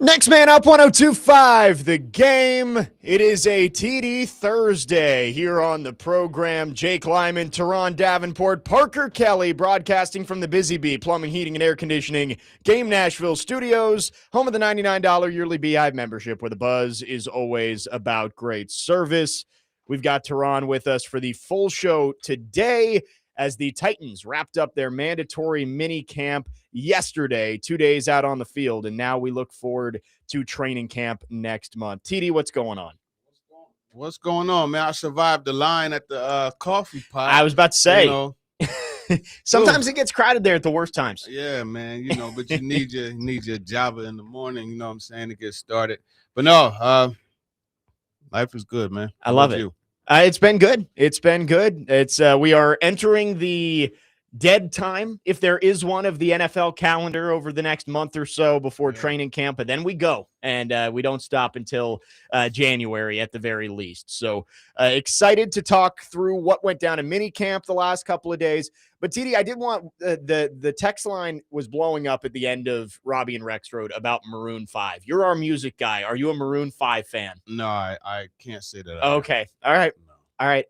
Next man up, 102.5, The Game. It is a TD Thursday here on the program. Jake Lyman, Turron Davenport, Parker Kelly broadcasting from the Busy Bee Plumbing, Heating, and Air Conditioning Game Nashville Studios, home of the $99 yearly Beehive membership, where the buzz is always about great service. We've got Turron with us for the full show today as the Titans wrapped up their mandatory mini camp yesterday, 2 days out on the field, and now we look forward to training camp next month. TD, what's going on? What's going on, man? I survived the line at the coffee pot. I was about to say, sometimes Ooh. it gets crowded there at the worst times. Yeah, man, but you need your Java in the morning, you know what I'm saying, to get started. But no, life is good, man. I love it. It's been good. It's we are entering the dead time, if there is one, of the NFL calendar over the next month or so before training camp, and then we go, and we don't stop until January at the very least. So excited to talk through what went down in mini camp the last couple of days. But TD, I did want the text line was blowing up at the end of Robbie and Rex Road about Maroon 5. You're our music guy. Are you a Maroon 5 fan? No, I can't say that. Okay. All right. No. All right.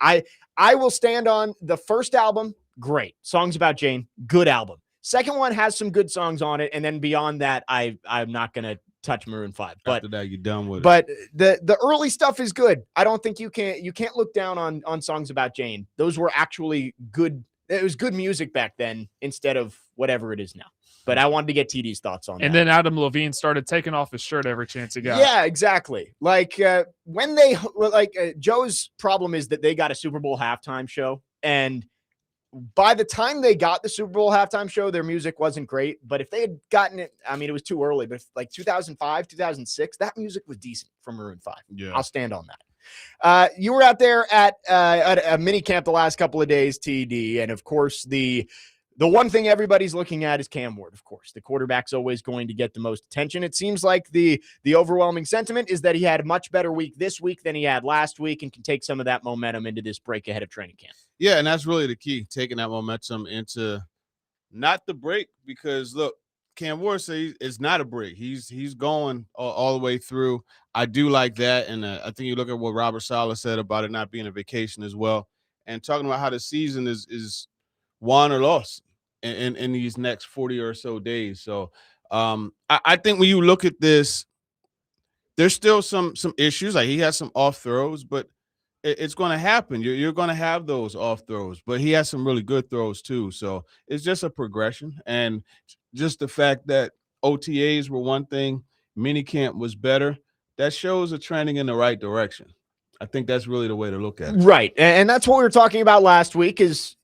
I will stand on the first album. Great. Songs About Jane. Good album. Second one has some good songs on it. And then beyond that, I'm not going to touch Maroon 5. But after that, you're done with it. But the early stuff is good. I don't think you can't look down on Songs About Jane. Those were actually good. It was good music back then instead of whatever it is now. But I wanted to get TD's thoughts on that. And then Adam Levine started taking off his shirt every chance he got. Yeah, exactly. Like when they Joe's problem is that they got a Super Bowl halftime show, and by the time they got the Super Bowl halftime show, their music wasn't great. But if they had gotten it, I mean, it was too early. But if, like 2005, 2006, that music was decent from Maroon 5. Yeah, I'll stand on that. You were out there at a mini camp the last couple of days, TD, and of course the one thing everybody's looking at is Cam Ward. Of course, the quarterback's always going to get the most attention. It seems like the overwhelming sentiment is that he had a much better week this week than he had last week, and can take some of that momentum into this break ahead of training camp. Yeah, and that's really the key, taking that momentum into not the break, because look, Cam Ward says it's not a break. He's going all the way through. I do like that, and I think you look at what Robert Saleh said about it not being a vacation as well, and talking about how the season is won or lost in these next 40 or so days. So I think when you look at this, there's still some issues. Like he has some off throws, but it's going to happen. You're going to have those off throws, but he has some really good throws too. So it's just a progression, and just the fact that OTAs were one thing, minicamp was better, that shows a trending in the right direction. I think that's really the way to look at it. Right, and that's what we were talking about last week is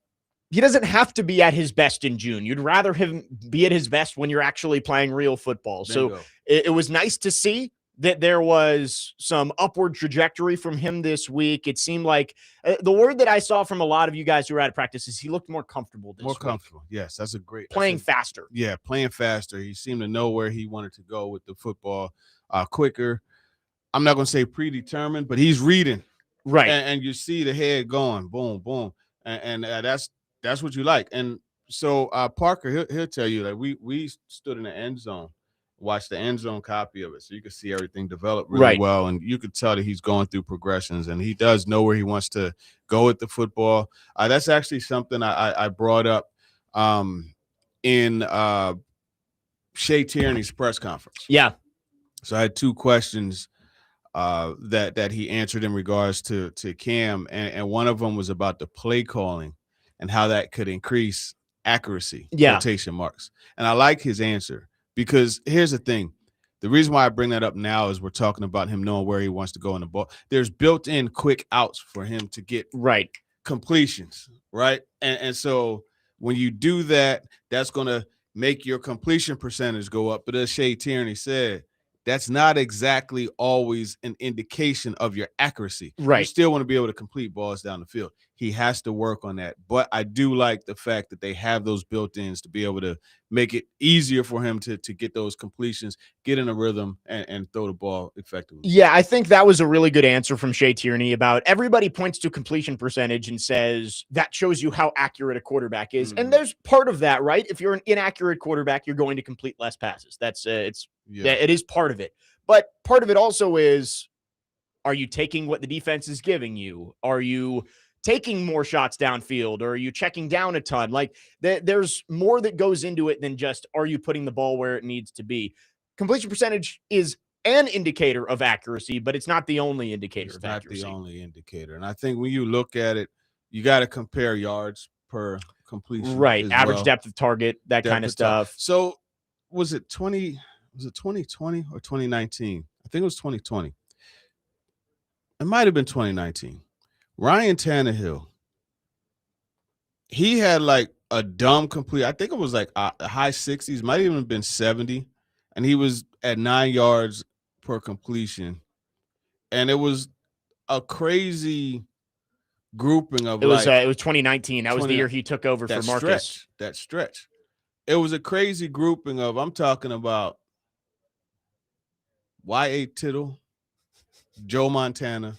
he doesn't have to be at his best in June. You'd rather him be at his best when you're actually playing real football. So it was nice to see that there was some upward trajectory from him this week. It seemed like the word that I saw from a lot of you guys who were at practice is he looked more comfortable this week. Comfortable. Yes, that's a great. Playing faster. Yeah, playing faster. He seemed to know where he wanted to go with the football quicker. I'm not going to say predetermined, but he's reading. Right. And you see the head going, boom, boom. And that's what you like. And so Parker, he'll tell you that we stood in the end zone, watched the end zone copy of it, so you could see everything develop really well, and you could tell that he's going through progressions, and he does know where he wants to go with the football. That's actually something I brought up in Shea Tierney's press conference. Yeah. So I had two questions that he answered in regards to Cam, and one of them was about the play calling and how that could increase accuracy, quotation marks. And I like his answer, because here's the thing. The reason why I bring that up now is we're talking about him knowing where he wants to go in the ball. There's built-in quick outs for him to get completions, right? And so when you do that, that's going to make your completion percentage go up. But as Shea Tierney said, that's not exactly always an indication of your accuracy. Right. You still want to be able to complete balls down the field. He has to work on that. But I do like the fact that they have those built-ins to be able to make it easier for him to get those completions, get in a rhythm, and throw the ball effectively. Yeah, I think that was a really good answer from Shea Tierney about everybody points to completion percentage and says that shows you how accurate a quarterback is. And there's part of that, right? If you're an inaccurate quarterback, you're going to complete less passes. That's it is part of it. But part of it also is, are you taking what the defense is giving you? Are you taking more shots downfield, or are you checking down a ton? Like there's more that goes into it than just, are you putting the ball where it needs to be? Completion percentage is an indicator of accuracy, but it's not the only indicator of accuracy. It's not the only indicator. And I think when you look at it, you got to compare yards per completion. Right. Average depth of target, that kind of stuff. So was it 2020 or 2019? I think it was 2020. It might have been 2019. Ryan Tannehill, he had like a dumb complete. I think it was like a high 60s, might even have been 70. And he was at 9 yards per completion. And it was a crazy grouping of it was 2019. That was the year he took over for Marcus. That stretch. It was a crazy grouping of, I'm talking about Y.A. Tittle, Joe Montana,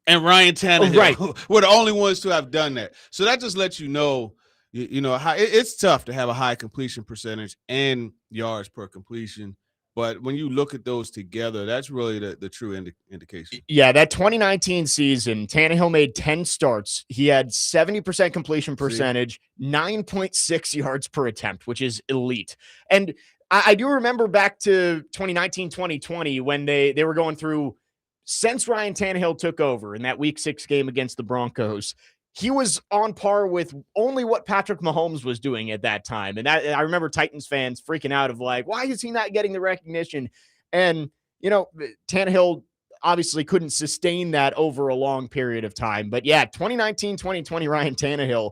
and Ryan Tannehill, right, were the only ones to have done that. So that just lets you know how it's tough to have a high completion percentage and yards per completion. But when you look at those together, that's really the true indication. Yeah, that 2019 season, Tannehill made 10 starts. He had 70% completion percentage, 9.6 yards per attempt, which is elite. And I do remember back to 2019, 2020, when they were going through, since Ryan Tannehill took over in that Week 6 game against the Broncos, he was on par with only what Patrick Mahomes was doing at that time. And that, I remember Titans fans freaking out of like, why is he not getting the recognition? And, Tannehill obviously couldn't sustain that over a long period of time. But yeah, 2019, 2020, Ryan Tannehill,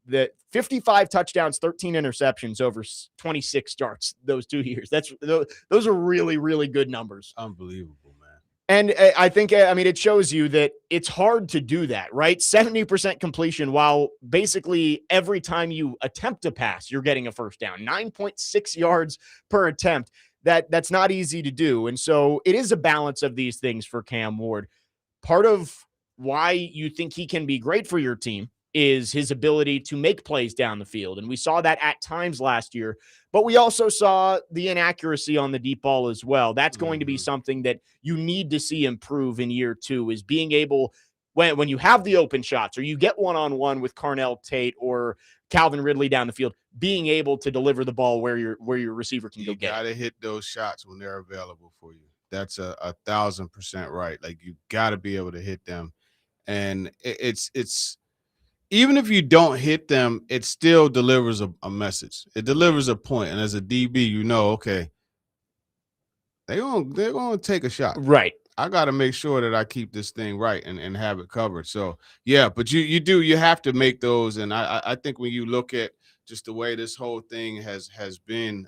the 55 touchdowns, 13 interceptions over 26 starts those 2 years. Those are really, really good numbers. Unbelievable, man. And I think, it shows you that it's hard to do that, right? 70% completion, while basically every time you attempt to pass, you're getting a first down. 9.6 yards per attempt. That's not easy to do. And so it is a balance of these things for Cam Ward. Part of why you think he can be great for your team is his ability to make plays down the field. And we saw that at times last year, but we also saw the inaccuracy on the deep ball as well. That's going to be something that you need to see improve in year 2, is being able, when you have the open shots or you get one-on-one with Carnell Tate or Calvin Ridley down the field, being able to deliver the ball where your receiver can go get it. You got to hit those shots when they're available for you. That's 1,000% right. Like, you got to be able to hit them. And it's even if you don't hit them, it still delivers a message. It delivers a point. And as a DB, okay, they're gonna take a shot. Right. I got to make sure that I keep this thing right and have it covered. So yeah, but you have to make those. And I think when you look at just the way this whole thing has been,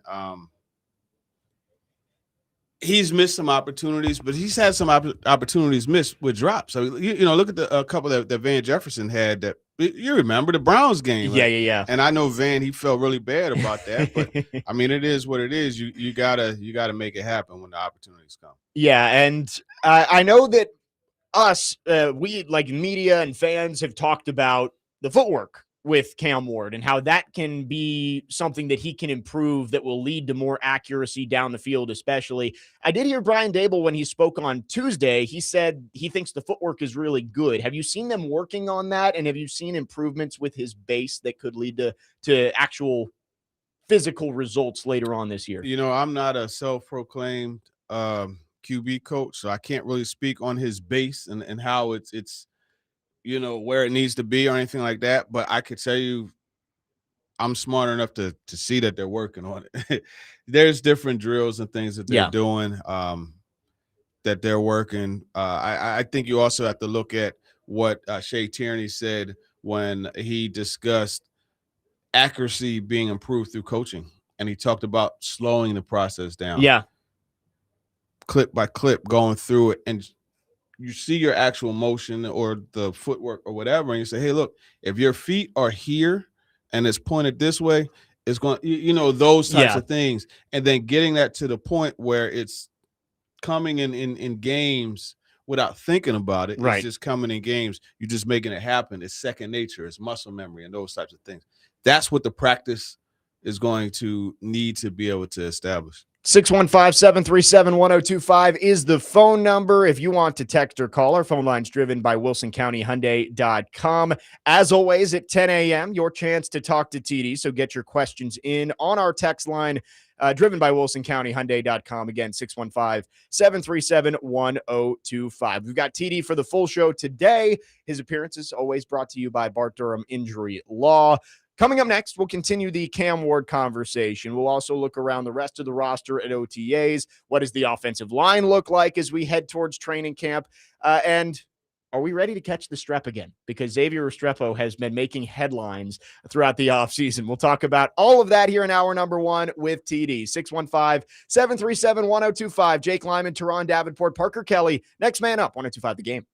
he's missed some opportunities, but he's had some opportunities missed with drops. So look at a couple that Van Jefferson had. That you remember the Browns game, right? Yeah. And I know Van, he felt really bad about that, but it is what it is. You gotta make it happen when the opportunities come. Yeah, and I know that we like media and fans have talked about the footwork with Cam Ward and how that can be something that he can improve that will lead to more accuracy down the field, especially. I did hear Brian Dable when he spoke on Tuesday. He said he thinks the footwork is really good. Have you seen them working on that? And have you seen improvements with his base that could lead to actual physical results later on this year? I'm not a self-proclaimed QB coach, so I can't really speak on his base and how it's where it needs to be or anything like that. But I could tell you, I'm smart enough to see that they're working on it. There's different drills and things that they're doing that they're working. I think you also have to look at what Shea Tierney said when he discussed accuracy being improved through coaching. And he talked about slowing the process down. Yeah. Clip by clip, going through it and you see your actual motion or the footwork or whatever, and you say, hey, look, if your feet are here and it's pointed this way, it's going, those types of things. And then getting that to the point where it's coming in games without thinking about it. Right. It's just coming in games. You're just making it happen. It's second nature. It's muscle memory and those types of things. That's what the practice is going to need to be able to establish. 615-737-1025 is the phone number. If you want to text or call, our phone line's driven by WilsonCountyHyundai.com. As always, at 10 a.m., your chance to talk to TD. So get your questions in on our text line, driven by WilsonCountyHyundai.com. Again, 615-737-1025. We've got TD for the full show today. His appearance is always brought to you by Bart Durham Injury Law. Coming up next, we'll continue the Cam Ward conversation. We'll also look around the rest of the roster at OTAs. What does the offensive line look like as we head towards training camp? And are we ready to catch the strep again? Because Xavier Restrepo has been making headlines throughout the offseason. We'll talk about all of that here in hour number one with TD. 615-737-1025. Jake Lyman, Turron Davenport, Parker Kelly. Next man up, 1025 The Game.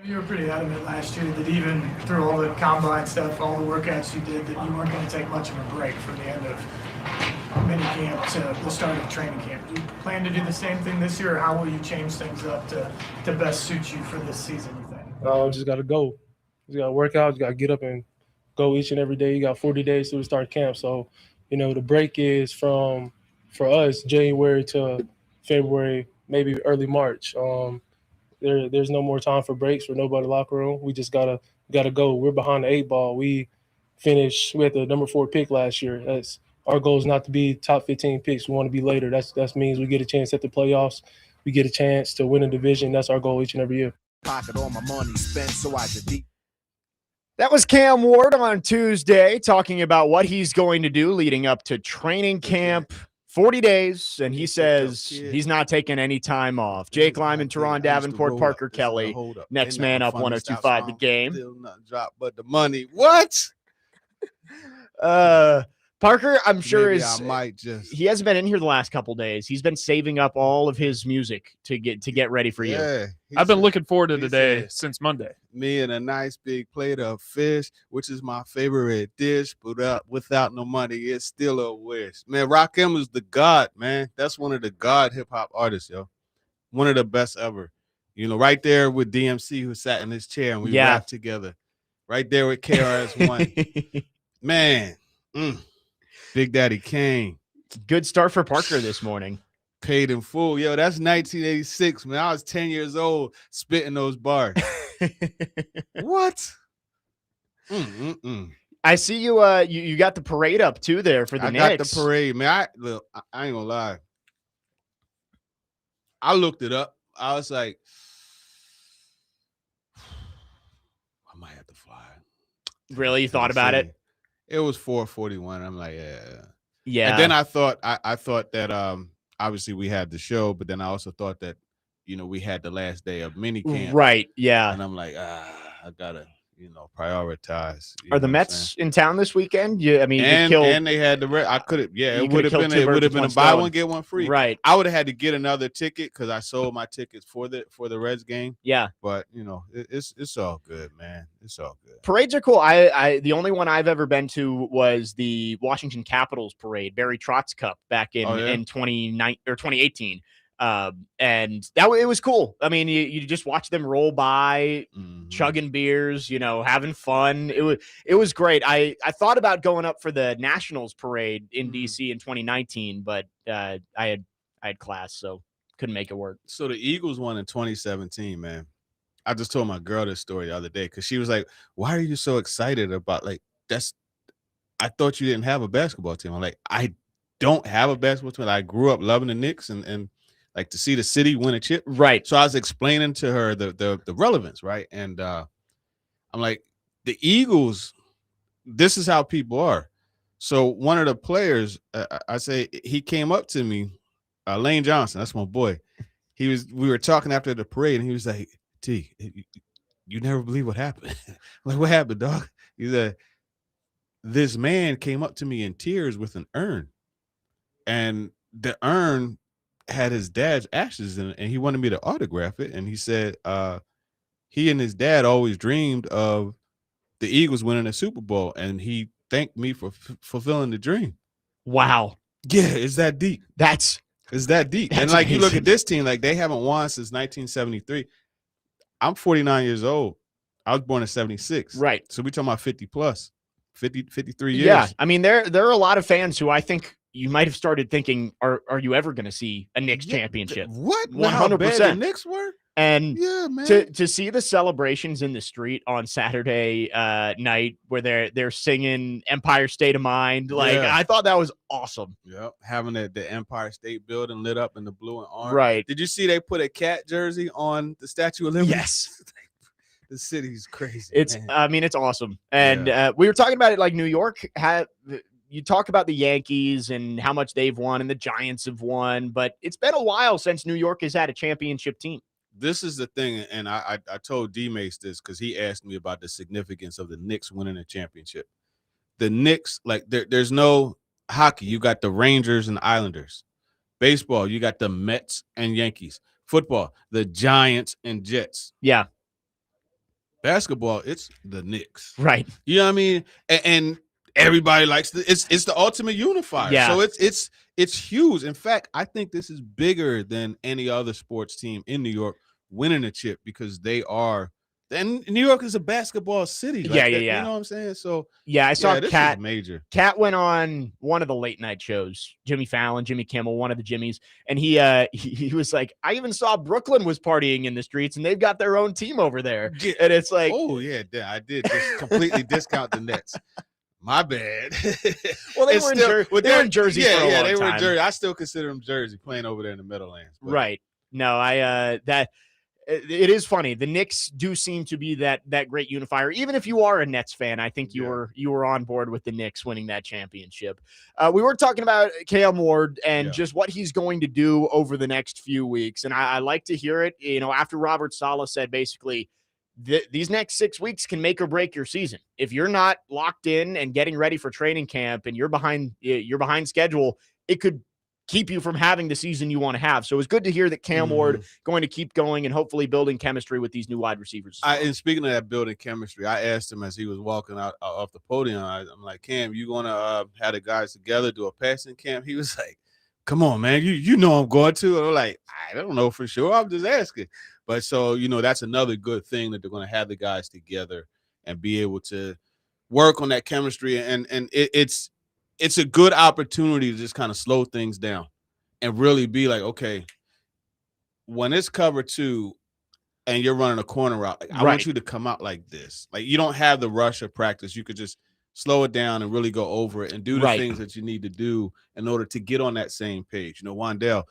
You were pretty adamant last year that even through all the combine stuff, all the workouts you did, that you weren't going to take much of a break from the end of minicamp to the start of training camp. Do you plan to do the same thing this year, or how will you change things up to best suit you for this season, you think? Just got to go. You got to work out. You got to get up and go each and every day. You got 40 days to start camp. So, the break is for us, January to February, maybe early March. There's no more time for breaks for nobody in the locker room. We just gotta go. We're behind the 8 ball. We had the number 4 pick last year. Our goal is not to be top 15 picks. We want to be later. That means we get a chance at the playoffs. We get a chance to win a division. That's our goal each and every year. Pocket all my money spent, so I could deep. That was Cam Ward on Tuesday talking about what he's going to do leading up to training camp. 40 days, and he says he's not taking any time off. Jake Lyman, Turron, Davenport, Parker Kelly. Next man up, 102.5 The Game. Still not drop, but the money. What? Parker, I'm sure he hasn't been in here the last couple days. He's been saving up all of his music to get ready for you. Yeah, I've been looking forward to today since Monday. Me and a nice big plate of fish, which is my favorite dish, but without no money, it's still a wish. Man, Rakim is the god, man. That's one of the god hip hop artists, yo. One of the best ever. Right there with DMC, who sat in his chair and we rapped together. Right there with KRS-One. Man, Big Daddy Kane. Good start for Parker this morning. Paid in full. Yo, that's 1986, man. I was 10 years old spitting those bars. What? I see you you got the parade up too there for the Knicks. I got the parade, man. I ain't gonna lie. I looked it up. I was like, I might have to fly. Really? You thought about it? It was 4:41. I'm like, yeah. Yeah. And then I thought that obviously we had the show, but then I also thought that we had the last day of minicamp. Right. Yeah. And I'm like, I gotta prioritize. Are the Mets in town this weekend? Yeah, I mean, and they had I could have. Yeah, it would have been a buy one get one free. Right. I would have had to get another ticket because I sold my tickets for the Reds game. Yeah. But it's all good, man. It's all good. Parades are cool. I the only one I've ever been to was the Washington Capitals parade, Barry Trotz Cup back in 2018. And it was cool. I mean, you just watch them roll by, chugging beers, having fun. It was great. I thought about going up for the Nationals parade in DC in 2019, but I had class, so couldn't make it work. So the Eagles won in 2017, man. I just told my girl this story the other day because she was like, "Why are you so excited about I thought you didn't have a basketball team." I'm like, I don't have a basketball team. I grew up loving the Knicks and like to see the city win a chip. Right. So I was explaining to her the relevance, right? And I'm like, the Eagles, this is how people are. So one of the players, I say, he came up to me, Lane Johnson, that's my boy. We were talking after the parade, and he was like, T, you never believe what happened. I'm like, what happened, dog? He said, this man came up to me in tears with an urn. And the urn had his dad's ashes in it, and he wanted me to autograph it. And he said he and his dad always dreamed of the Eagles winning a Super Bowl, and he thanked me for fulfilling the dream. Wow. Yeah, it's that deep. It's that deep. And like amazing. You look at this team, like they haven't won since 1973. I'm 49 years old. I was born in 76. Right. So we're talking about 50 plus, 53 years. Yeah. I mean, there are a lot of fans who I think you might have started thinking, are you ever going to see a Knicks championship? What? 100%. How bad the Knicks were? And yeah, man. To see the celebrations in the street on Saturday night where they're singing Empire State of Mind, I thought that was awesome. Yep, having the Empire State Building lit up in the blue and orange. Right. Did you see they put a cat jersey on the Statue of Liberty? Yes. The city's crazy. It's awesome. And we were talking about it like New York had. You talk about the Yankees and how much they've won and the Giants have won, but it's been a while since New York has had a championship team. This is the thing, and I told D-Mace this because he asked me about the significance of the Knicks winning a championship. The Knicks, there's no hockey. You got the Rangers and Islanders. Baseball, you got the Mets and Yankees. Football, the Giants and Jets. Yeah. basketball, it's the Knicks. Right. You know what I mean? And everybody likes it's the ultimate unifier. Yeah. So it's huge. In fact, I think this is bigger than any other sports team in New York winning a chip because they are. And New York is a basketball city. Yeah. You know what I'm saying? So yeah, I saw this Cat is major. Cat went on one of the late night shows, Jimmy Fallon, Jimmy Kimmel, one of the Jimmys, and he was like, I even saw Brooklyn was partying in the streets, and they've got their own team over there. Yeah. And it's like, oh yeah, I did just completely discount the Nets. My bad. Well, they were in Jersey for a long they were in time. Jersey. I still consider them Jersey playing over there in the Meadowlands. But. Right. No, it is funny. The Knicks do seem to be that great unifier. Even if you are a Nets fan, I think you were on board with the Knicks winning that championship. We were talking about Cam Ward and just what he's going to do over the next few weeks. And I like to hear it, after Robert Saleh said basically these next 6 weeks can make or break your season. If you're not locked in and getting ready for training camp and you're behind schedule, it could keep you from having the season you want to have. So it's good to hear that Cam Ward going to keep going and hopefully building chemistry with these new wide receivers. And speaking of that building chemistry, I asked him as he was walking out off the podium, I'm like, Cam, you going to have the guys together, do a passing camp? He was like, come on, man. You know I'm going to. And I'm like, I don't know for sure. I'm just asking. But so, that's another good thing that they're going to have the guys together and be able to work on that chemistry. And it's a good opportunity to just kind of slow things down and really be like, okay, when it's cover 2 and you're running a corner route, I want you to come out like this. Like you don't have the rush of practice. You could just slow it down and really go over it and do the things that you need to do in order to get on that same page. Wandale,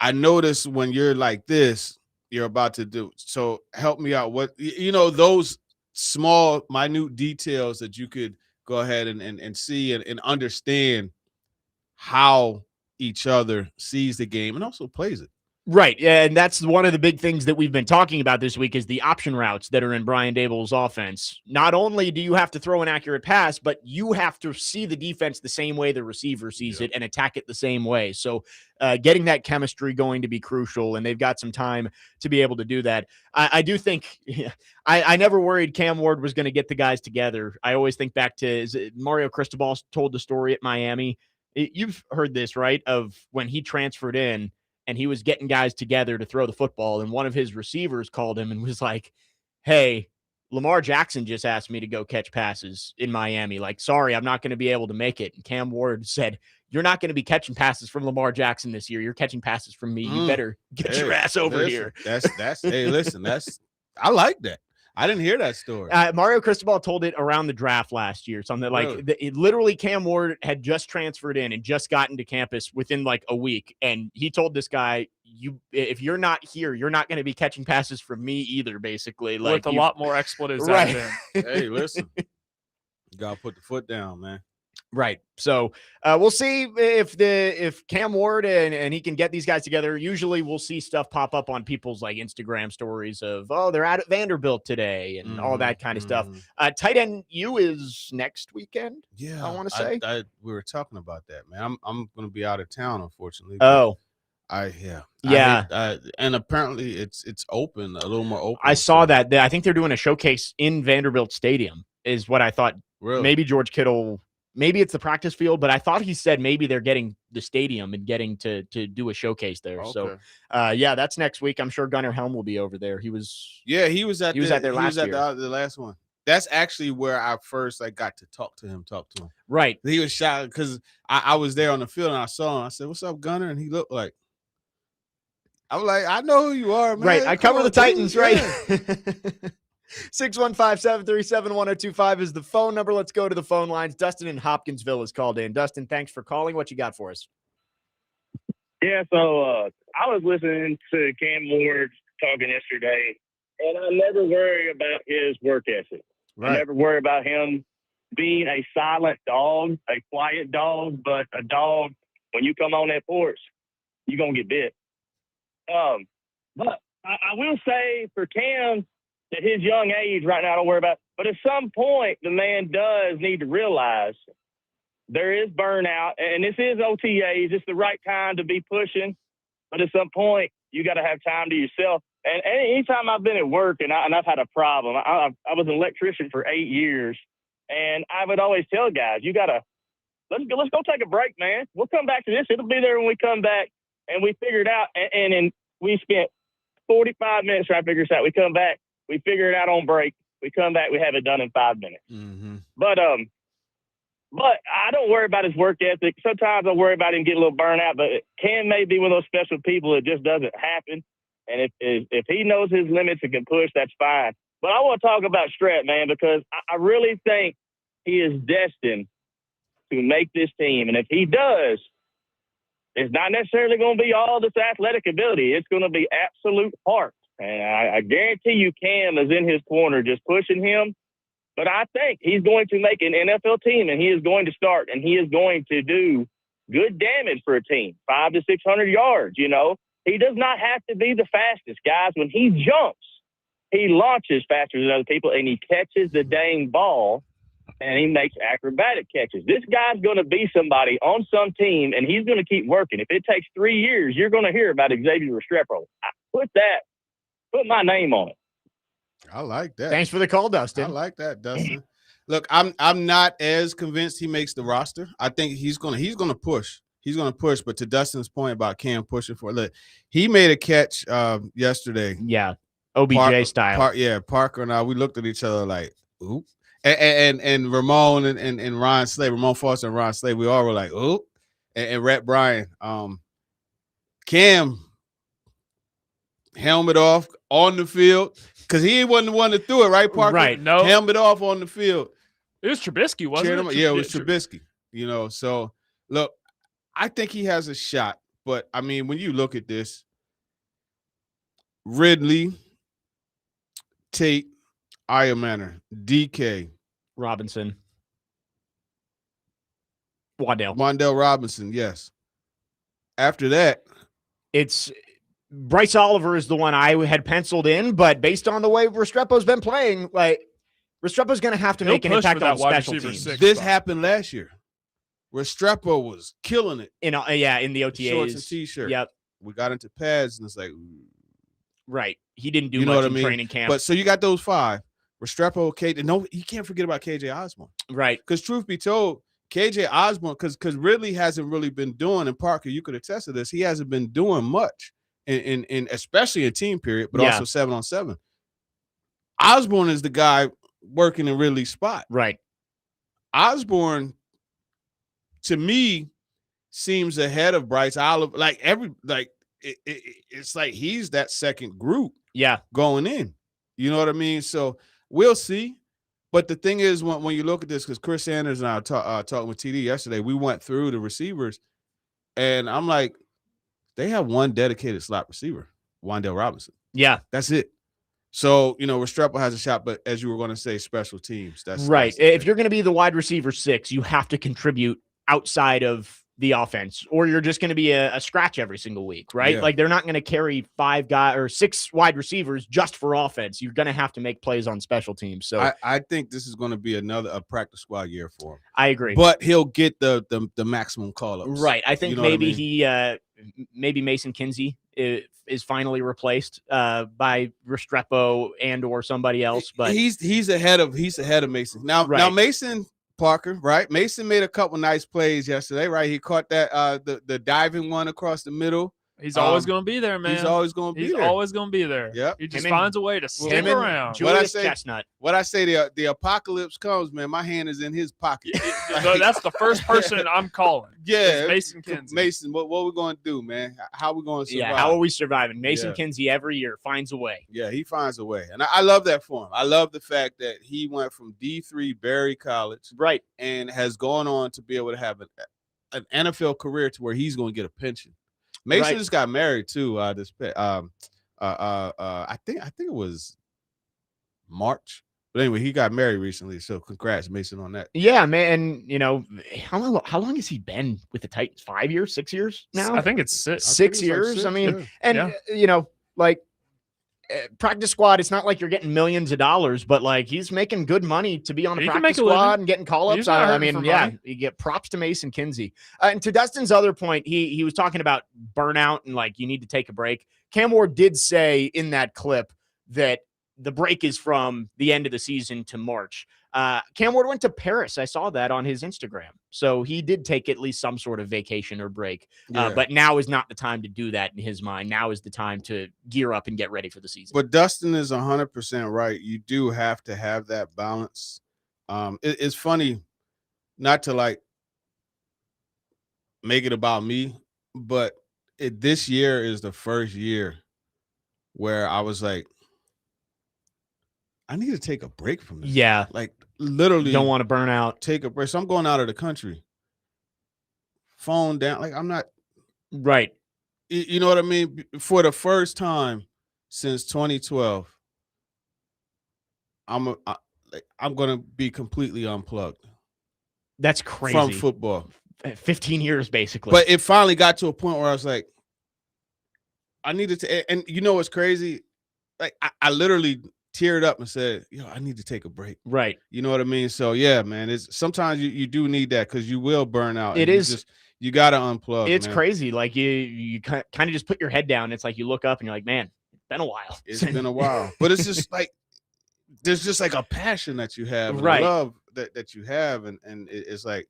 I notice when you're like this, you're about to do. So help me out. What, those small, minute details that you could go ahead and see and understand how each other sees the game and also plays it. Right. Yeah, and that's one of the big things that we've been talking about this week is the option routes that are in Brian Daboll's offense. Not only do you have to throw an accurate pass, but you have to see the defense the same way the receiver sees it and attack it the same way. So getting that chemistry going to be crucial, and they've got some time to be able to do that. I do think I never worried Cam Ward was going to get the guys together. I always think back to Mario Cristobal told the story at Miami. You've heard this, right, of when he transferred in, and he was getting guys together to throw the football. And one of his receivers called him and was like, hey, Lamar Jackson just asked me to go catch passes in Miami. Like, sorry, I'm not going to be able to make it. And Cam Ward said, you're not going to be catching passes from Lamar Jackson this year. You're catching passes from me. You better get your ass over here. I like that. I didn't hear that story. Mario Cristobal told it around the draft last year. Something like literally Cam Ward had just transferred in and just gotten to campus within like a week. And he told this guy, if you're not here, you're not going to be catching passes from me either, basically. With a lot more expletives. Right. Hey, listen. You got to put the foot down, man. Right. So we'll see if Cam Ward and he can get these guys together. Usually we'll see stuff pop up on people's like Instagram stories of, they're at Vanderbilt today and all that kind of stuff. Tight end U is next weekend. Yeah. I want to say we were talking about that, man. I'm going to be out of town, unfortunately. Oh, yeah. And apparently it's open, a little more open. I saw that. I think they're doing a showcase in Vanderbilt Stadium is what I thought. Really? Maybe George Kittle. Maybe it's the practice field, but I thought he said maybe they're getting the stadium and getting to do a showcase there. Okay. So, that's next week. I'm sure Gunnar Helm will be over there. He was there last year. The last one. That's actually where I first got to talk to him. Right. He was shocked because I was there on the field and I saw him. I said, "What's up, Gunnar?" And he looked like. I was like, "I know who you are, man." Right. I cover the Titans, right? 615-737-1025 is the phone number. Let's go to the phone lines. Dustin in Hopkinsville is called in. Dustin, thanks for calling. What you got for us? Yeah, so I was listening to Cam Ward talking yesterday, and I never worry about his work ethic. Right. I never worry about him being a silent dog, a quiet dog, but a dog, when you come on that porch, you're going to get bit. But I will say for Cam, at his young age right now, I don't worry about it. But at some point, the man does need to realize there is burnout, and this is OTAs. It's the right time to be pushing. But at some point, you got to have time to yourself. And anytime I've been at work and I've had a problem, I was an electrician for 8 years, and I would always tell guys, let's go take a break, man. We'll come back to this. It'll be there when we come back. And we figured out, and we spent 45 minutes trying to figure this out. We come back, we figure it out on break. We come back, we have it done in 5 minutes. Mm-hmm. But I don't worry about his work ethic. Sometimes I worry about him getting a little burnt out, but Cam may be one of those special people that just doesn't happen. And if he knows his limits and can push, that's fine. But I want to talk about Strat, man, because I really think he is destined to make this team. And if he does, it's not necessarily going to be all this athletic ability. It's going to be absolute heart. And I guarantee you Cam is in his corner just pushing him. But I think he's going to make an NFL team, and he is going to start, and he is going to do good damage for a team, 500 to 600 yards, you know. He does not have to be the fastest, guys. When he jumps, he launches faster than other people, and he catches the dang ball, and he makes acrobatic catches. This guy's going to be somebody on some team, and he's going to keep working. If it takes 3 years, you're going to hear about Xavier Restrepo. Put my name on it. I like that. Thanks for the call, Dustin. I like that, Dustin. Look, I'm not as convinced he makes the roster. I think he's gonna push. He's gonna push. But to Dustin's point about Cam pushing for, look, he made a catch yesterday. Yeah, OBJ style. Parker and I, we looked at each other like, oop. And Ramon and Ron Slade, Ramon Foster and Ron Slade, we all were like, oop. And Rhett Bryan, Cam helmet off on the field. Because he wasn't the one that threw it, right, Parker? Right, no. Helmet off on the field. It was Trubisky, wasn't it? Yeah, it was Trubisky. You know, so, look, I think he has a shot. But, I mean, when you look at this, Ridley, Tate, Manor, DK. Robinson. Wandale Robinson, yes. After that. It's Bryce Oliver is the one I had penciled in, but based on the way Restrepo's been playing, like Restrepo's going to have to make an impact on special teams. This happened last year. Restrepo was killing it. In the OTAs. Shorts and T-shirt. Yep. We got into pads, and it's like. Right. He didn't do much in training camp. But so you got those five. Restrepo, KJ. No, you can't forget about KJ Osborne. Right. Because truth be told, KJ Osborne, because Ridley hasn't really been doing, and Parker, you could attest to this, he hasn't been doing much. In especially in team period, but also 7-on-7. Osborne is the guy working in Ridley's spot. Right. Osborne, to me, seems ahead of Bryce Oliver. It's like he's that second group. Yeah. Going in. You know what I mean? So we'll see. But the thing is, when you look at this, because Chris Sanders and I talking with TD yesterday, we went through the receivers, and I'm like, they have one dedicated slot receiver, Wandale Robinson. Yeah. That's it. So, Restrepo has a shot, but as you were going to say, special teams. That's right. That's if you're going to be the wide receiver 6, you have to contribute outside of the offense, or you're just going to be a scratch every single week, right? Yeah. Like they're not going to carry 5 guys or 6 wide receivers just for offense. You're going to have to make plays on special teams. So I think this is going to be a practice squad year for him. I agree. But he'll get the maximum call-ups. Right. I think maybe Mason Kinsey is finally replaced by Restrepo and or somebody else. But he's ahead of Mason. Now Mason Parker, right? Mason made a couple nice plays yesterday, right? He caught that the diving one across the middle. He's always going to be there, man. He's always going to be there. Always going to be there. Yep. He just finds a way to stick around. Julius Chestnut. What I say, the apocalypse comes, man. My hand is in his pocket. So that's the first person I'm calling. Yeah, Mason Kinsey. Mason, what we going to do, man? How we going to survive? Yeah, how are we surviving? Mason Kinsey every year finds a way. Yeah, he finds a way, and I love that for him. I love the fact that he went from D3 Berry College, right, and has gone on to be able to have an NFL career to where he's going to get a pension. Mason just got married too. I think it was March, but anyway, he got married recently. So congrats, Mason, on that. Yeah, man. How long has he been with the Titans? 5 years, 6 years now? I think it's 6. 6 years. I mean, practice squad. It's not like you're getting millions of dollars, but like he's making good money to be on a practice squad and getting call-ups. I mean, you get props to Mason Kinsey. And to Dustin's other point, he was talking about burnout and like you need to take a break. Cam Ward did say in that clip that the break is from the end of the season to March. Cam Ward went to Paris. I saw that on his Instagram. So he did take at least some sort of vacation or break. But now is not the time to do that in his mind. Now is the time to gear up and get ready for the season. But Dustin is 100% right. You do have to have that balance. It's funny not to like make it about me, but this year is the first year where I was like, I need to take a break from this. Yeah. Like literally Don't want to burn out. take a break. So I'm going out of the country. Phone down. Like I'm not. Right. You know what I mean? For the first time since 2012, I'm going to be completely unplugged. That's crazy. From football. 15 years, basically. But it finally got to a point where I was like, I needed to, and you know what's crazy? Like I literally teared up and said, I need to take a break. Right. You know what I mean? So yeah, man, it's sometimes you do need that because you will burn out. It is. You got to unplug. It's man. crazy. Like you kind of just put your head down. It's like you look up and you're like, man, it's been a while. It's been a while. But it's just like, there's just like a passion that you have, and right? A love that you have, and it's like,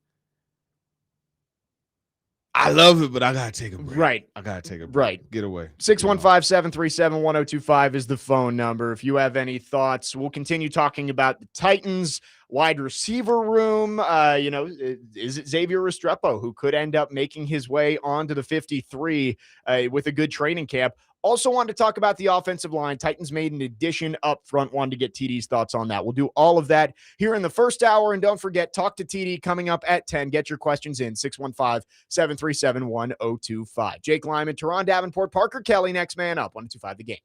I love it, but I gotta take a break. Right. I gotta take a break. Right. Get away. 615-737-1025 is the phone number. If you have any thoughts, we'll continue talking about the Titans wide receiver room. Is it Xavier Restrepo who could end up making his way onto the 53 with a good training camp? Also wanted to talk about the offensive line. Titans made an addition up front. Wanted to get TD's thoughts on that. We'll do all of that here in the first hour. And don't forget, Talk to TD coming up at 10. Get your questions in, 615-737-1025. Jake Lyman, Turron Davenport, Parker Kelly, next man up, 125 The Game.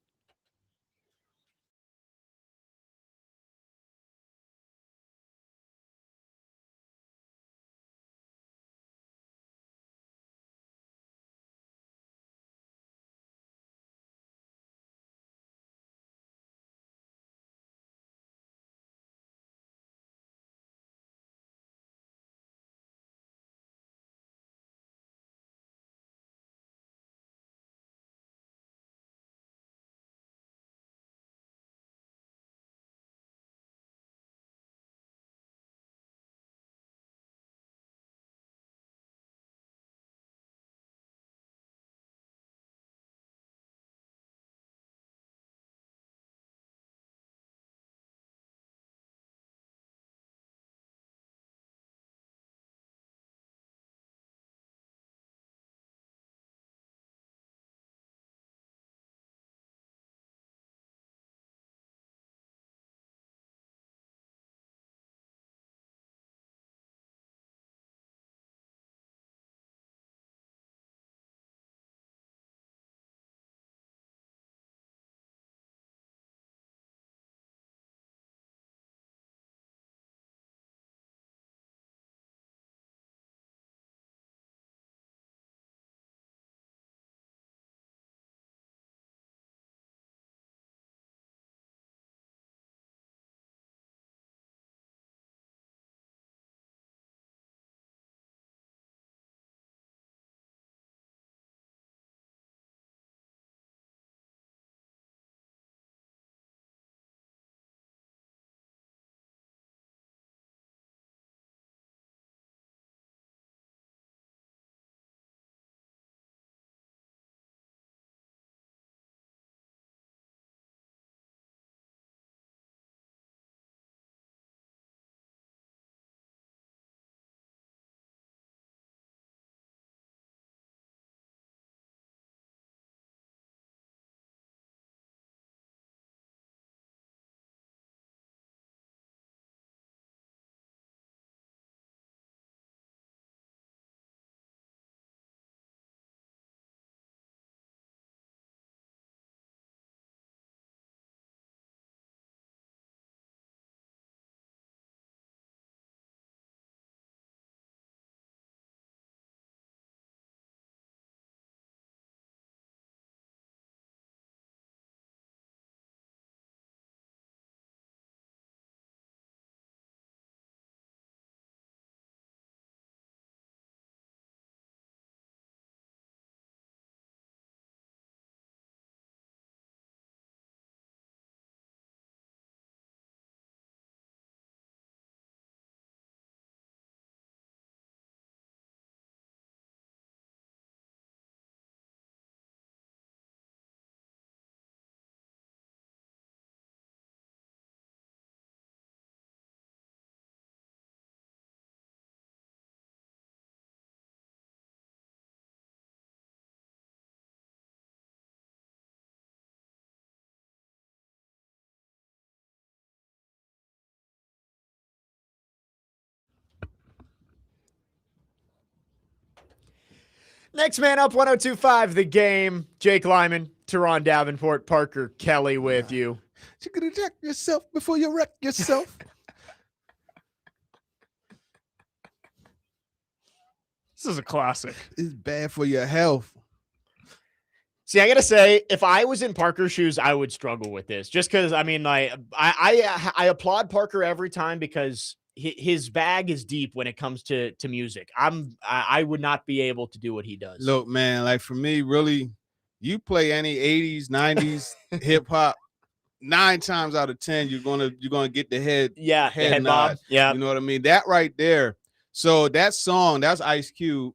Next man up, 102.5 The Game. Jake Lyman, Turron Davenport, Parker Kelly with you. You gotta check yourself before you wreck yourself. This is a classic. It's bad for your health. See, I gotta say, if I was in Parker's shoes, I would struggle with this. Just because, I mean, like, I applaud Parker every time because his bag is deep when it comes to music. I would not be able to do what he does. Look, man, like for me, really, you play any 80s, 90s hip hop, 9 times out of 10, you're gonna get the head head nod. bob. Yeah, You know what I mean? That right there. So that song, that's Ice Cube.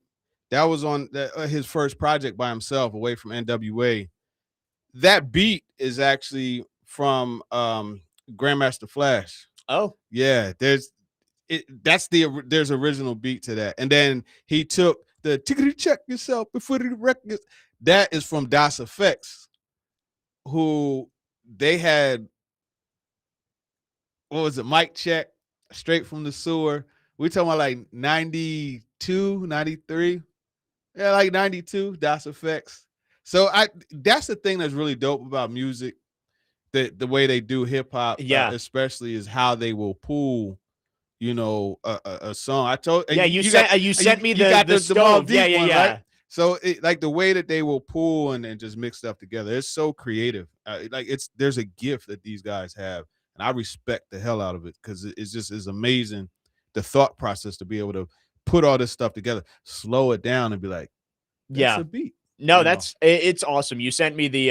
That was on his first project by himself, away from NWA. That beat is actually from Grandmaster Flash. Oh, yeah. There's original beat to that, and then he took the tickety check yourself before the record. That is from Das Effects, who they had. What was it? Mic check, straight from the sewer. We talking about like 92, 93. Yeah, like 92, Das Effects. So that's the thing that's really dope about music, the way they do hip hop, especially is how they will pull, a song. I told you sent me the stove. Yeah. Right? So like the way that they will pull and just mix stuff together, it's so creative. There's a gift that these guys have, and I respect the hell out of it because it's just is amazing the thought process to be able to put all this stuff together, slow it down, and be like, that's a beat. No, it's awesome. You sent me the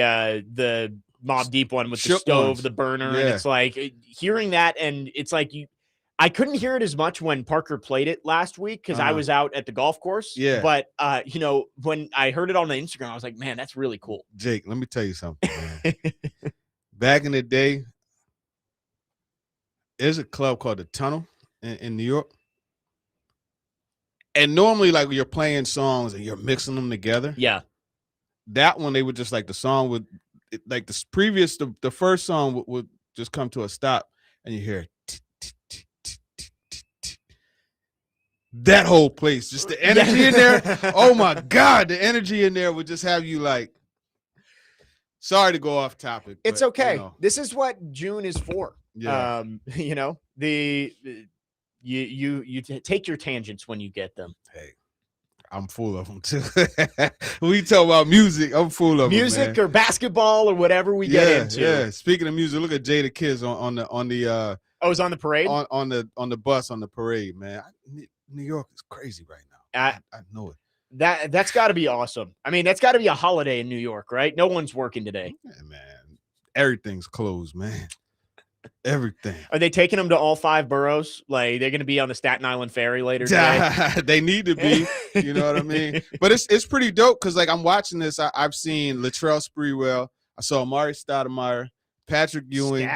Mobb Deep one with the stove, the burner, and it's like hearing that, and it's like I couldn't hear it as much when Parker played it last week because I was out at the golf course. Yeah. But when I heard it on the Instagram, I was like, man, that's really cool. Jake, let me tell you something, man. Back in the day, there's a club called the Tunnel in New York. And normally, like, you're playing songs and you're mixing them together. Yeah. That one, they would just, like, the song would, like, the first song would just come to a stop, and you hear that whole place, just the energy in there. Oh, my God, the energy in there would just have you, like, sorry to go off topic. It's okay. This is what June is for. Yeah. You take your tangents when you get them. Hey, I'm full of them too. We talk about music. I'm full of music them, or basketball or whatever we get into. Yeah. Speaking of music, look at Jada Kids on the it's on the parade on the bus on the parade, man. New York is crazy right now. I know it. That's got to be awesome. I mean, that's got to be a holiday in New York, right? No one's working today. Yeah, man, everything's closed, man. Everything. Are they taking them to all 5 boroughs? Like they're going to be on the Staten Island ferry later today? They need to be. You know what I mean? But it's pretty dope because like I'm watching this. I've seen Latrell Sprewell. I saw Amari Stoudemire, Patrick Ewing,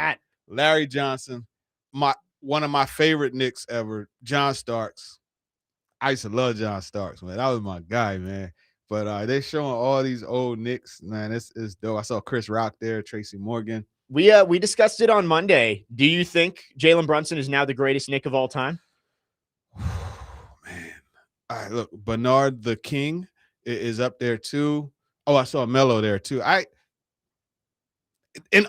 Larry Johnson. One of my favorite Knicks ever, John Starks. I used to love John Starks, man. That was my guy, man. But they're showing all these old Knicks, man. It's dope. I saw Chris Rock there, Tracy Morgan. We discussed it on Monday. Do you think Jalen Brunson is now the greatest Knick of all time? Man. All right, look, Bernard the King is up there too. Oh, I saw Melo there too. An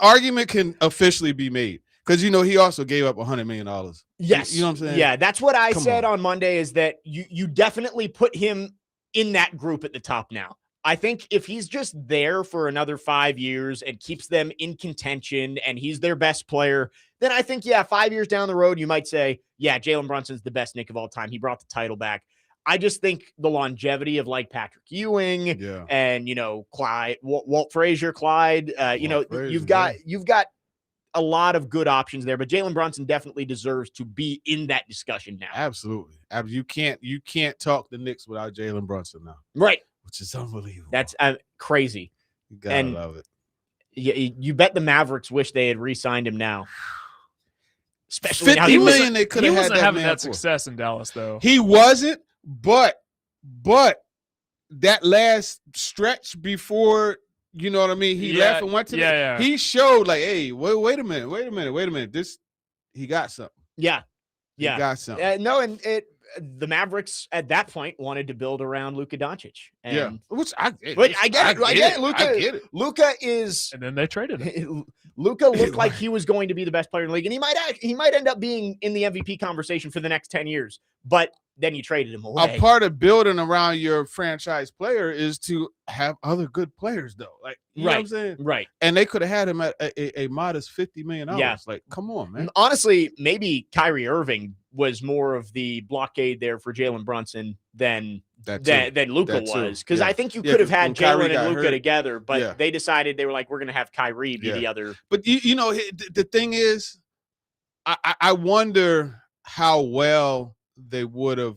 argument can officially be made because he also gave up $100 million. Yes. You know what I'm saying? Yeah, that's what I said on Monday is that you definitely put him in that group at the top now. I think if he's just there for another 5 years and keeps them in contention and he's their best player, then I think, 5 years down the road, you might say, Jalen Brunson's the best Knick of all time. He brought the title back. I just think the longevity of like Patrick Ewing and, Clyde, Walt Frazier, Clyde, you've got a lot of good options there, but Jalen Brunson definitely deserves to be in that discussion now. Absolutely. You can't talk the Knicks without Jalen Brunson now. Right. Which is unbelievable. That's crazy. You gotta love it. You bet the Mavericks wish they had re-signed him now. Especially $50 million they could have had. He wasn't having that success in Dallas, though. He wasn't, but that last stretch before, you know what I mean? He left and went to he showed like, hey, wait a minute. He got something. Yeah. He got something. No, and the Mavericks at that point wanted to build around Luka Doncic. And which I get it. I get it. I get it. Luka is And then they traded him. Luka looked like he was going to be the best player in the league, and he might end up being in the MVP conversation for the next 10 years. But then you traded him away. A part of building around your franchise player is to have other good players, though. Like, you know what I'm saying? Right. And they could have had him at a modest $50 million. Yeah. Like, come on, man. Honestly, maybe Kyrie Irving was more of the blockade there for Jalen Brunson than Luka was. Because I think you could have had Jalen and Luka together, but they decided they were like, we're going to have Kyrie be the other. But, you know, the thing is, I wonder how well they would have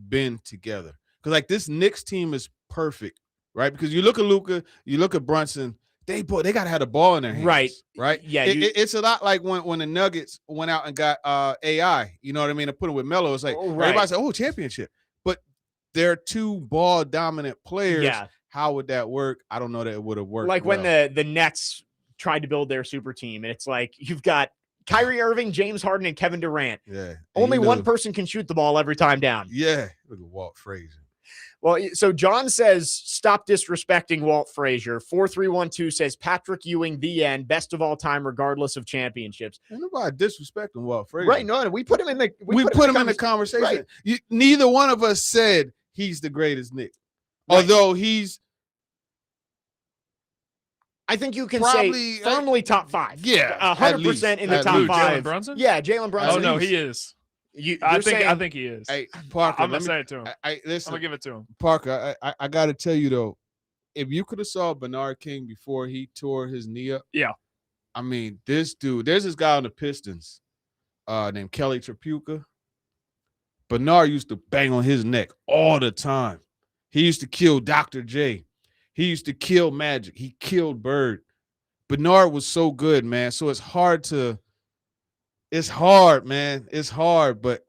been together. Because, like, this Knicks team is perfect, right? Because you look at Luka, you look at Brunson, they got to have the ball in their hands. Right? Yeah. It's a lot like when the Nuggets went out and got AI, you know what I mean, and put it with Melo. It's like everybody said, championship. But they're two ball dominant players. Yeah. How would that work? I don't know that it would have worked. Like when the Nets tried to build their super team, and it's like you've got Kyrie Irving, James Harden, and Kevin Durant. Yeah. Only one person can shoot the ball every time down. Yeah. Look at Walt Frazier. Well, so John says, stop disrespecting Walt Frazier. 4312 says, Patrick Ewing, the end, best of all time, regardless of championships. Ain't nobody disrespecting Walt Frazier. Right. No, we put him in the we put him in the conversation. Right. Neither one of us said he's the greatest Knick. Right. Although I think you can say firmly top 5. Yeah. 100% in the top 5. Jalen Brunson? Yeah, Jalen Brunson. Oh, no, he is. I think he is. Hey, Parker, I'm gonna say it to him. Listen, I'm gonna give it to him. Parker, I got to tell you though, if you could have saw Bernard King before he tore his knee up, I mean, this dude. There's this guy on the Pistons, named Kelly Tripucka. Bernard used to bang on his neck all the time. He used to kill Dr. J. He used to kill Magic. He killed Bird. Bernard was so good, man. So it's hard, man. It's hard, but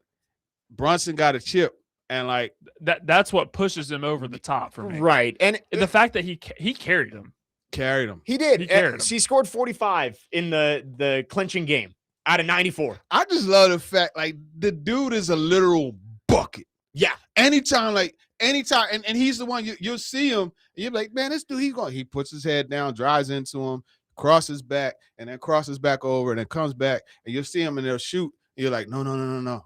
Brunson got a chip, and like that's what pushes him over the top for me. Right. And the fact that he carried him. He did. He carried him. He scored 45 in the clinching game out of 94. I just love the fact, like, the dude is a literal bucket. Yeah. Anytime, and he's the one you'll see him, and you're like, man, this dude, he puts his head down, drives into him, crosses back, and then crosses back over, and then comes back, and you'll see him, and they'll shoot. And you're like, no.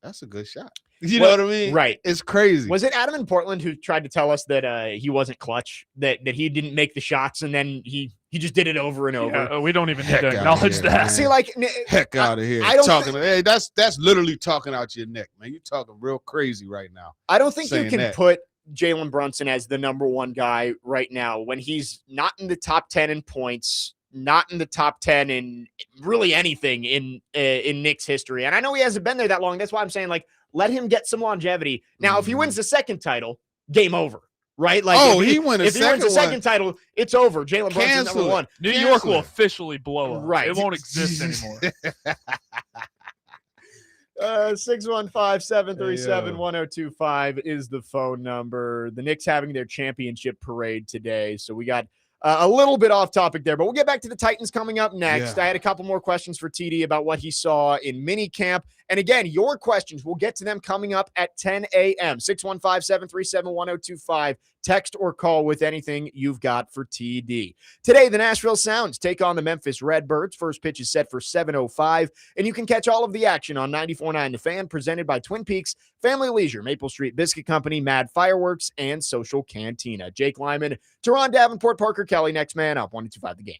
That's a good shot. You know what I mean? Right. It's crazy. Was it Adam in Portland who tried to tell us that he wasn't clutch, that he didn't make the shots, and then he just did it over and over? We don't even need to acknowledge that. Man. See, like, heck out of here. Hey, that's literally talking out your neck, man. You're talking real crazy right now. I don't think you can put Jalen Brunson as the number one guy right now when he's not in the top 10 in points, not in the top 10 in really anything in Knicks history. And I know he hasn't been there that long. That's why I'm saying, like, let him get some longevity. Now, if he wins the second title, game over, right? Like, if he wins the second title, it's over. Jalen Brunson's number one. New York will officially blow up. Right. It won't exist anymore. 615-737-1025 is the phone number. The Knicks having their championship parade today. So we got a little bit off topic there, but we'll get back to the Titans coming up next. I had a couple more questions for TD about what he saw in minicamp. And again, your questions, we'll get to them coming up at 10 a.m. 615-737-1025. Text or call with anything you've got for TD. Today, the Nashville Sounds take on the Memphis Redbirds. First pitch is set for 7:05, and you can catch all of the action on 94.9 The Fan, presented by Twin Peaks, Family Leisure, Maple Street Biscuit Company, Mad Fireworks, and Social Cantina. Jake Lyman, Turron Davenport, Parker Kelly, next man up, 1-2-5 the game.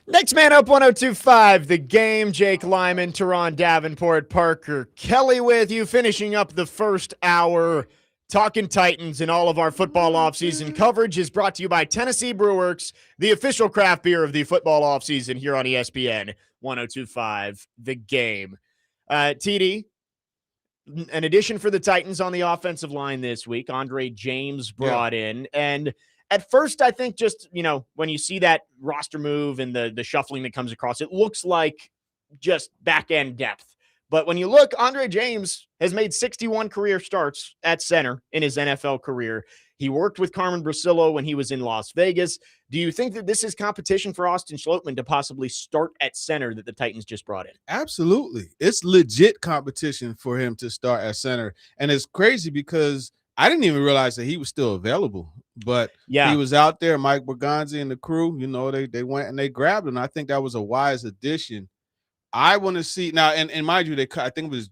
Next man up, 102.5 The Game. Jake Lyman, Turron, Davenport, Parker Kelly with you, finishing up the first hour. Talking Titans, and all of our football offseason coverage is brought to you by Tennessee Brewworks, the official craft beer of the football offseason here on ESPN 102.5 The Game. TD, an addition for the Titans on the offensive line this week. Andre James brought in. And at first, I think just, when you see that roster move and the shuffling that comes across, it looks like just back-end depth. But when you look, Andre James has made 61 career starts at center in his NFL career. He worked with Carmen Brasillo when he was in Las Vegas. Do you think that this is competition for Austin Schlottmann to possibly start at center that the Titans just brought in? Absolutely. It's legit competition for him to start at center. And it's crazy because I didn't even realize that he was still available. But he was out there, Mike Berganzi and the crew, they went and they grabbed him. I think that was a wise addition. I want to see now, and mind you, they cut. I think it was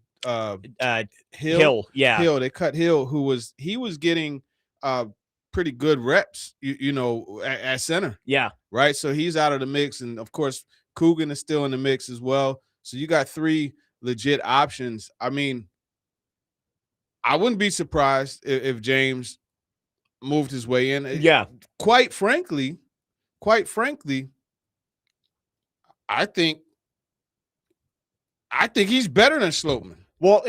Hill. Hill. They cut Hill, he was getting pretty good reps, at center. Yeah. Right. So he's out of the mix, and of course, Coogan is still in the mix as well. So you got three legit options. I mean, I wouldn't be surprised if James moved his way in. Yeah. Quite frankly, I think he's better than Schlottmann. Well,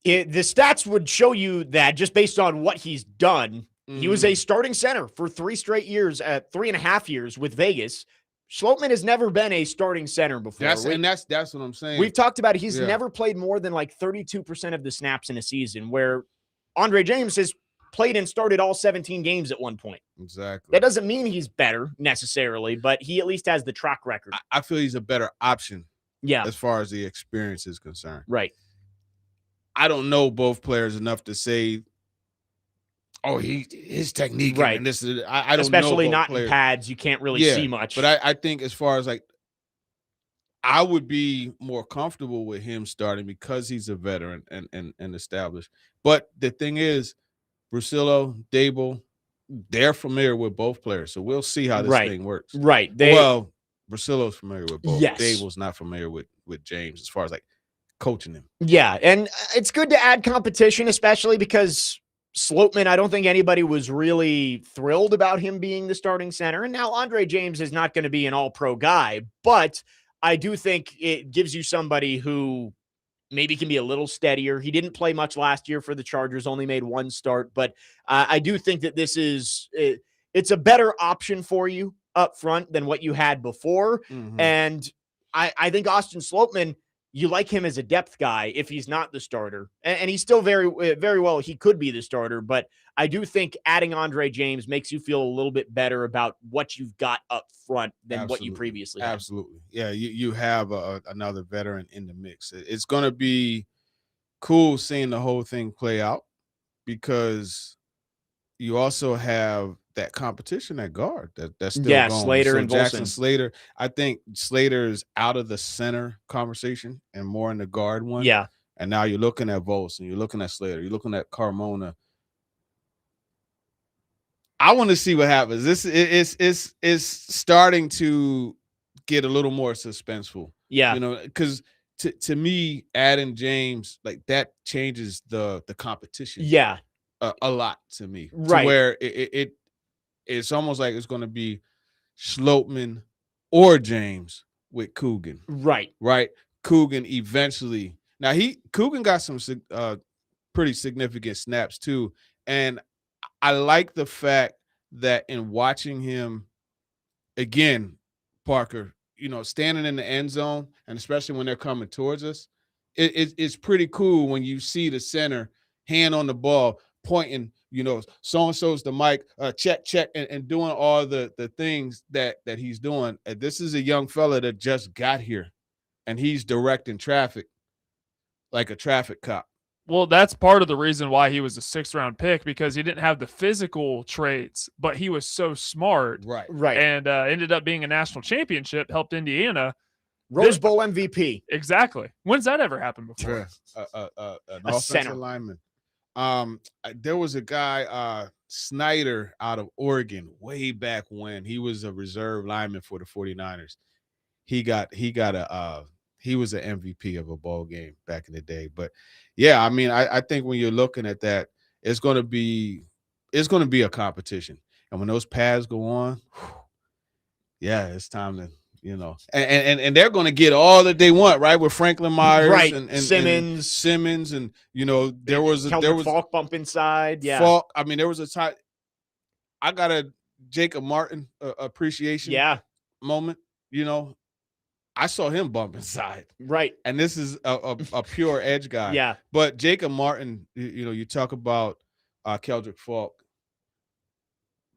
the stats would show you that just based on what he's done. He was a starting center for 3.5 years with Vegas. Schlottmann has never been a starting center before. That's what I'm saying. We've talked about it. He's never played more than like 32% of the snaps in a season, where Andre James has played and started all 17 games at one point. Exactly. That doesn't mean he's better necessarily, but he at least has the track record. I feel he's a better option. Yeah. As far as the experience is concerned. Right. I don't know both players enough to say, his technique. Right. And this is, I don't Especially know. Not players. In pads. You can't really see much. But I think as far as I would be more comfortable with him starting because he's a veteran and established. But the thing is, Brasillo, Dable, they're familiar with both players. So we'll see how this thing works. Right. Brasillo's familiar with both. Yes. Dable's not familiar with James as far as coaching him. Yeah, and it's good to add competition, especially because Schlottmann, I don't think anybody was really thrilled about him being the starting center. And now Andre James is not going to be an all-pro guy, but I do think it gives you somebody who maybe can be a little steadier. He didn't play much last year for the Chargers, only made one start, but I do think that this is it's a better option for you up front than what you had before. Mm-hmm. And I think Austin Schlottmann, you like him as a depth guy if he's not the starter. And he's still very, very well, he could be the starter. But I do think adding Andre James makes you feel a little bit better about what you've got up front than what you previously had. Absolutely. Yeah, you have another veteran in the mix. It's going to be cool seeing the whole thing play out because you also have that competition at guard that's still going. Slater and Jackson Volson. Slater. I think Slater is out of the center conversation and more in the guard one. Yeah. And now you're looking at Volson, you're looking at Slater, you're looking at Carmona. I want to see what happens. This is starting to get a little more suspenseful. Yeah. Because to me, adding James, that changes the competition. Yeah. A lot to me. Right. To where it's almost like it's going to be Schlottmann or James with Coogan. Right. Right. Coogan eventually. Now Coogan got some pretty significant snaps too. And I like the fact that in watching him again, Parker, standing in the end zone, and especially when they're coming towards us, it's pretty cool when you see the center hand on the ball, pointing, so-and-so's the mic, check, and doing all the things that he's doing. This is a young fella that just got here, and he's directing traffic like a traffic cop. Well, that's part of the reason why he was a 6th-round pick, because he didn't have the physical traits, but he was so smart. Right. And ended up being a national championship, helped Indiana. Rose Bowl MVP. Exactly. When's that ever happened before? An offensive lineman. There was a guy, Snyder out of Oregon way back when he was a reserve lineman for the 49ers. He was an MVP of a ball game back in the day. But yeah, I mean, I think when you're looking at that, it's going to be a competition. And when those pads go on, yeah, it's time to, and they're going to get all that they want, right? With Franklin Myers Right. and Simmons, and there was Falk bump inside. Yeah. Falk. I mean, there was a time I got a Jacob Martin appreciation moment. I saw him bump inside. Right. And this is a pure edge guy. Yeah. But Jacob Martin, you talk about Keldrick Falk.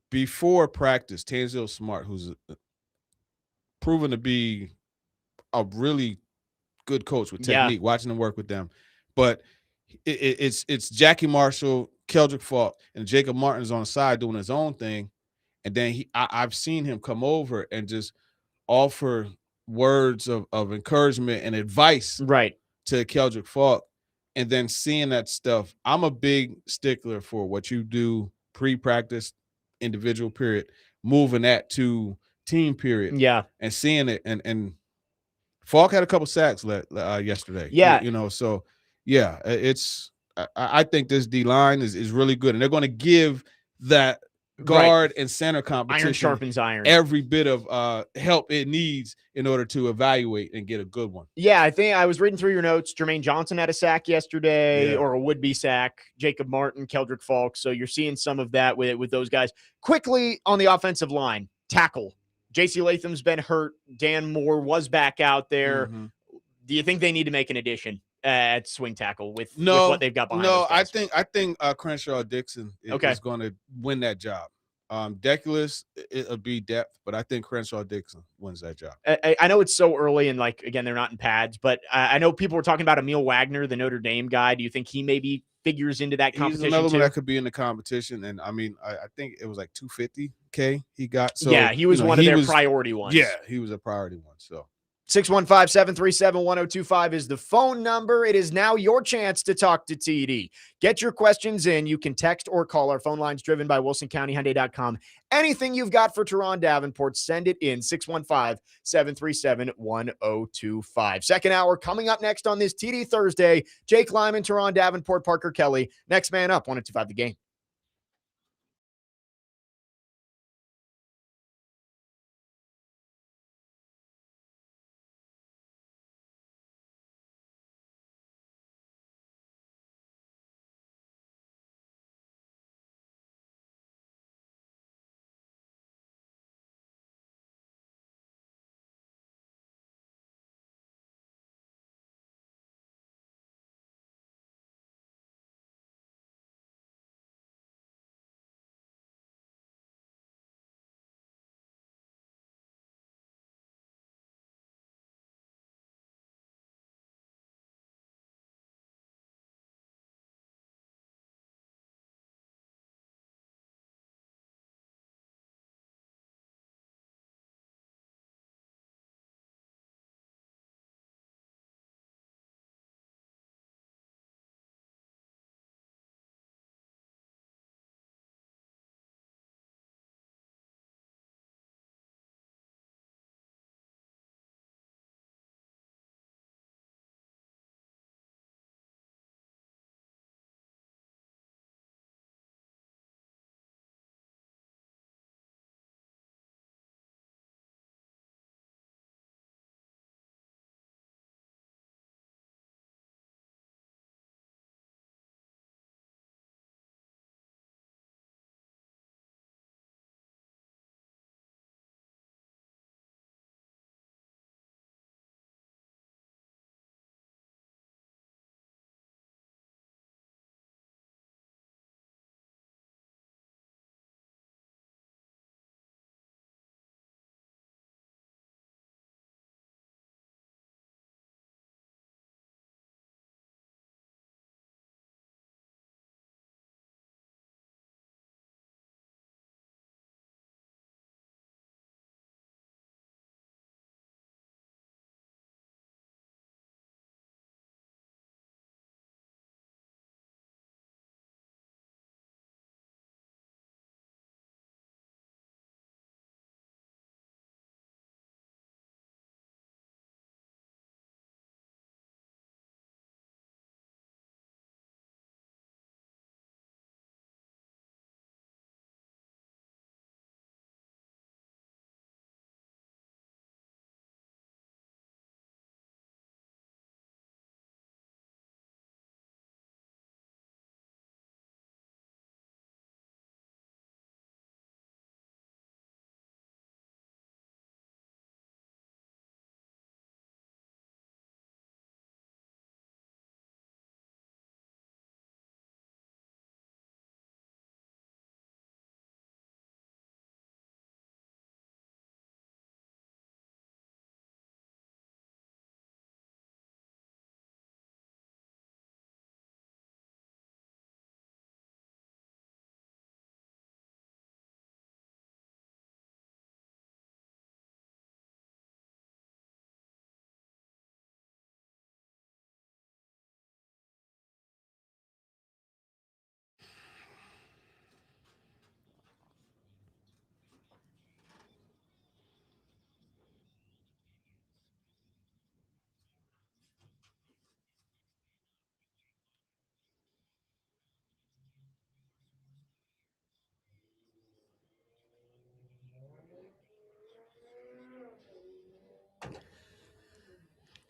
Before practice, Tanzil Smart, who's proven to be a really good coach with technique, watching him work with them. But it's Jackie Marshall, Keldrick Falk, and Jacob Martin's on the side doing his own thing. And then I've seen him come over and just offer words of encouragement and advice to Keldrick Falk. And then seeing that stuff, I'm a big stickler for what you do pre-practice, individual period, moving that to team period. Yeah. And seeing it. And Falk had a couple sacks yesterday. Yeah. So yeah, I think this D-line is really good. And they're going to give that guard and center competition iron sharpens iron, every bit of help it needs in order to evaluate and get a good one. Yeah, I think I was reading through your notes. Jermaine Johnson had a sack yesterday, or a would-be sack. Jacob Martin, Keldrick Falk. So you're seeing some of that with those guys. Quickly on the offensive line, tackle. J.C. Latham's been hurt. Dan Moore was back out there. Mm-hmm. Do you think they need to make an addition at swing tackle with what they've got behind? No, I think Crenshaw Dixon is going to win that job. Deculus, it'll be depth, but I think Crenshaw Dixon wins that job. I know it's so early and again, they're not in pads, but I know people were talking about Emil Wagner, the Notre Dame guy. Do you think he maybe figures into that competition? He's another too? one that could be in the competition. And I mean, I think it was like $250K he got. So yeah, he was one of their priority ones. Yeah, he was a priority one. So 615-737-1025 is the phone number. It is now your chance to talk to TD. Get your questions in. You can text or call. Our phone line's driven by WilsonCountyHyundai.com. Anything you've got for Turron Davenport, send it in. 615-737-1025. Second hour coming up next on this TD Thursday. Jake Lyman, Turron Davenport, Parker Kelly. Next man up, 102.5 The Game.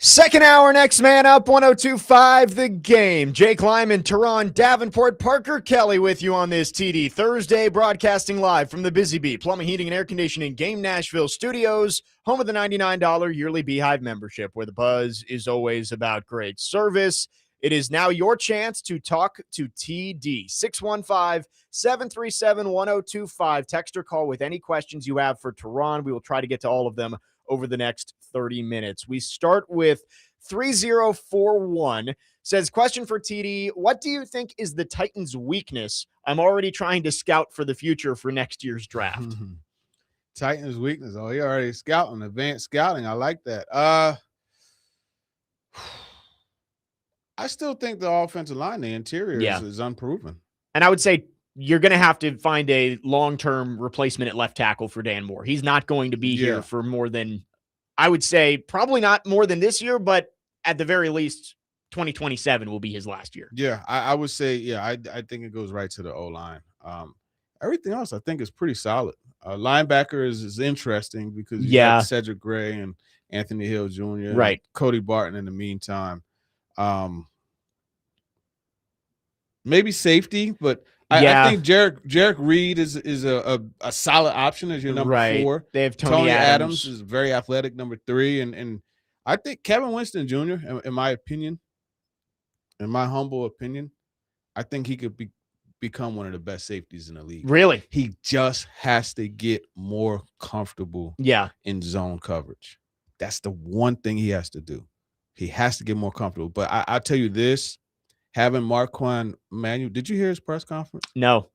Second hour, next man up, 102.5 The Game. Jake Lyman, Turron, Davenport, Parker Kelly with you on this TD Thursday, broadcasting live from the Busy Bee Plumbing, Heating, and Air Conditioning Game Nashville Studios, home of the $99 yearly Beehive membership, where the buzz is always about great service. It is now your chance to talk to TD. 615-737-1025. Text or call with any questions you have for Turron. We will try to get to all of them over the next 30 minutes. We start with 3041. Says, question for TD. What do you think is the Titans' weakness? I'm already trying to scout for the future for next year's draft. Titans' weakness. Oh, he already scouting, advanced scouting. I like that. I still think the offensive line, the interior is unproven. And I would say you're going to have to find a long-term replacement at left tackle for Dan Moore. He's not going to be here for more than, I would say, probably not more than this year, but at the very least, 2027 will be his last year. Yeah, I would say, I think it goes right to the O-line. Everything else I think is pretty solid. Linebacker is interesting because you got Cedric Gray and Anthony Hill Jr. Right. And Cody Barton in the meantime. Maybe safety, but I think Jarek Reed is a solid option as your number 4. They have Tony Adams is very athletic, number 3, and I think Kevin Winston Jr. In my opinion, in my humble opinion, I think he could become one of the best safeties in the league. Really? He just has to get more comfortable in zone coverage. That's the one thing he has to do. He has to get more comfortable. But I'll tell you this, having Marquand Manuel, did you hear his press conference? No.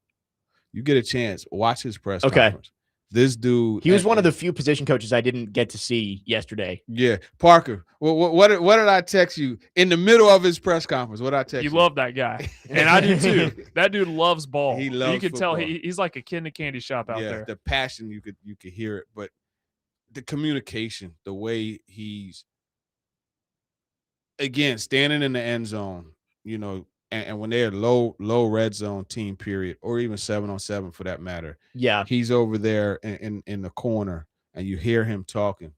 You get a chance, watch his press conference. This dude. He was one of the few position coaches I didn't get to see yesterday. Yeah. Parker, what did I text you in the middle of his press conference? What did I text you? You love that guy. And I do too. That dude loves ball. He loves You can football. tell he's like a kid in a candy shop out there. The passion, you could hear it. But the communication, the way he's, again, standing in the end zone, and when they're low red zone team period, or even 7-on-7 for that matter. Yeah. He's over there in the corner and you hear him talking.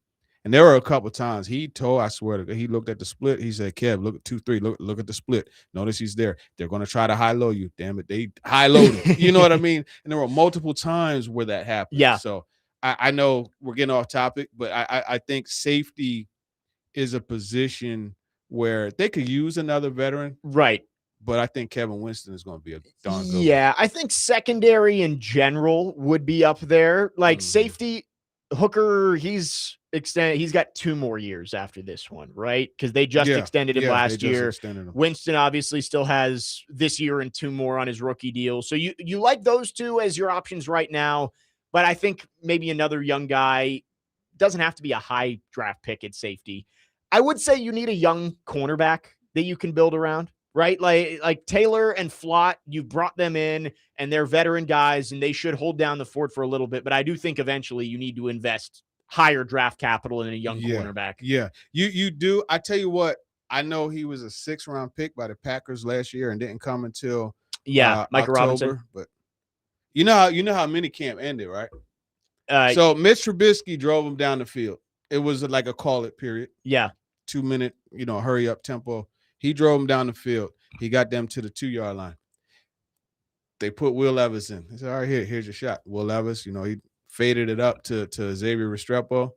And there were a couple times he looked at the split. He said, Kev, look at 2-3, look at the split. Notice he's there. They're going to try to high-low you. Damn it. They high-load him. You know what I mean? And there were multiple times where that happened. Yeah. So I know we're getting off topic, but I think safety is a position where they could use another veteran. Right. But I think Kevin Winston is going to be a darn good one. Yeah, I think secondary in general would be up there. Like safety, Hooker, he's got 2 more years after this one, right? Because they just extended him last year. Winston obviously still has this year and 2 more on his rookie deal. So you like those 2 as your options right now. But I think maybe another young guy doesn't have to be a high draft pick at safety. I would say you need a young cornerback that you can build around. Right? Like Taylor and Flott, you brought them in and they're veteran guys and they should hold down the fort for a little bit. But I do think eventually you need to invest higher draft capital in a young cornerback. Yeah, you do. I tell you what, I know he was a 6th-round pick by the Packers last year and didn't come until Micah October, Robinson. But you know how minicamp ended, right? So Mitch Trubisky drove him down the field. It was like a call-it period. Yeah. 2-minute, hurry up tempo. He drove him down the field. He got them to the 2-yard line. They put Will Levis in. He said, all right, here's your shot. Will Levis, he faded it up to Xavier Restrepo.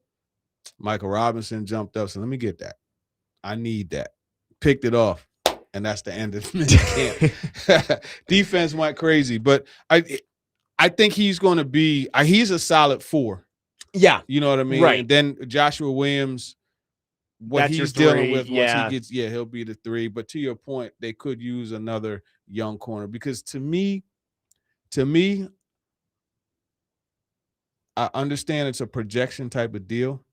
Michael Robinson jumped up. So let me get that. I need that. Picked it off. And that's the end of camp. Defense went crazy. But I think he's going to be – he's a solid 4. Yeah. You know what I mean? Right. And then Joshua Williams – what That's he's dealing with once he gets, he'll be the 3. But to your point, they could use another young corner because to me, I understand it's a projection type of deal.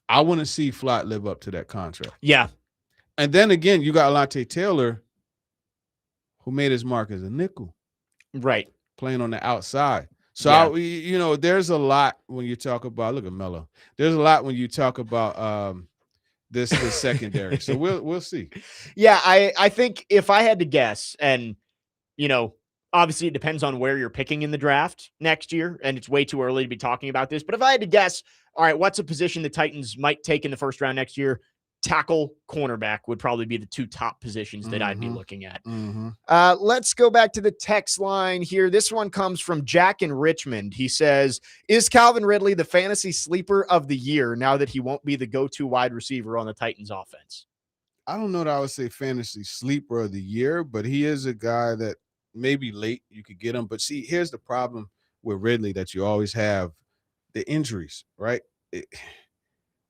I want to see Flott live up to that contract. Yeah. And then again, you got Alontae Taylor, who made his mark as a nickel. Right. Playing on the outside. So, there's a lot when you talk about – look at Melo. There's a lot when you talk about this secondary. So we'll see. Yeah, I think if I had to guess, and, obviously it depends on where you're picking in the draft next year, and it's way too early to be talking about this. But if I had to guess, all right, what's a position the Titans might take in the first round next year? tackle, cornerback would probably be the two top positions that I'd be looking at. Mm-hmm. Let's go back to the text line here. This one comes from Jack in Richmond. He says, is Calvin Ridley the fantasy sleeper of the year now that he won't be the go-to wide receiver on the Titans offense? I don't know that I would say fantasy sleeper of the year, but he is a guy that maybe late you could get him. But see, here's the problem with Ridley that you always have, the injuries, right?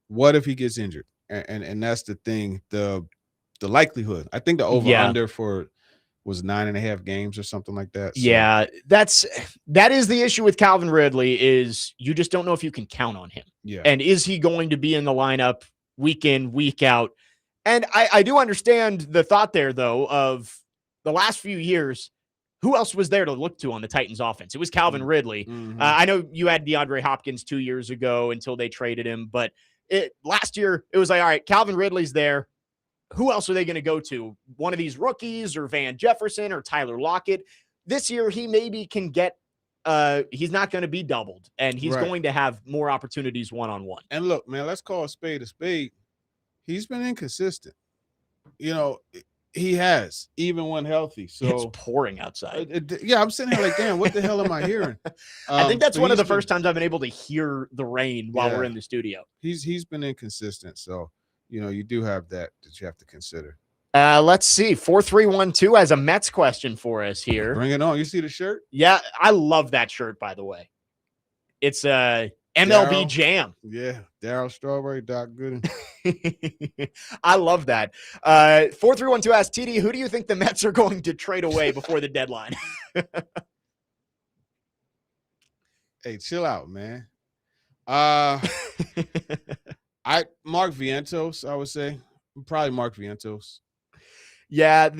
What if he gets injured? And that's the thing, the likelihood. I think the over-under for was 9.5 games or something like that. So. Yeah, that is the issue with Calvin Ridley is you just don't know if you can count on him. Yeah. And is he going to be in the lineup week in, week out? And I do understand the thought there, though, of the last few years, who else was there to look to on the Titans offense? It was Calvin Ridley. Mm-hmm. I know you had DeAndre Hopkins 2 years ago until they traded him, but last year it was like, all right, Calvin Ridley's there. Who else are they going to go to? One of these rookies or Van Jefferson or Tyler Lockett? This year he maybe can get he's not going to be doubled, and he's going to have more opportunities one-on-one. And look, man, let's call a spade a spade. He's been inconsistent. You know, he has, even when healthy. So it's pouring outside. Yeah, I'm sitting here like, damn, what the hell am I hearing? I think that's one of the first times I've been able to hear the rain while we're in the studio. He's been inconsistent. So, you know, you do have that you have to consider. Let's see. 4312 has a Mets question for us here. Bring it on. You see the shirt? Yeah, I love that shirt, by the way. It's MLB Jam. Yeah, Darryl Strawberry, Doc Gooden. I love that. 4312 asks, TD, who do you think the Mets are going to trade away before the deadline? Hey, chill out, man. Mark Vientos, I would say. Probably Mark Vientos. Yeah,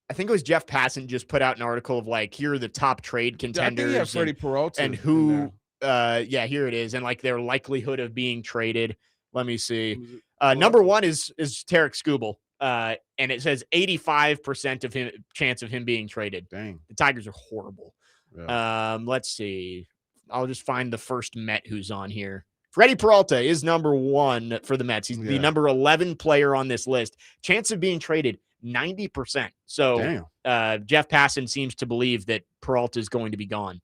I think it was Jeff Passan just put out an article of like, here are the top trade contenders. I think Freddie Peralta. And who, here it is. And like their likelihood of being traded. Let me see. Number one is Tarek Skubal. And it says 85% chance of him being traded. Dang. The Tigers are horrible. Yeah. Let's see. I'll just find the first Met who's on here. Freddie Peralta is number one for the Mets. He's the number 11 player on this list. Chance of being traded, 90%. So Jeff Passan seems to believe that Peralta is going to be gone.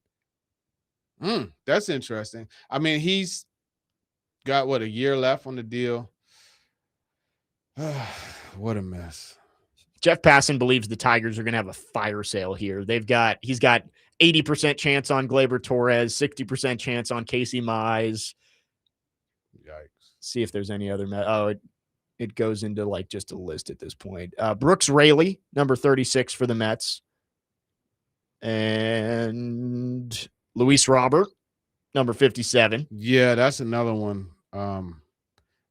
That's interesting. I mean, he's got, a year left on the deal. What a mess. Jeff Passan believes the Tigers are going to have a fire sale here. He's got 80% chance on Gleyber Torres, 60% chance on Casey Mize. Yikes. See if there's any other. It goes into like just a list at this point. Brooks Raley, number 36 for the Mets. And Luis Robert, number 57. Yeah, that's another one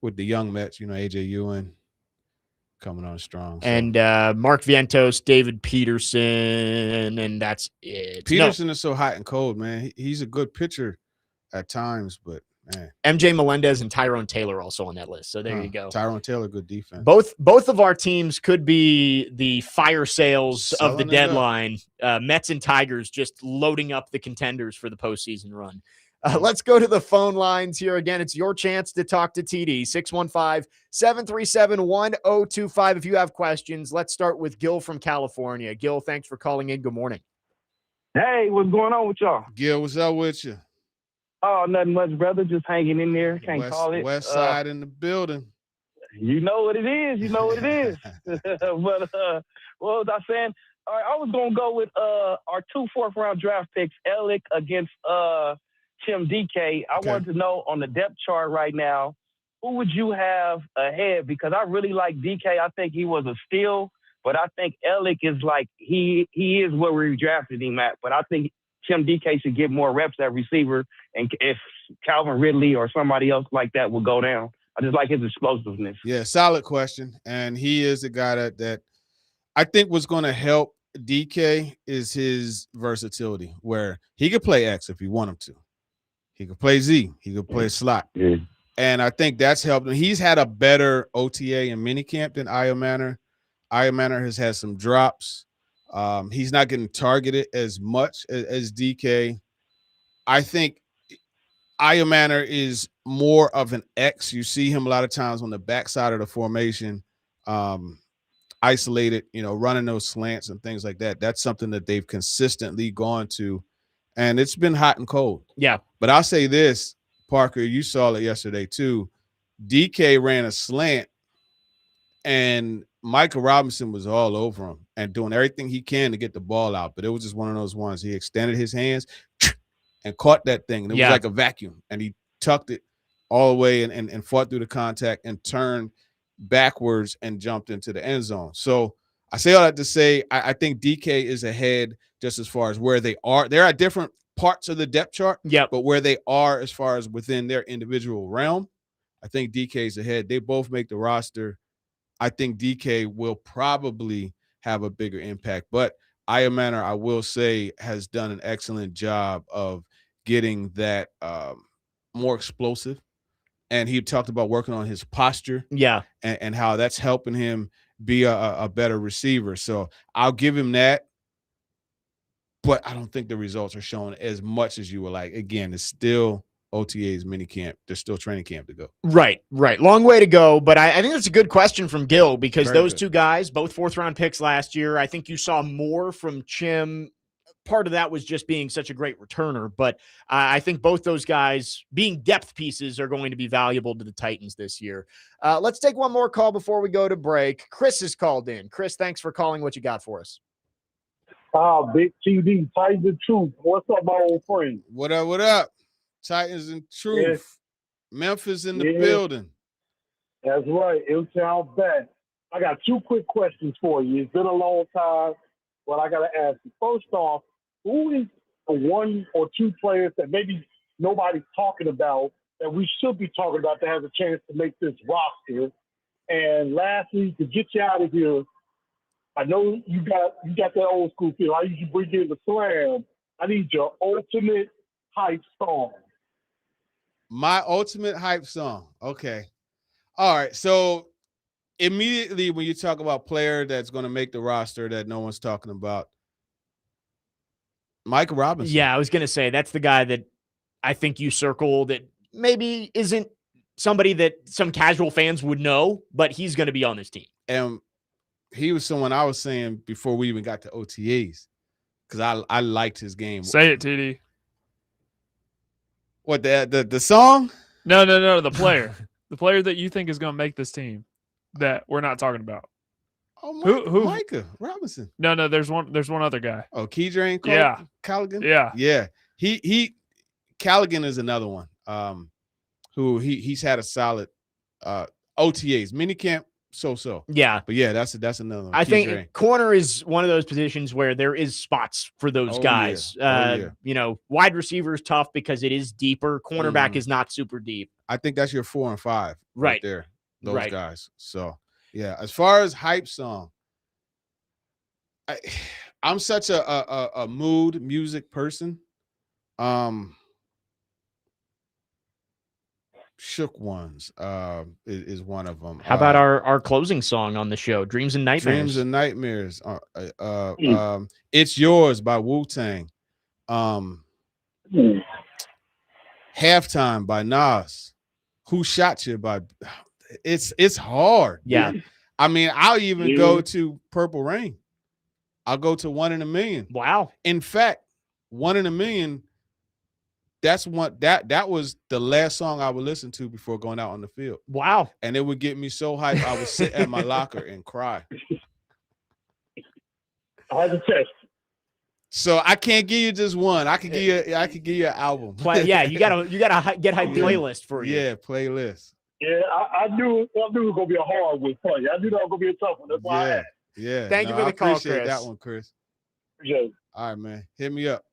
with the young Mets, AJ Ewing coming on strong. So. And Mark Vientos, David Peterson, and that's it. Peterson is so hot and cold, man. He's a good pitcher at times, but man. MJ Melendez and Tyrone Taylor also on that list. So there you go. Tyrone Taylor, good defense. Both of our teams could be the fire sales of the deadline. Mets and Tigers just loading up the contenders for the postseason run. Let's go to the phone lines here. Again, it's your chance to talk to TD, 615-737-1025. If you have questions, let's start with Gil from California. Gil, thanks for calling in. Good morning. Hey, what's going on with y'all? Gil, what's up with you? Oh, nothing much, brother. Just hanging in there. Can't call it. West side in the building. You know what it is. But what was I saying? All right, I was going to go with our 2 fourth-round draft picks, Elick against Tim DK. I wanted to know on the depth chart right now, who would you have ahead? Because I really like DK. I think he was a steal, but I think Elick is like he is where we drafted him at. But I think Tim DK should get more reps at receiver, and if Calvin Ridley or somebody else like that will go down. I just like his explosiveness. Yeah, solid question. And he is a guy that I think what's going to help DK is his versatility, where he could play X if he want him to. He could play Z. He could play slot. Yeah. And I think that's helped him. He's had a better OTA and minicamp than Io Manor. Io Manor has had some drops. He's not getting targeted as much as DK. I think Io Manor is more of an X. You see him a lot of times on the backside of the formation, isolated, running those slants and things like that. That's something that they've consistently gone to, and it's been hot and cold. Yeah. But I'll say this, Parker, you saw it yesterday too. DK ran a slant, and Michael Robinson was all over him and doing everything he can to get the ball out. But it was just one of those ones. He extended his hands and caught that thing. And it was like a vacuum. And he tucked it all the way and fought through the contact and turned backwards and jumped into the end zone. So I say all that to say I think DK is ahead just as far as where they are. They're at different parts of the depth chart. Yep. But where they are as far as within their individual realm, I think DK is ahead. They both make the roster. I think DK will probably have a bigger impact. But Aya Manor, I will say, has done an excellent job of getting that more explosive. And he talked about working on his posture. Yeah. And how that's helping him be a better receiver. So I'll give him that. But I don't think the results are showing as much as you would like. Again, it's still OTAs, minicamp. There's still training camp to go. Right. Long way to go. But I think that's a good question from Gil because Very those good. two guys, both fourth-round picks last year, I think you saw more from Chim. Part of that was just being such a great returner. But I think both those guys being depth pieces are going to be valuable to the Titans this year. Let's take one more call before we go to break. Chris is called in. Chris, thanks for calling. What you got for us? Big TV, Titans and Truth. What's up, my old friend? What up, what up? Titans and Truth. Yeah. Memphis in the building. That's right. It sounds bad. I got two quick questions for you. It's been a long time, but I got to ask you. First off, who is the one or two players that maybe nobody's talking about that we should be talking about that has a chance to make this roster? And lastly, to get you out of here, I know you got that old school feel. I usually bring in the slam. I need your ultimate hype song. My ultimate hype song. Okay. All right. So immediately when you talk about player that's going to make the roster that no one's talking about, Mike Robinson. Yeah, I was going to say that's the guy that I think you circle that maybe isn't somebody that some casual fans would know, but he's going to be on this team. And he was someone I was saying before we even got to OTAs because I liked his game. Say it, TD. What, the song? No, the player. The player that you think is going to make this team that we're not talking about. Oh, who? Micah Robinson. No, there's one other guy. Oh, Keydrain? Yeah. Callaghan? Yeah. Yeah. He Callaghan is another one. Who he's had a solid OTAs, minicamp, so. Yeah. But yeah, that's another one. I think corner is one of those positions where there is spots for those guys. Yeah. Wide receiver is tough because it is deeper. Cornerback is not super deep. I think that's your 4 and 5 right there. Those guys. So yeah, as far as hype song, I'm such a mood music person. Shook Ones is one of them. How about our closing song on the show, Dreams and Nightmares? Dreams and Nightmares. It's Yours by Wu-Tang. Halftime by Nas. Who Shot You by it's hard. Yeah. I mean, I'll even go to Purple Rain. I'll go to 1 in a Million. Wow. In fact, 1 in a Million, that's what that was the last song I would listen to before going out on the field. Wow. And it would get me so hyped I would sit at my locker and cry. I had to test. So I can't give you just one. I could give you an album. Yeah, you gotta get hype playlist for you. Yeah, playlist. Yeah, I knew it was gonna be a hard one for you. I knew that was gonna be a tough one. That's why I asked. Yeah. Thank you for the call, appreciate Chris. that one, Chris. Appreciate it. All right, man. Hit me up.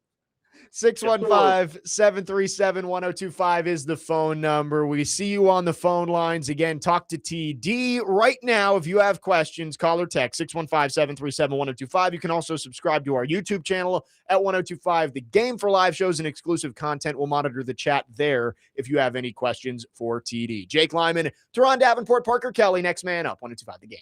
615-737-1025 is the phone number. We see you on the phone lines. Again, talk to TD right now. If you have questions, call or text 615-737-1025. You can also subscribe to our YouTube channel at 1025 The Game for live shows and exclusive content. We'll monitor the chat there if you have any questions for TD. Jake Lyman, Turron Davenport, Parker Kelly, next man up, 1025 The Game.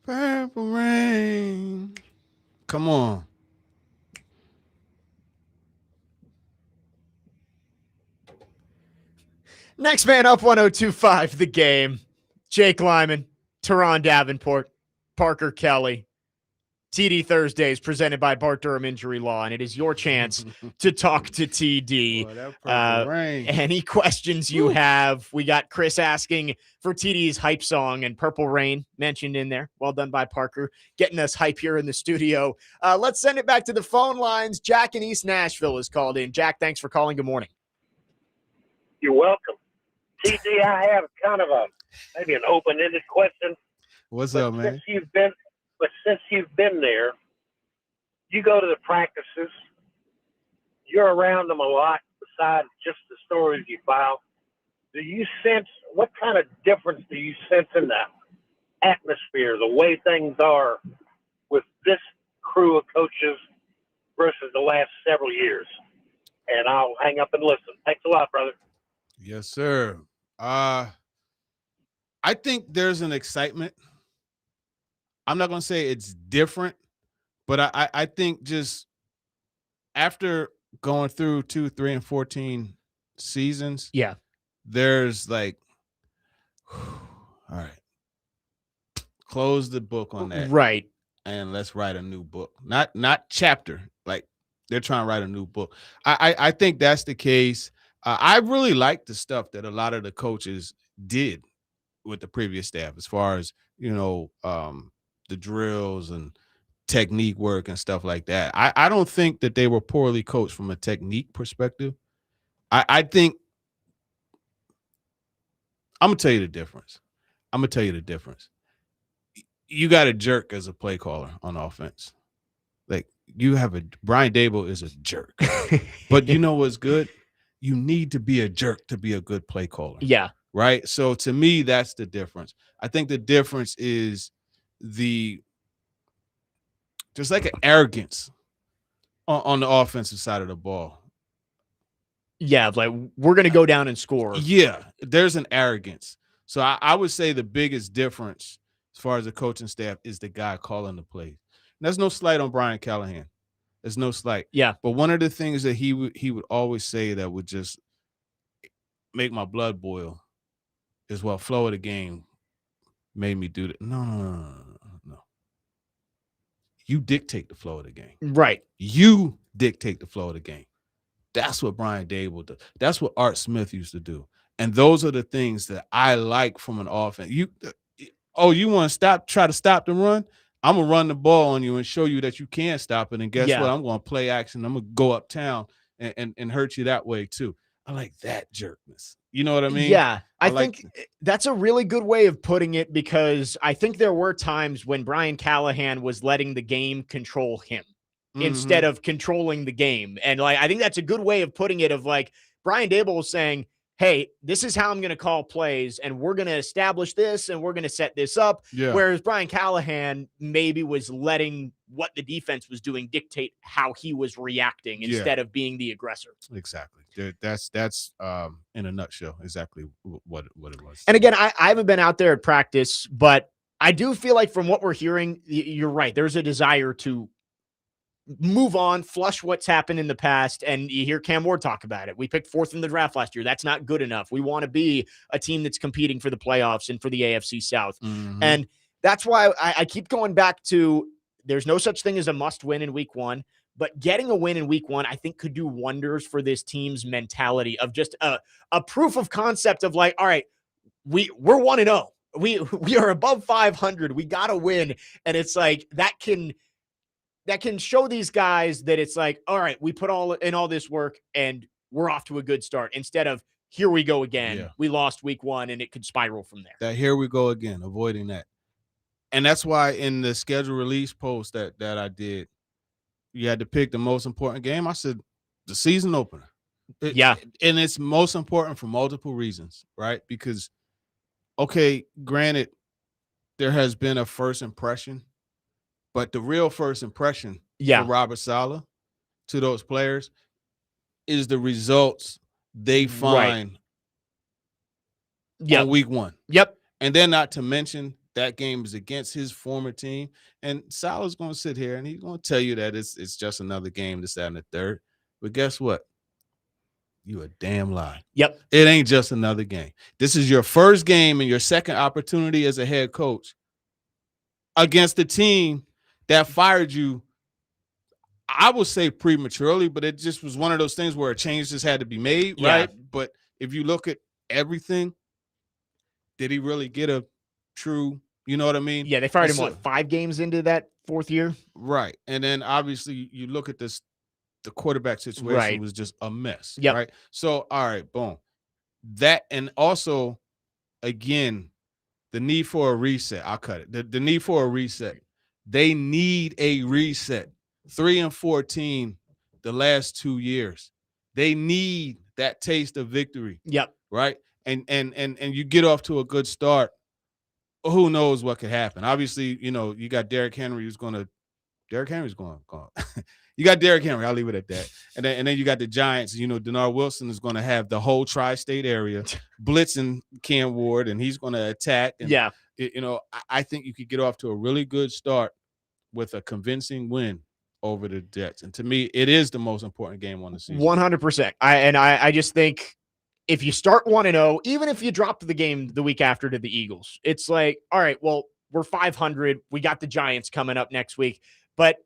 Purple rain. Come on. Next man up, 1025, the game. Jake Lyman, Turron Davenport, Parker Kelly. TD Thursdays presented by Bart Durham Injury Law, and it is your chance to talk to TD. Boy, that purple rain. Any questions you have? We got Chris asking for TD's hype song, and Purple Rain mentioned in there. Well done by Parker, getting us hype here in the studio. Let's send it back to the phone lines. Jack in East Nashville is called in. Jack, thanks for calling. Good morning. You're welcome. TD, I have kind of maybe an open-ended question. What's up, man? Since you've been there, you go to the practices, you're around them a lot besides just the stories you file. Do you sense, what kind of difference do you sense in the atmosphere, the way things are with this crew of coaches versus the last several years? And I'll hang up and listen. Thanks a lot, brother. Yes, sir. I think there's an excitement. I'm not going to say it's different, but I think just after going through 2, 3, and 14 seasons, Yeah, there's like, all right, close the book on that. right. And let's write a new book. Not chapter. Like they're trying to write a new book. I think that's the case. I really like the stuff that a lot of the coaches did with the previous staff as far as, the drills and technique work and stuff like that. I don't think that they were poorly coached from a technique perspective. I think I'm going to tell you the difference. You got a jerk as a play caller on offense. Like Brian Daboll is a jerk. But you know what's good? You need to be a jerk to be a good play caller. Yeah. Right? So to me, that's the difference. I think the difference is there's like an arrogance on the offensive side of the ball. Yeah, like we're going to go down and score. Yeah, there's an arrogance. So I would say the biggest difference as far as the coaching staff is the guy calling the plays. And there's no slight on Brian Callahan. There's no slight. Yeah. But one of the things that he would always say that would just make my blood boil is, well, flow of the game made me do that. No. You dictate the flow of the game. Right. You dictate the flow of the game. That's what Brian Daboll does. That's what Art Smith used to do. And those are the things that I like from an offense. You want to try to stop the run? I'm going to run the ball on you and show you that you can stop it. And guess what? I'm going to play action. I'm going to go uptown and hurt you that way too. I like that jerkness. You know what I mean? Yeah. I like think that's a really good way of putting it, because I think there were times when Brian Callahan was letting the game control him instead of controlling the game. And like, I think that's a good way of putting it, of like Brian Daboll was saying, hey, this is how I'm going to call plays, and we're going to establish this, and we're going to set this up. Yeah. Whereas Brian Callahan maybe was letting what the defense was doing dictate how he was reacting instead of being the aggressor. Exactly. That's in a nutshell exactly what it was. And again, I haven't been out there at practice, but I do feel like from what we're hearing, you're right. There's a desire to move on, flush what's happened in the past. And you hear Cam Ward talk about it. We picked 4th in the draft last year. That's not good enough. We want to be a team that's competing for the playoffs and for the AFC South. And that's why I keep going back to, there's no such thing as a must win in week 1, but getting a win in week 1, I think could do wonders for this team's mentality of just a proof of concept of like, all right, we're 1-0. We are above 500. We got to win. And it's like, that can show these guys that it's like, all right, we put all this work and we're off to a good start, instead of here we go again. Yeah. We lost week 1 and it could spiral from there. That here we go again, avoiding that. And that's why in the schedule release post that I did, you had to pick the most important game. I said the season opener. And it's most important for multiple reasons, right? Because, okay, granted, there has been a first impression, but the real first impression for Robert Saleh to those players is the results they find on week 1. Yep. And then not to mention that game is against his former team. And Salah's going to sit here and he's going to tell you that it's just another game, this, that, and the third. But guess what? You a damn lie. Yep. It ain't just another game. This is your first game and your second opportunity as a head coach against a team that fired you, I would say prematurely, but it just was one of those things where a change just had to be made, right? But if you look at everything, did he really get a true, you know what I mean? Yeah, they fired him, 5 games into that 4th year? Right. And then obviously you look at this, the quarterback situation was just a mess, right? So, all right, boom. That, and also, again, the need for a reset. I'll cut it. The need for a reset. They need a reset. 3-14 the last 2 years. They need that taste of victory. Yep. Right? And you get off to a good start. Who knows what could happen? Obviously, you know, you got Derrick Henry who's going. You got Derrick Henry. I'll leave it at that. And then you got the Giants. You know, Denard Wilson is going to have the whole tri-state area blitzing Cam Ward, and he's going to attack. And, you know, I think you could get off to a really good start with a convincing win over the Jets. And to me, it is the most important game on the season. 100%. I just think if you start 1-0, even if you drop the game the week after to the Eagles, it's like, all right, well, we're 500. We got the Giants coming up next week, but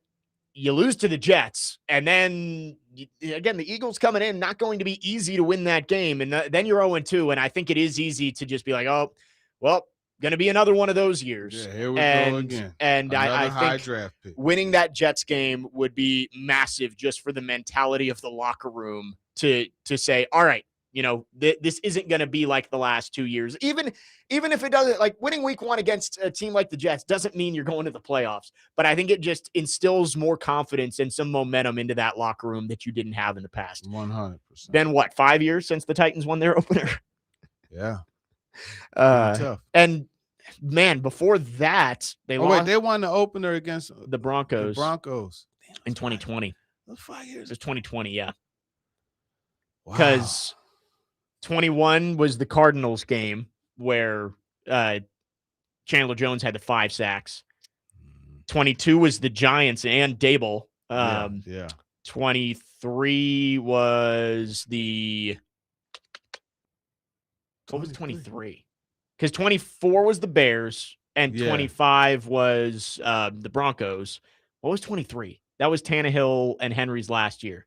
you lose to the Jets, and then again, the Eagles coming in, not going to be easy to win that game. And then you're 0-2. And I think it is easy to just be like, oh, well, going to be another one of those years. Yeah, here we go again. And I think draft pick. Winning that Jets game would be massive just for the mentality of the locker room to say, all right, you know, this isn't going to be like the last 2 years. Even if it doesn't, like winning week 1 against a team like the Jets doesn't mean you're going to the playoffs. But I think it just instills more confidence and some momentum into that locker room that you didn't have in the past. 100%. Then what, 5 years since the Titans won their opener? Yeah. Tough. And man, before that, they lost. They won the opener against the Broncos. The Broncos. Damn, in 2020. That was 5 years. It was 2020, yeah. Wow. Because 21 was the Cardinals game where Chandler Jones had the 5 sacks. 22 was the Giants and Dable. 23 was the – what was 23? Because 24 was the Bears and 25 was the Broncos. What was 23? That was Tannehill and Henry's last year.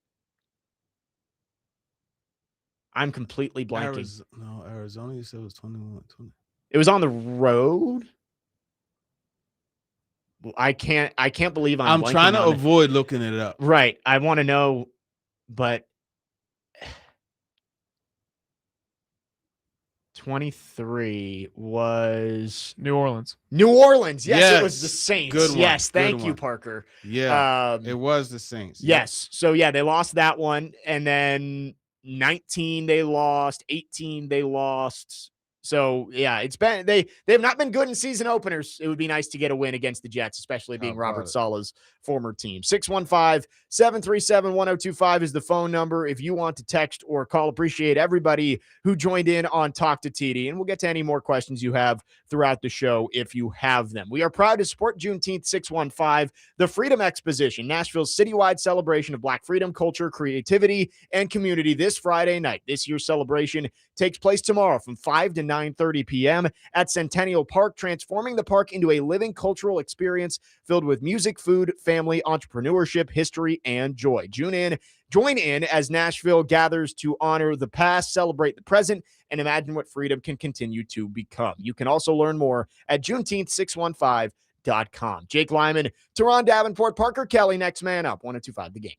I'm completely blanking. Arizona, you said it was 21. 20. It was on the road. I can't believe I'm trying to avoid looking it up. Right. I want to know, but 23 was New Orleans. New Orleans. Yes, it was the Saints. Good one. Yes, thank you, Parker. Yeah, it was the Saints. Yes. So, yeah, they lost that one. And then 19 they lost, 18 they lost. So, yeah, it's been they have not been good in season openers. It would be nice to get a win against the Jets, especially being Robert Saleh's former team. 615-737-1025 is the phone number if you want to text or call. Appreciate everybody who joined in on Talk to TD, and we'll get to any more questions you have throughout the show if you have them. We are proud to support Juneteenth 615, the Freedom Exposition, Nashville's citywide celebration of Black freedom, culture, creativity, and community this Friday night. This year's celebration takes place tomorrow from 5 to 9:30 p.m. at Centennial Park, transforming the park into a living cultural experience filled with music, food, family, entrepreneurship, history, and joy. Join in as Nashville gathers to honor the past, celebrate the present, and imagine what freedom can continue to become. You can also learn more at Juneteenth615.com. Jake Lyman, Turron Davenport, Parker Kelly, next man up, 102.5 The Game.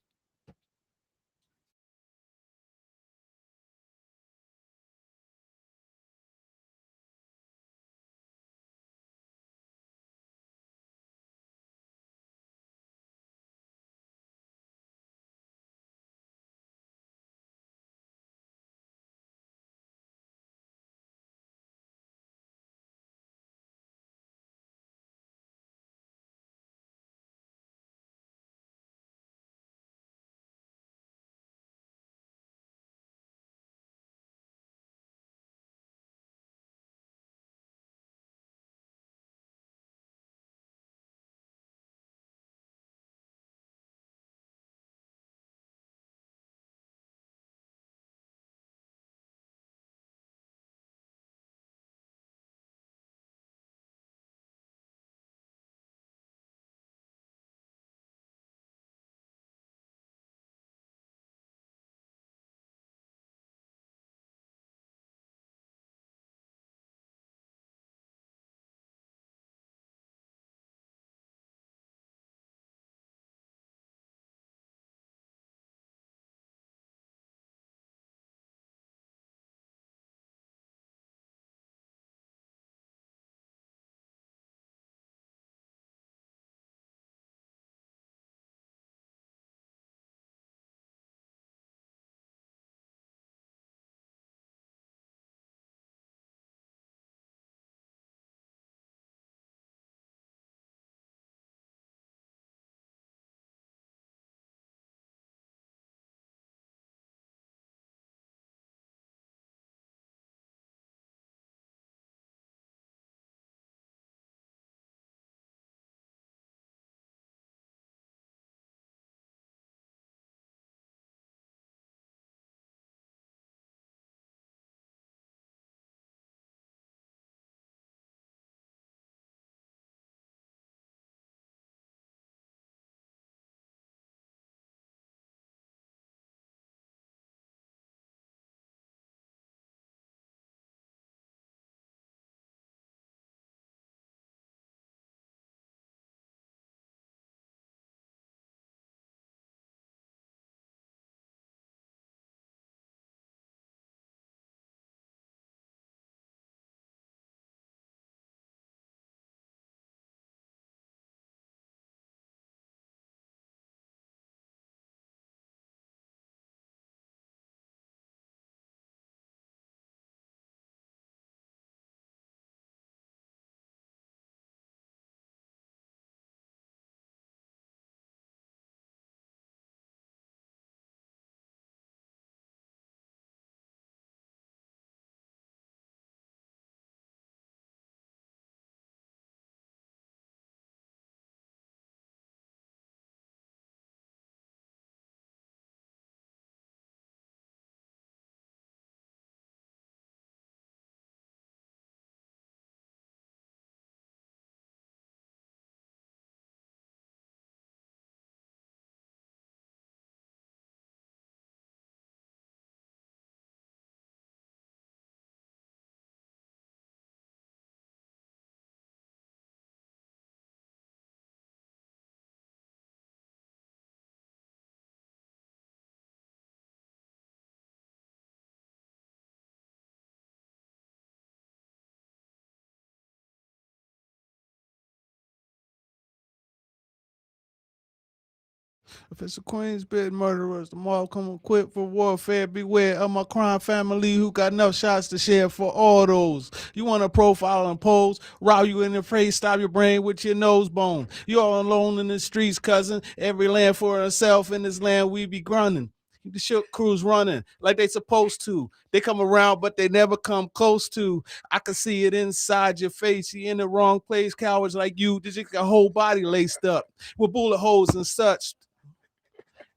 If it's a Queensbed murderers, the mob come equipped for warfare. Beware of my crime family who got enough shots to share for all those. You want to profile and pose, rob you in the face, stop your brain with your nose bone. You all alone in the streets, cousin. Every land for herself. In this land we be grunting. The shook crews running like they supposed to. They come around, but they never come close to. I can see it inside your face. You in the wrong place, cowards like you. Just get your whole body laced up with bullet holes and such.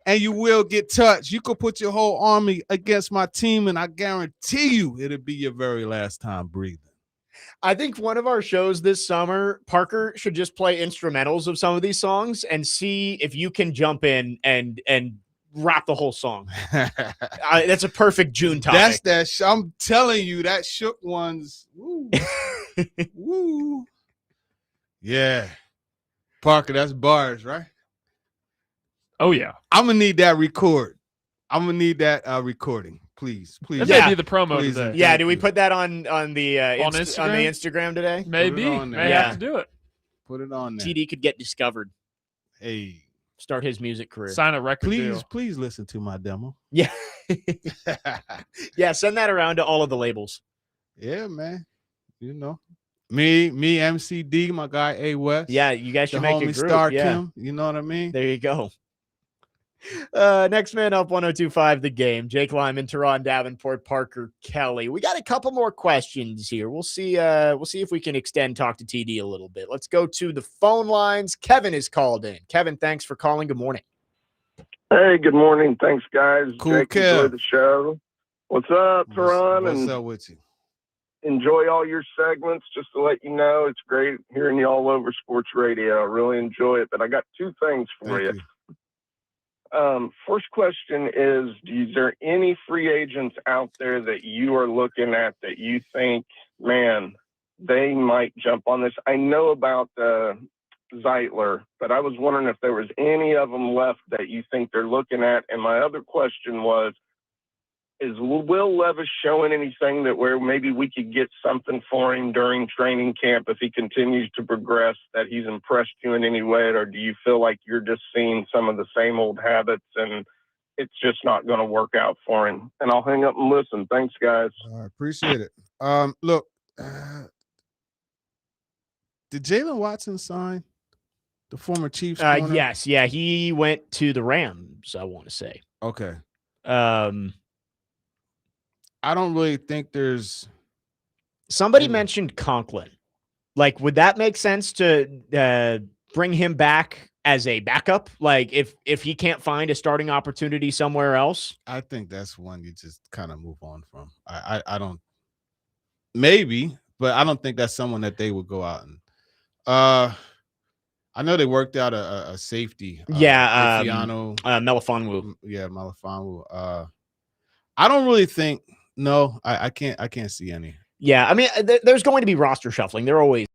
And you will get touched. You could put your whole army against my team, and I guarantee you it'll be your very last time breathing. I think one of our shows this summer, Parker should just play instrumentals of some of these songs and see if you can jump in and rap the whole song. That's a perfect June topic. I'm telling you, that shook ones. Woo. Woo. Yeah. Parker, that's bars, right? Oh, yeah. I'm going to need that record. I'm going to need that recording. Please. That may be the promo please, today. Yeah, do we put that on the on the Instagram? Instagram today? Maybe. May have to do it. Put it on there. TD could get discovered. Hey. Start his music career. Sign a record deal. Please listen to my demo. Yeah. Yeah, send that around to all of the labels. Yeah, man. You know. Me, MCD, my guy A West. Yeah, you guys should the make homie a group. Star Yeah. Kim, you know what I mean? There you go. Next man up, 102.5 The Game. Jake Lyman, Turron Davenport, Parker Kelly. We got a couple more questions here. We'll see if we can extend talk to TD a little bit. Let's go to the phone lines. Kevin is called in. Kevin, thanks for calling. Good morning. Hey, good morning. Thanks, guys. Cool, Jake, enjoy the show. What's up, Turron? What's up with you? Enjoy all your segments. Just to let you know, it's great hearing you all over sports radio. I really enjoy it. But I got two things for you. First question is there any free agents out there that you are looking at that you think, man, they might jump on this? I know about Zeitler, but I was wondering if there was any of them left that you think they're looking at. And my other question was, is Will Levis showing anything that where maybe we could get something for him during training camp if he continues to progress, that he's impressed you in any way? Or do you feel like you're just seeing some of the same old habits and it's just not going to work out for him? And I'll hang up and listen. Thanks, guys. I appreciate it. Look, did Jalen Watson sign, the former Chiefs corner? Yes. Yeah, he went to the Rams, I want to say. Okay. I don't really think there's somebody mentioned Conklin. Like, would that make sense to bring him back as a backup? Like, if he can't find a starting opportunity somewhere else? I think that's one you just kind of move on from. I don't, maybe, but I don't think that's someone that they would go out and I know they worked out a safety. Melifonwu. Yeah, Melifonwu. I don't really think. No, I can't see any. Yeah, I mean, there's going to be roster shuffling. There always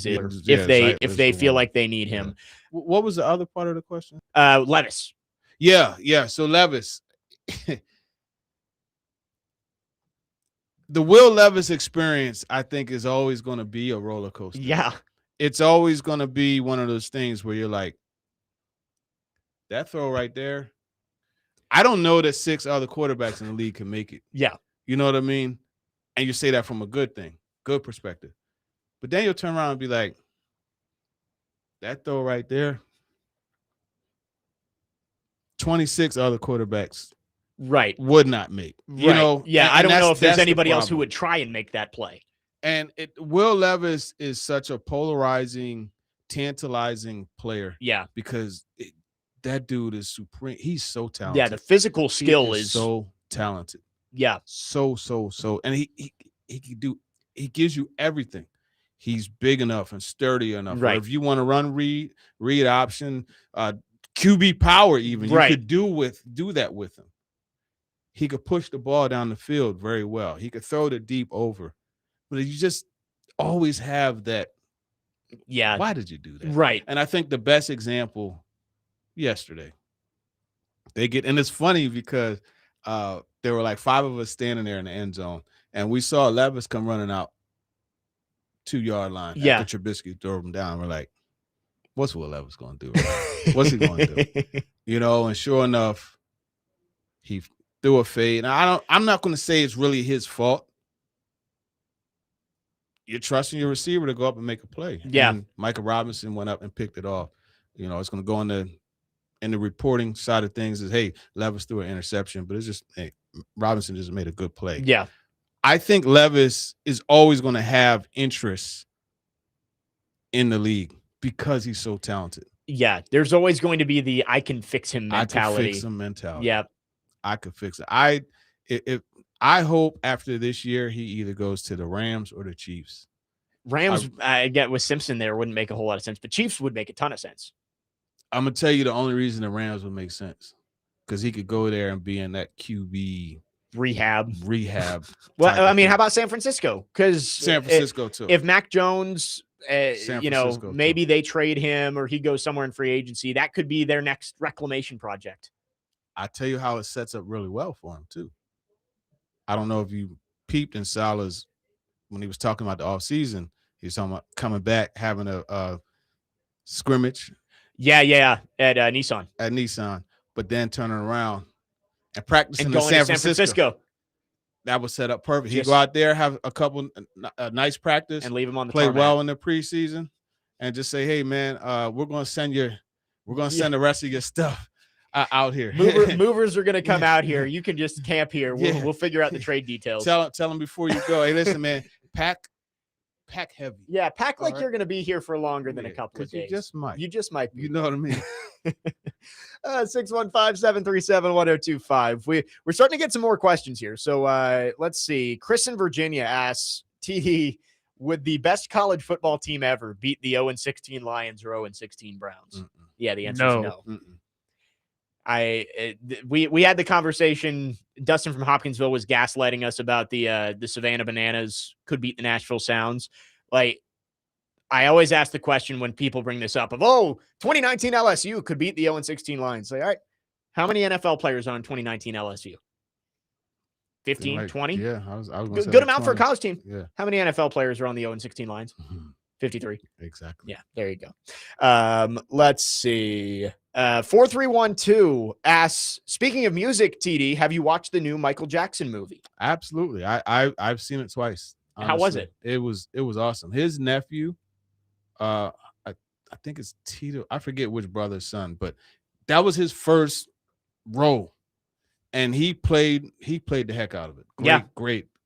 if they feel like they need him. What was the other part of the question? Levis. Yeah. So Levis, the Will Levis experience, I think, is always going to be a roller coaster. Yeah, it's always going to be one of those things where you're like, that throw right there, I don't know that 6 other quarterbacks in the league can make it. Yeah. You know what I mean? And you say that from a good thing, good perspective. But then you'll turn around and be like, that throw right there, 26 other quarterbacks would not make. You know? Yeah, I don't know if there's anybody else who would try and make that play. And Will Levis is such a polarizing, tantalizing player. Yeah. Because that dude is supreme. He's so talented. Yeah, the physical skill is so talented. Yeah. So. And he can do, he gives you everything. He's big enough and sturdy enough. Right. Or if you want to run read option, QB power even, you could do that with him. He could push the ball down the field very well. He could throw the deep over. But you just always have that. Yeah. Why did you do that? Right. And I think the best example yesterday, and it's funny because there were like 5 of us standing there in the end zone, and we saw Levis come running out. 2-yard line. Yeah. After Trubisky threw him down, we're like, what's Will Levis going to do? Right? What's he going to do? You know, and sure enough, he threw a fade. Now, I'm not going to say it's really his fault. You're trusting your receiver to go up and make a play. Yeah. And Michael Robinson went up and picked it off. You know, it's going to go in the reporting side of things is, hey, Levis threw an interception, but it's just, hey, Robinson just made a good play. Yeah. I think Levis is always going to have interest in the league because he's so talented. Yeah. There's always going to be the I can fix him mentality. I could fix him mentality. Yeah. I could fix it. I hope after this year he either goes to the Rams or the Chiefs. Rams, I get with Simpson there wouldn't make a whole lot of sense, but Chiefs would make a ton of sense. I'm gonna tell you the only reason the Rams would make sense because he could go there and be in that QB rehab. Well, I mean, how about San Francisco? Because San Francisco too. If Mac Jones, maybe they trade him or he goes somewhere in free agency, that could be their next reclamation project. I tell you how it sets up really well for him too. I don't know if you peeped in Salah's when he was talking about the offseason, he was talking about coming back, having a scrimmage. Yeah, at Nissan. But then turning around and practicing and in going San to Francisco. That was set up perfect. He'd go out there, have a couple nice practice, and leave him on the play tarmac. well in the preseason, and just say, hey man, we're gonna send the rest of your stuff out here. Movers are going to come out here. You can just camp here. We'll figure out the trade details. Tell them before you go. Hey, listen, man, pack heavy. Yeah, pack like you're going to be here for longer than a couple of days. You just might be. You know what I mean? 615-737-1025. We're starting to get some more questions here. So let's see. Chris in Virginia asks, TD, would the best college football team ever beat the 0-16 Lions or 0-16 Browns? Mm-mm. Yeah, the answer is no. Mm-mm. We had the conversation. Dustin from Hopkinsville was gaslighting us about the Savannah Bananas could beat the Nashville Sounds. Like, I always ask the question when people bring this up of 2019 LSU could beat the 0-16 Lions. Say, all right, how many NFL players on 2019 LSU? 15, 20? Yeah, I was good amount 20. for a college team. Yeah. How many NFL players are on the 0-16 Lions? 53. Exactly. Yeah, there you go. Let's see. 4312 asks, speaking of music, TD, have you watched the new Michael Jackson movie? Absolutely. I've seen it twice. Honestly. How was it? It was awesome. His nephew, I think it's Tito. I forget which brother's son, but that was his first role. And he played the heck out of it.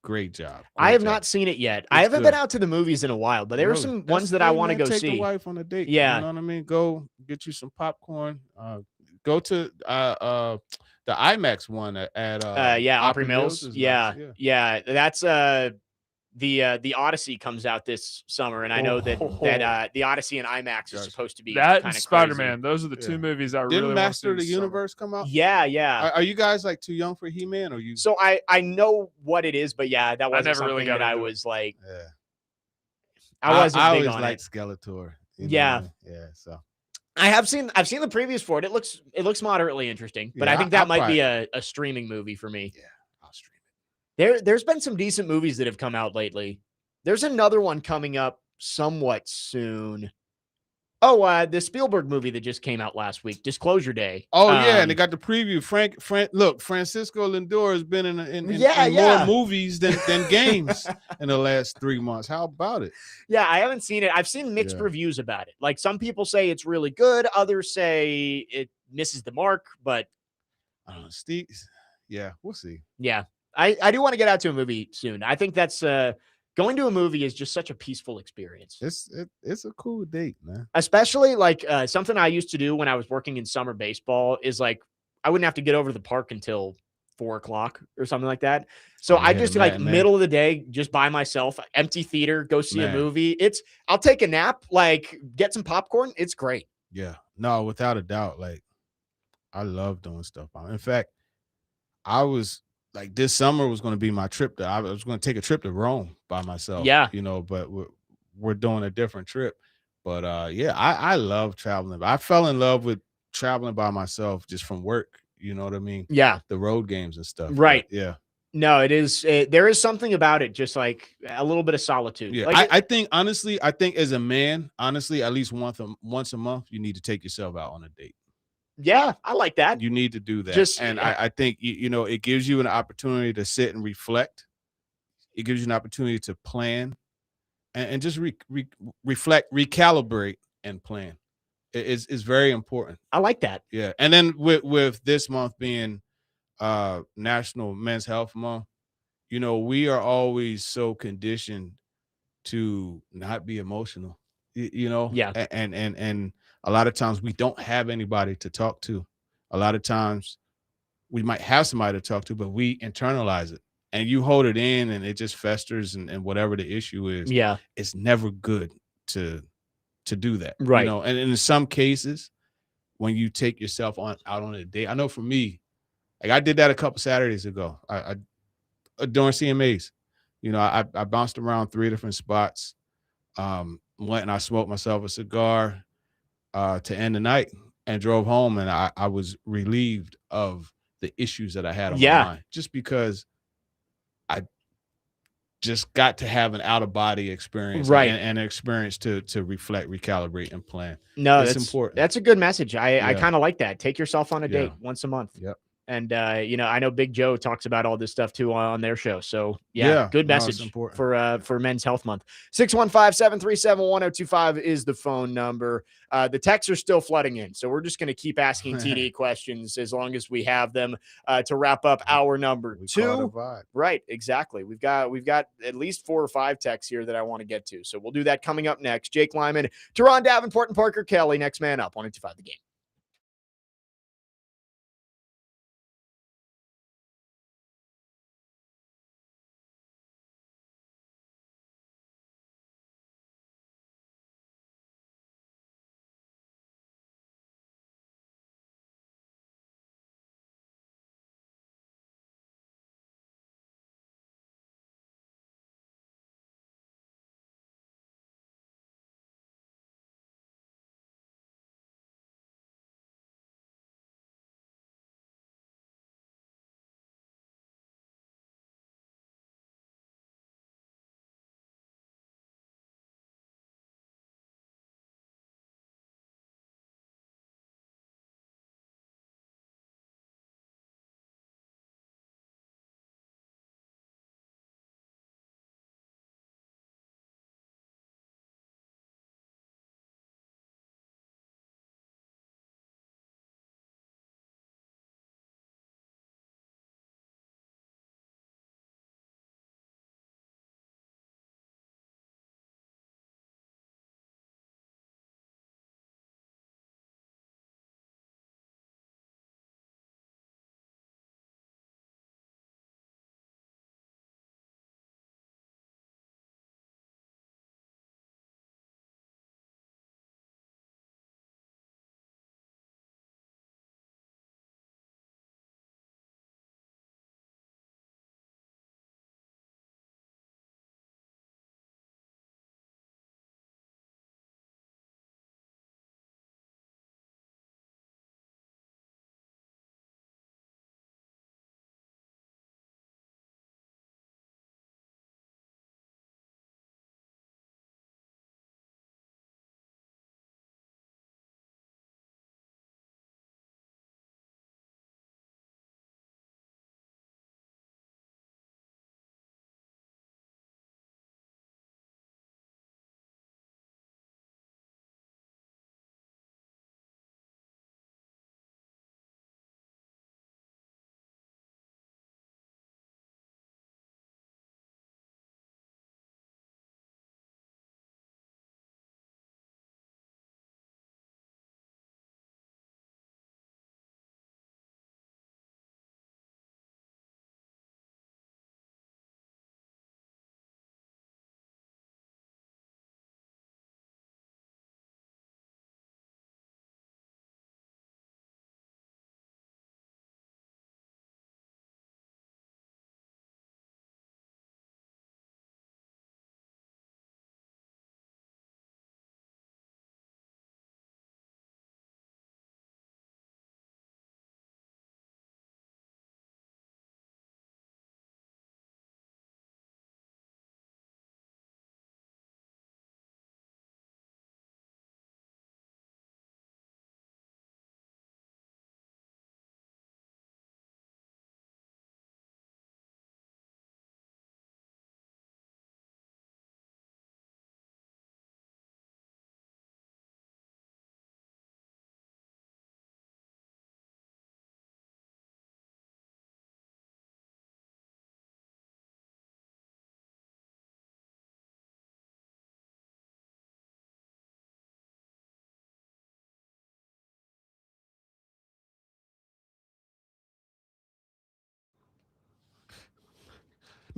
Great job. I have not seen it yet. I haven't been out to the movies in a while, but there are some ones that I want to go take see. Take the wife on a date. Yeah. You know what I mean? Go get you some popcorn. Go to the IMAX one at Opry Mills. Yeah. That's the Odyssey comes out this summer, and I know that the Odyssey and IMAX is supposed to be that and Spider-Man. Those are the two movies I really want to see. Didn't Master of the Universe come out? Yeah. Are you guys like too young for He-Man, or you? So I know what it is, but yeah, that wasn't never something really got that I into was like. Yeah. I wasn't I big always on liked it. Skeletor. Yeah. So I've seen the previews for it. It looks moderately interesting, but Yeah, I think that I'll might be probably- a streaming movie for me. Yeah, I'll stream it. There's been some decent movies that have come out lately. There's another one coming up somewhat soon. The Spielberg movie that just came out last week, Disclosure Day. Oh yeah, and they got the preview. Francisco Lindor has been in more movies than games in the last 3 months. How about it? Yeah, I haven't seen it. I've seen mixed reviews about it. Like, some people say it's really good, others say it misses the mark, but Steve, yeah, we'll see. Yeah, I do want to get out to a movie soon. I think that's going to a movie is just such a peaceful experience. It's a cool date, man. Especially like something I used to do when I was working in summer baseball is like I wouldn't have to get over to the park until 4:00 or something like that. So I just middle of the day, just by myself, empty theater, go see a movie. I'll take a nap, like get some popcorn. It's great. Yeah, no, without a doubt. Like, I love doing stuff. In fact, I was like, this summer was going to be my trip. I was going to take a trip to Rome by myself. Yeah, but we're doing a different trip. But I love traveling. I fell in love with traveling by myself just from work. You know what I mean? Yeah, the road games and stuff. Right. But, yeah. No, it is. There is something about it, just like a little bit of solitude. Yeah, Like I think honestly, I think as a man, honestly, at least once a month, you need to take yourself out on a date. yeah, I like that. You need to do that. Just And I think it gives you an opportunity to sit and reflect. It gives you an opportunity to plan and just reflect, recalibrate, and plan. It's very important. I like that. Yeah. And then with this month being National Men's Health Month, we are always so conditioned to not be emotional, Yeah. and a lot of times we don't have anybody to talk to. A lot of times we might have somebody to talk to, but we internalize it and you hold it in and it just festers and whatever the issue is, Yeah. it's never good to do that. Right. And in some cases, when you take yourself out on a date, I know for me, like I did that a couple Saturdays ago. I during CMAs, I bounced around 3 different spots. Went and I smoked myself a cigar to end the night and drove home, and I was relieved of the issues that I had on my mind, just because I just got to have an out of body experience, Right? And an experience to reflect, recalibrate, and plan. No, it's that's important. That's a good message. I Yeah. kind of like that. Take yourself on a date Yeah. once a month. Yep. And I know Big Joe talks about all this stuff too on their show. So yeah, good No, it's message important. for Men's Health Month. 615-737-1025 is the phone number. The texts are still flooding in, so we're just going to keep asking TD questions as long as we have them to wrap up our number We 2. caught a vibe. Right, exactly. We've got at least 4 or 5 texts here that I want to get to. So we'll do that coming up next. Jake Lyman, Turron Davenport, and Parker Kelly. Next man up, 125 The Game.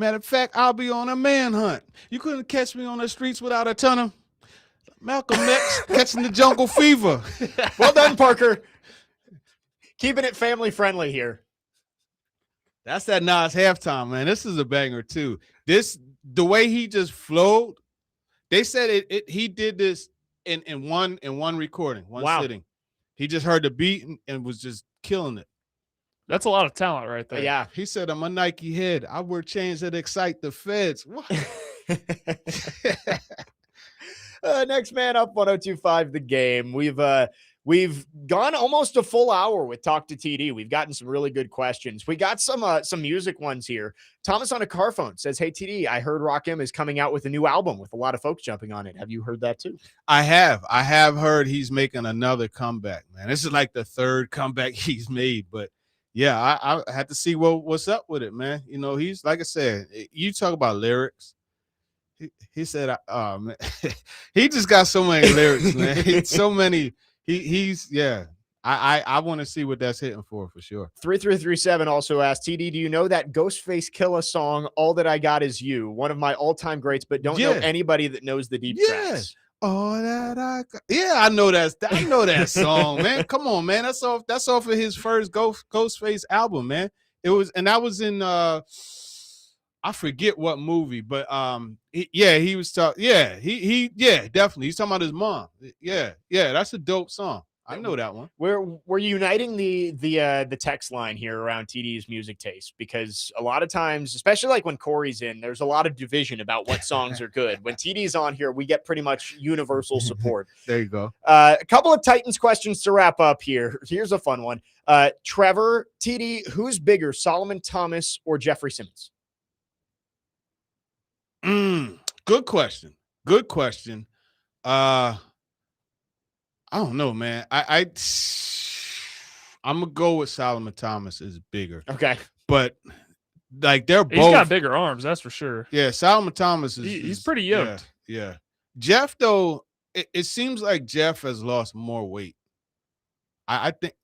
Matter of fact, I'll be on a manhunt. You couldn't catch me on the streets without a ton of Malcolm X catching the jungle fever. Well done, Parker. Keeping it family friendly here. That's that Nas halftime, man. This is a banger too. The way he just flowed. They said he did this in one recording, one sitting. He just heard the beat and was just killing it. That's a lot of talent right there. Yeah. He said, I'm a Nike head. I wear chains that excite the feds. What? Next man up, 102.5 The Game. We've gone almost a full hour with Talk to TD. We've gotten some really good questions. We got some music ones here. Thomas on a car phone says, hey, TD, I heard Rakim is coming out with a new album with a lot of folks jumping on it. Have you heard that too? I have heard he's making another comeback, man. This is like the third comeback he's made, but yeah, I had to see what's up with it, man. You know, he's, like I said, you talk about lyrics. He said, man, he just got so many lyrics, man. So many. I want to see what that's hitting for sure. 3337 also asked, TD, do you know that Ghostface Killah song, All That I Got Is You? One of my all-time greats, but don't know anybody that knows the deep tracks. All that I got. Yeah, I know that song, man. Come on, man. That's off of his first Ghostface album, man. That was in I forget what movie, but he was talking. Yeah, he definitely. He's talking about his mom. Yeah, that's a dope song. I know that one. We're uniting the text line here around TD's music taste, because a lot of times, especially like when Corey's in, there's a lot of division about what songs are good. When TD's on here, we get pretty much universal support. There you go. A couple of Titans questions to wrap up here. Here's a fun one. Trevor, TD, who's bigger, Solomon Thomas or Jeffrey Simmons? Good question. I don't know, man. I'm gonna go with Solomon Thomas is bigger. Okay, but like they're both. He's got bigger arms, that's for sure. Yeah, Solomon Thomas he's pretty yoked. Yeah. Jeff, though, it seems like Jeff has lost more weight. I think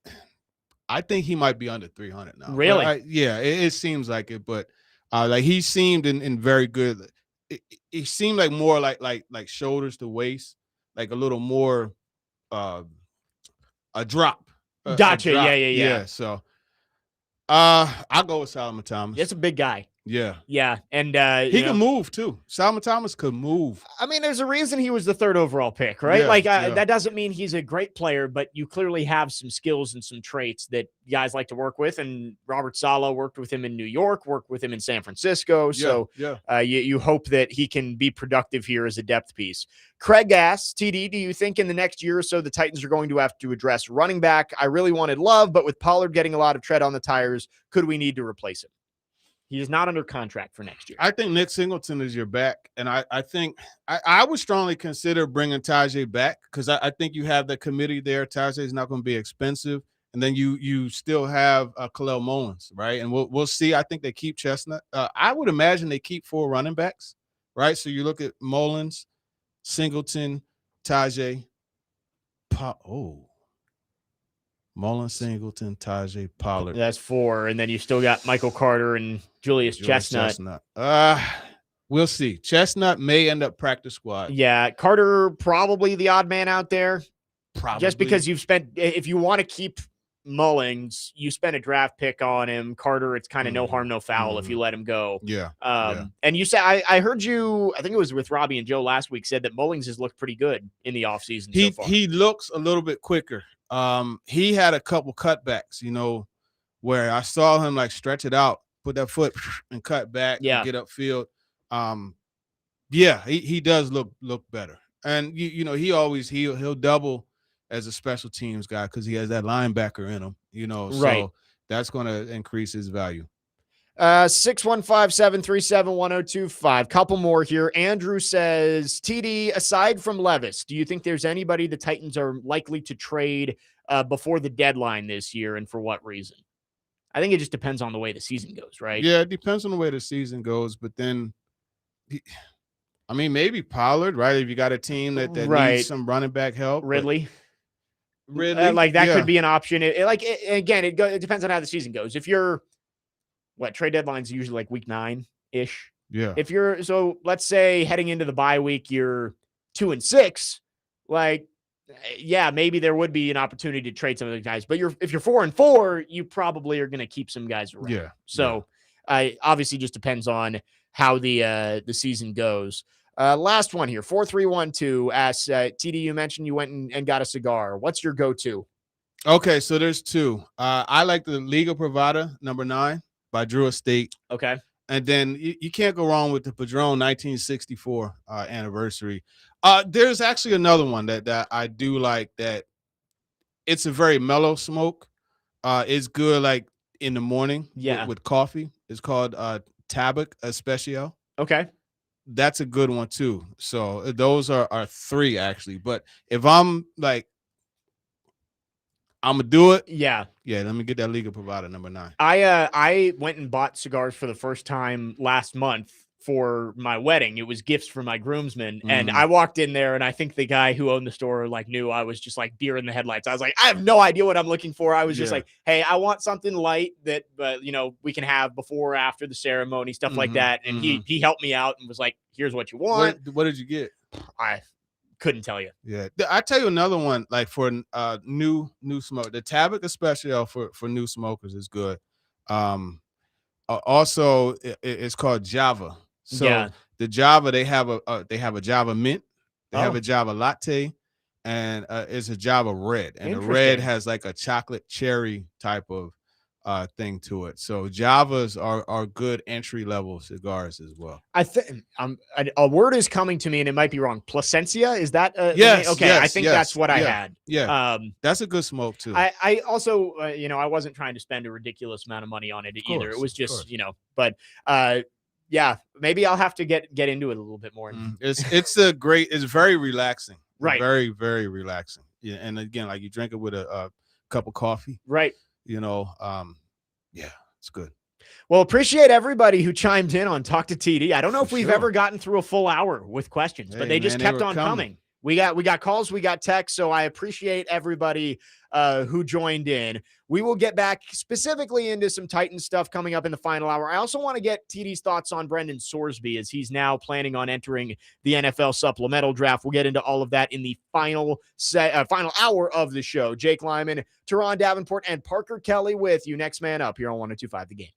he might be under 300 now. Really? It seems like it, but like he seemed in very good. It seemed like more like shoulders to waist, like a little more a drop. Gotcha. A drop. Yeah. So I'll go with Solomon Thomas. It's a big guy. Yeah. And he can move too. Solomon Thomas could move. I mean, there's a reason he was the third overall pick, right? That doesn't mean he's a great player, but you clearly have some skills and some traits that guys like to work with. And Robert Saleh worked with him in New York, worked with him in San Francisco. So you hope that he can be productive here as a depth piece. Craig asks, TD, do you think in the next year or so the Titans are going to have to address running back? I really wanted Love, but with Pollard getting a lot of tread on the tires, could we need to replace him? He is not under contract for next year. I think Nick Singleton is your back. And I think I would strongly consider bringing Tajay back, because I think you have the committee there. Tajay is not going to be expensive. And then you still have Khalil Mullins, right? And we'll see. I think they keep Chestnut. I would imagine they keep 4 running backs, right? So you look at Mullins, Singleton, Tajay. Mullins, Singleton, Tajay, Pollard. That's 4. And then you still got Michael Carter and Julius Chestnut. We'll see. Chestnut may end up practice squad. Yeah, Carter probably the odd man out there. Probably. Just because if you want to keep Mullins, you spend a draft pick on him. Carter, it's kind of no harm, no foul if you let him go. Yeah. And you said, I heard you, I think it was with Robbie and Joe last week, said that Mullins has looked pretty good in the offseason so far. He looks a little bit quicker. He had a couple cutbacks, where I saw him like stretch it out, put that foot and cut back and get upfield. He does look better. And he'll double as a special teams guy because he has that linebacker in him, so that's going to increase his value. 615-737-1025. Couple more here. Andrew says, TD, aside from Levis, do you think there's anybody the Titans are likely to trade before the deadline this year, and for what reason? I think it just depends on the way the season goes, right? Yeah, it depends on the way the season goes, but then maybe Pollard, right? If you got a team that needs some running back help. Ridley. That could be an option. It depends on how the season goes. If you're trade deadline's usually like week 9. ish. Yeah. If you're so, let's say heading into the bye week, you're 2-6, like, yeah, maybe there would be an opportunity to trade some of the guys. But if you're 4-4, you probably are going to keep some guys around. Yeah. So, obviously, just depends on how the season goes. Last one here, 4312 asks, TD, you mentioned you went and got a cigar. What's your go-to? Okay, so there's two. I like the Liga Privada #9 by Drew Estate. Okay. And then you can't go wrong with the Padron 1964 anniversary. There's actually another one that I do like that it's a very mellow smoke. It's good like in the morning with coffee. It's called Tabac Especial. Okay. That's a good one too. So those are three actually. But if I'm like, I'm gonna do it. Yeah. Let me get that Liga Privada #9. I went and bought cigars for the first time last month for my wedding. It was gifts for my groomsmen. And I walked in there and I think the guy who owned the store like knew I was just like deer in the headlights. I was like, I have no idea what I'm looking for. I was just like, hey, I want something light that, we can have before or after the ceremony, stuff like that. And he helped me out and was like, here's what you want. What did you get? I couldn't tell you. Yeah, I tell you another one like for new smoke. The Tabac Especial for new smokers is good. Also, it's called Java. So the Java they have a Java mint, they have a Java latte, and it's a Java red. And the red has like a chocolate cherry type of thing to it. So Javas are good entry level cigars as well. I think a word is coming to me and it might be wrong. Placencia, is that yes? Okay, yes, I think yes, that's what I had. Yeah, that's a good smoke too. I also I wasn't trying to spend a ridiculous amount of money on it either. It was just but yeah, maybe I'll have to get into it a little bit more. It's very relaxing. Right, very very relaxing. Yeah, and again, like you drink it with a cup of coffee. Right. It's good. Well, appreciate everybody who chimed in on Talk to TD. I don't know if we've ever gotten through a full hour with questions, but they just kept on coming. We got calls, we got texts, so I appreciate everybody who joined in. We will get back specifically into some Titans stuff coming up in the final hour. I also want to get TD's thoughts on Brendan Sorsby as he's now planning on entering the NFL supplemental draft. We'll get into all of that in the final hour of the show. Jake Lyman, Turron Davenport, and Parker Kelly with you. Next man up here on 102.5 The Game.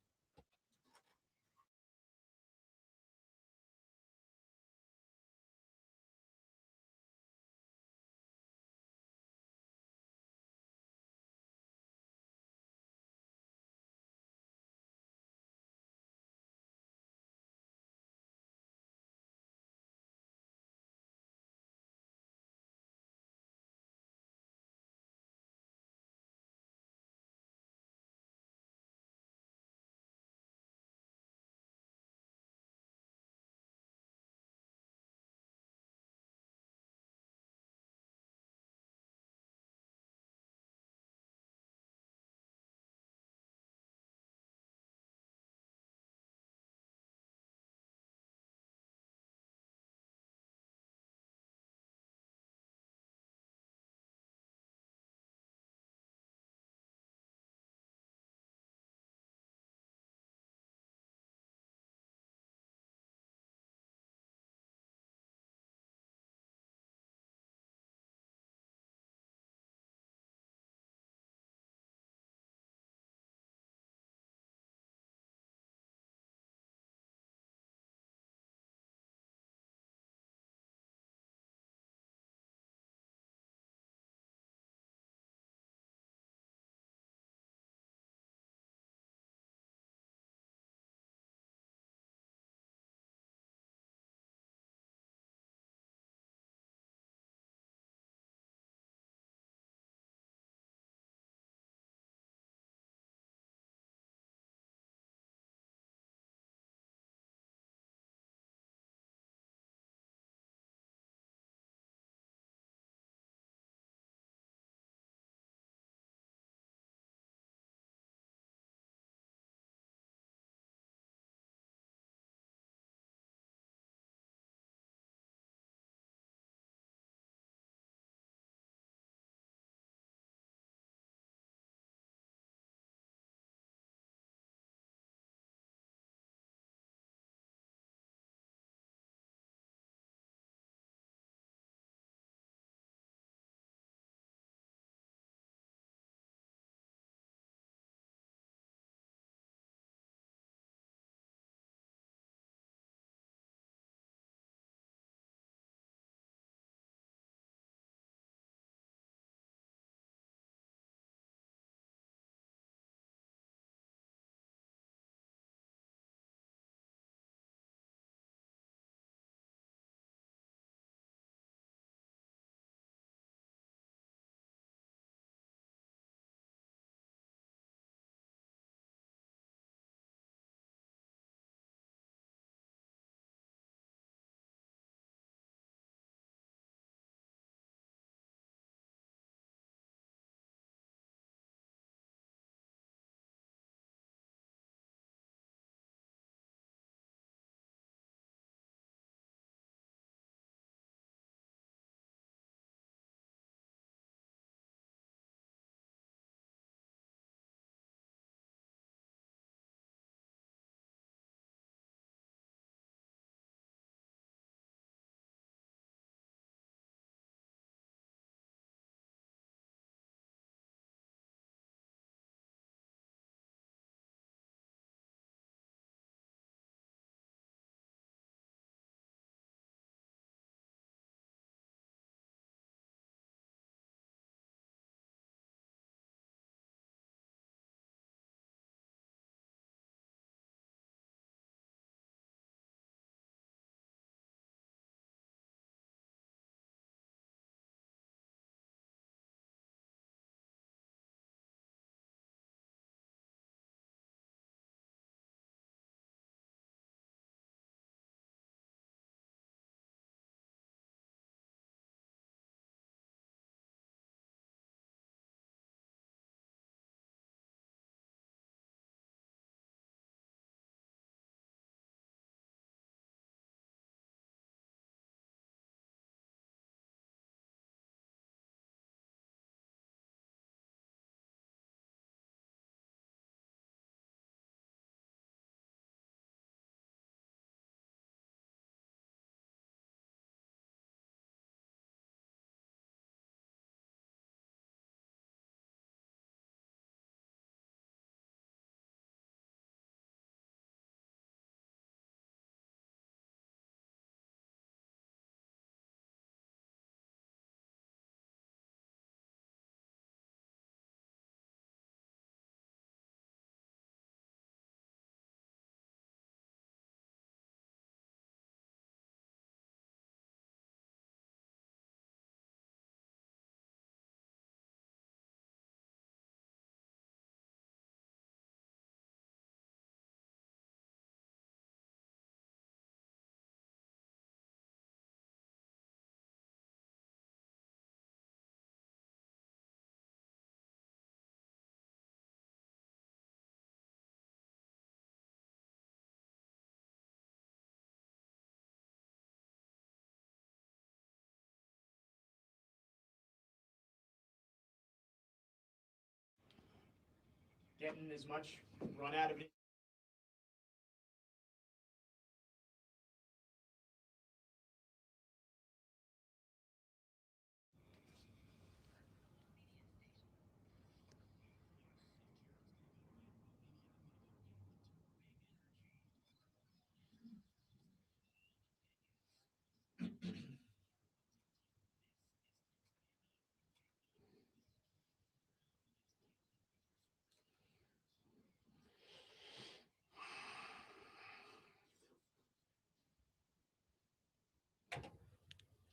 getting as much run out of it.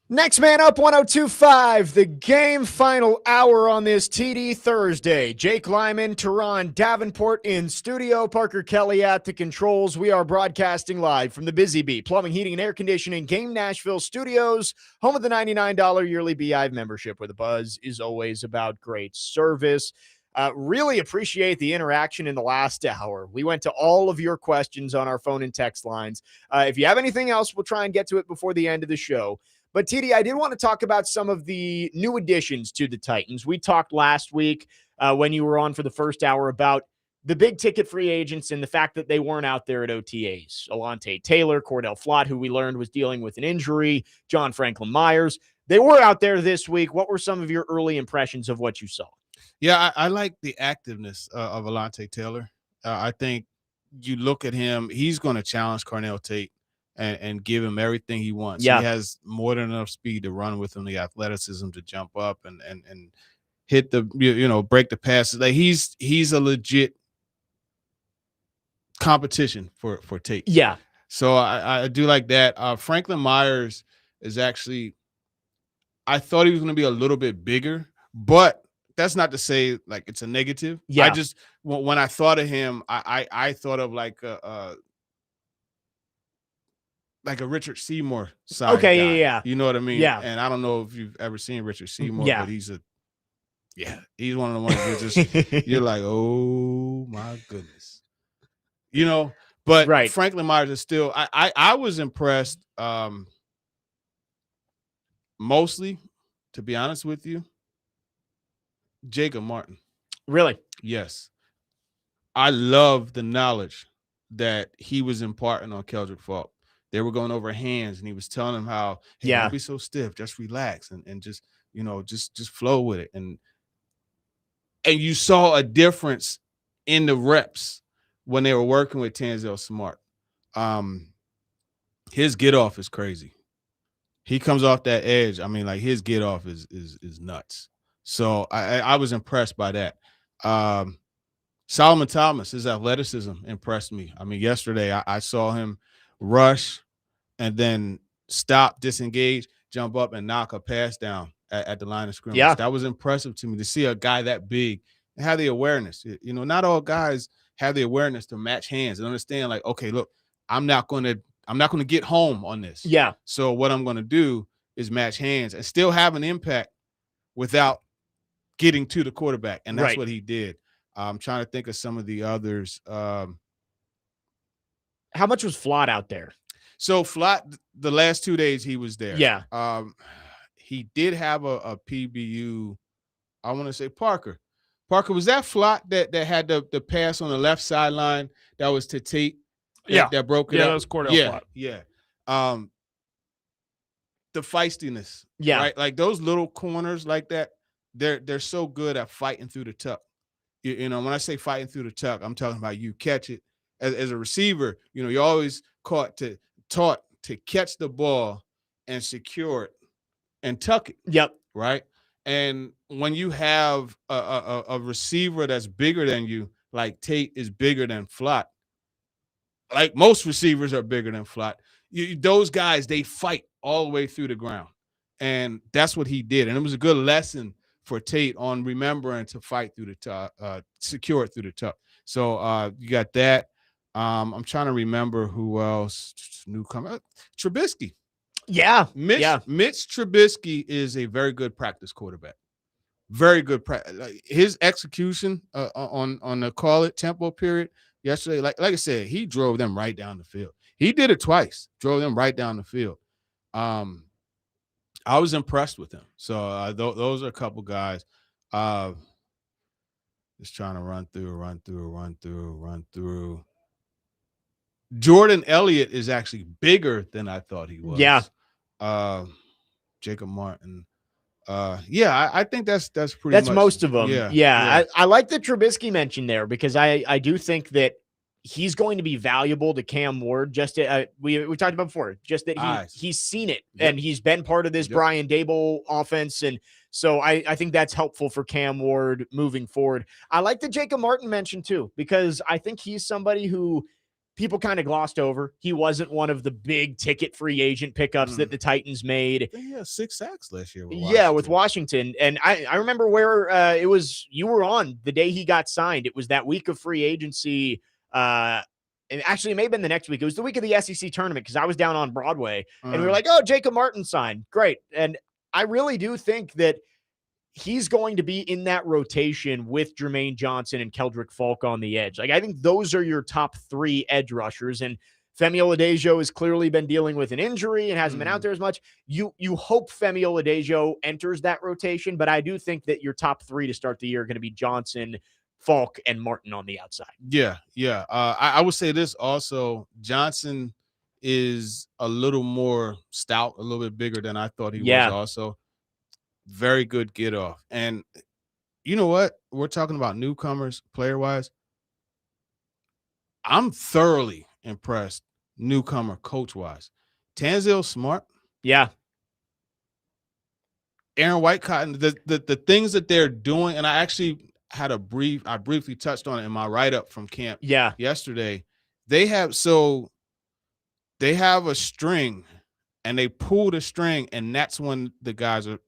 Next man up, 102.5, the game final hour on this TD Thursday. Jake Lyman, Turron, Davenport in studio, Parker Kelly at the controls. We are broadcasting live from the Busy Bee Plumbing, Heating, and Air Conditioning Game Nashville studios, home of the $99 yearly Beehive membership, where the buzz is always about great service. Really appreciate the interaction in the last hour. We went to all of your questions on our phone and text lines. If you have anything else, we'll try and get to it before the end of the show. But, TD, I did want to talk about some of the new additions to the Titans. We talked last week when you were on for the first hour about the big ticket free agents and the fact that they weren't out there at OTAs. Alontae Taylor, Cordell Flott, who we learned was dealing with an injury, John Franklin Myers. They were out there this week. What were some of your early impressions of what you saw? Yeah, I like the activeness of Alontae Taylor. I think you look at him, he's going to challenge Carnell Tate and give him everything he wants. Yeah. He has more than enough speed to run with him, the athleticism to jump up and hit the, break the passes. Like he's a legit competition for Tate. Yeah. So I do like that. Franklin Myers is actually, I thought he was going to be a little bit bigger, but that's not to say like it's a negative. Yeah. I just, when I thought of him, I thought of like a Richard Seymour size guy. Yeah. You know what I mean? Yeah. And I don't know if you've ever seen Richard Seymour, Yeah. but he's one of the ones you're just, you're like, oh my goodness. But Right. Franklin Myers is still, I was impressed mostly, to be honest with you, Jacob Martin. Really? Yes. I love the knowledge that he was imparting on Keldrick Faulk. They were going over hands, and he was telling him how, hey, don't be so stiff, just relax and just, just flow with it. And you saw a difference in the reps when they were working with Tanzel Smart. His get off is crazy. He comes off that edge. I mean, like his get off is nuts. So I was impressed by that. Solomon Thomas, his athleticism impressed me. I mean, yesterday I saw him rush and then stop, disengage, jump up, and knock a pass down at the line of scrimmage. Yeah. That was impressive to me to see a guy that big and have the awareness. Not all guys have the awareness to match hands and understand, like, okay, look, I'm not going to get home on this. Yeah. So what I'm going to do is match hands and still have an impact without getting to the quarterback. And that's what he did. I'm trying to think of some of the others. How much was Flott out there? So Flott, the last 2 days he was there. Yeah. He did have a PBU. I want to say Parker. Parker, was that Flott that had the pass on the left sideline that was to Tate? That broke it up? That was Cordell Flott. Yeah. The feistiness. Yeah. Right? Like those little corners like that, they're so good at fighting through the tuck. When I say fighting through the tuck, I'm talking about you catch it. As a receiver, you're always taught to catch the ball and secure it and tuck it. Yep. Right. And when you have a receiver that's bigger than you, like Tate is bigger than Flott, like most receivers are bigger than Flott, those guys, they fight all the way through the ground. And that's what he did. And it was a good lesson for Tate on remembering to fight through the tuck, secure it through the tuck. So you got that. I'm trying to remember who else. Newcomer. Trubisky. Yeah. Mitch Trubisky is a very good practice quarterback. Very good. His execution on the call it tempo period yesterday, like I said, he drove them right down the field. He did it twice, drove them right down the field. I was impressed with him. So those are a couple guys. As Just trying to run through. Jordan Elliott is actually bigger than I thought he was. Yeah. Jacob Martin. I think that's pretty That's much most of them. Yeah. I like the Trubisky mention there because I do think that he's going to be valuable to Cam Ward. Just we talked about before, just that he's seen it and he's been part of this Brian Dable offense, and so I think that's helpful for Cam Ward moving forward. I like the Jacob Martin mention too because I think he's somebody who people kind of glossed over. He wasn't one of the big ticket free agent pickups that the Titans made. I think he had 6 sacks last year. With Washington. And I remember where it was, you were on the day he got signed. It was that week of free agency. And actually, it may have been the next week. It was the week of the SEC tournament because I was down on Broadway. And we were like, oh, Jacob Martin signed. Great. And I really do think that he's going to be in that rotation with Jermaine Johnson and Keldrick Falk on the edge. Like, I think those are your top 3 edge rushers. And Femi Oladejo has clearly been dealing with an injury and hasn't been out there as much. You hope Femi Oladejo enters that rotation, but I do think that your top 3 to start the year are going to be Johnson, Falk, and Martin on the outside. Yeah. I would say this also. Johnson is a little more stout, a little bit bigger than I thought he was also. Very good get off. And you know what? We're talking about newcomers player-wise. I'm thoroughly impressed newcomer coach-wise. Tanzil Smart. Yeah. Aaron Whitecotton, the things that they're doing, and I actually had I briefly touched on it in my write-up from camp yesterday. They have a string and they pull the string, and that's when the guys are,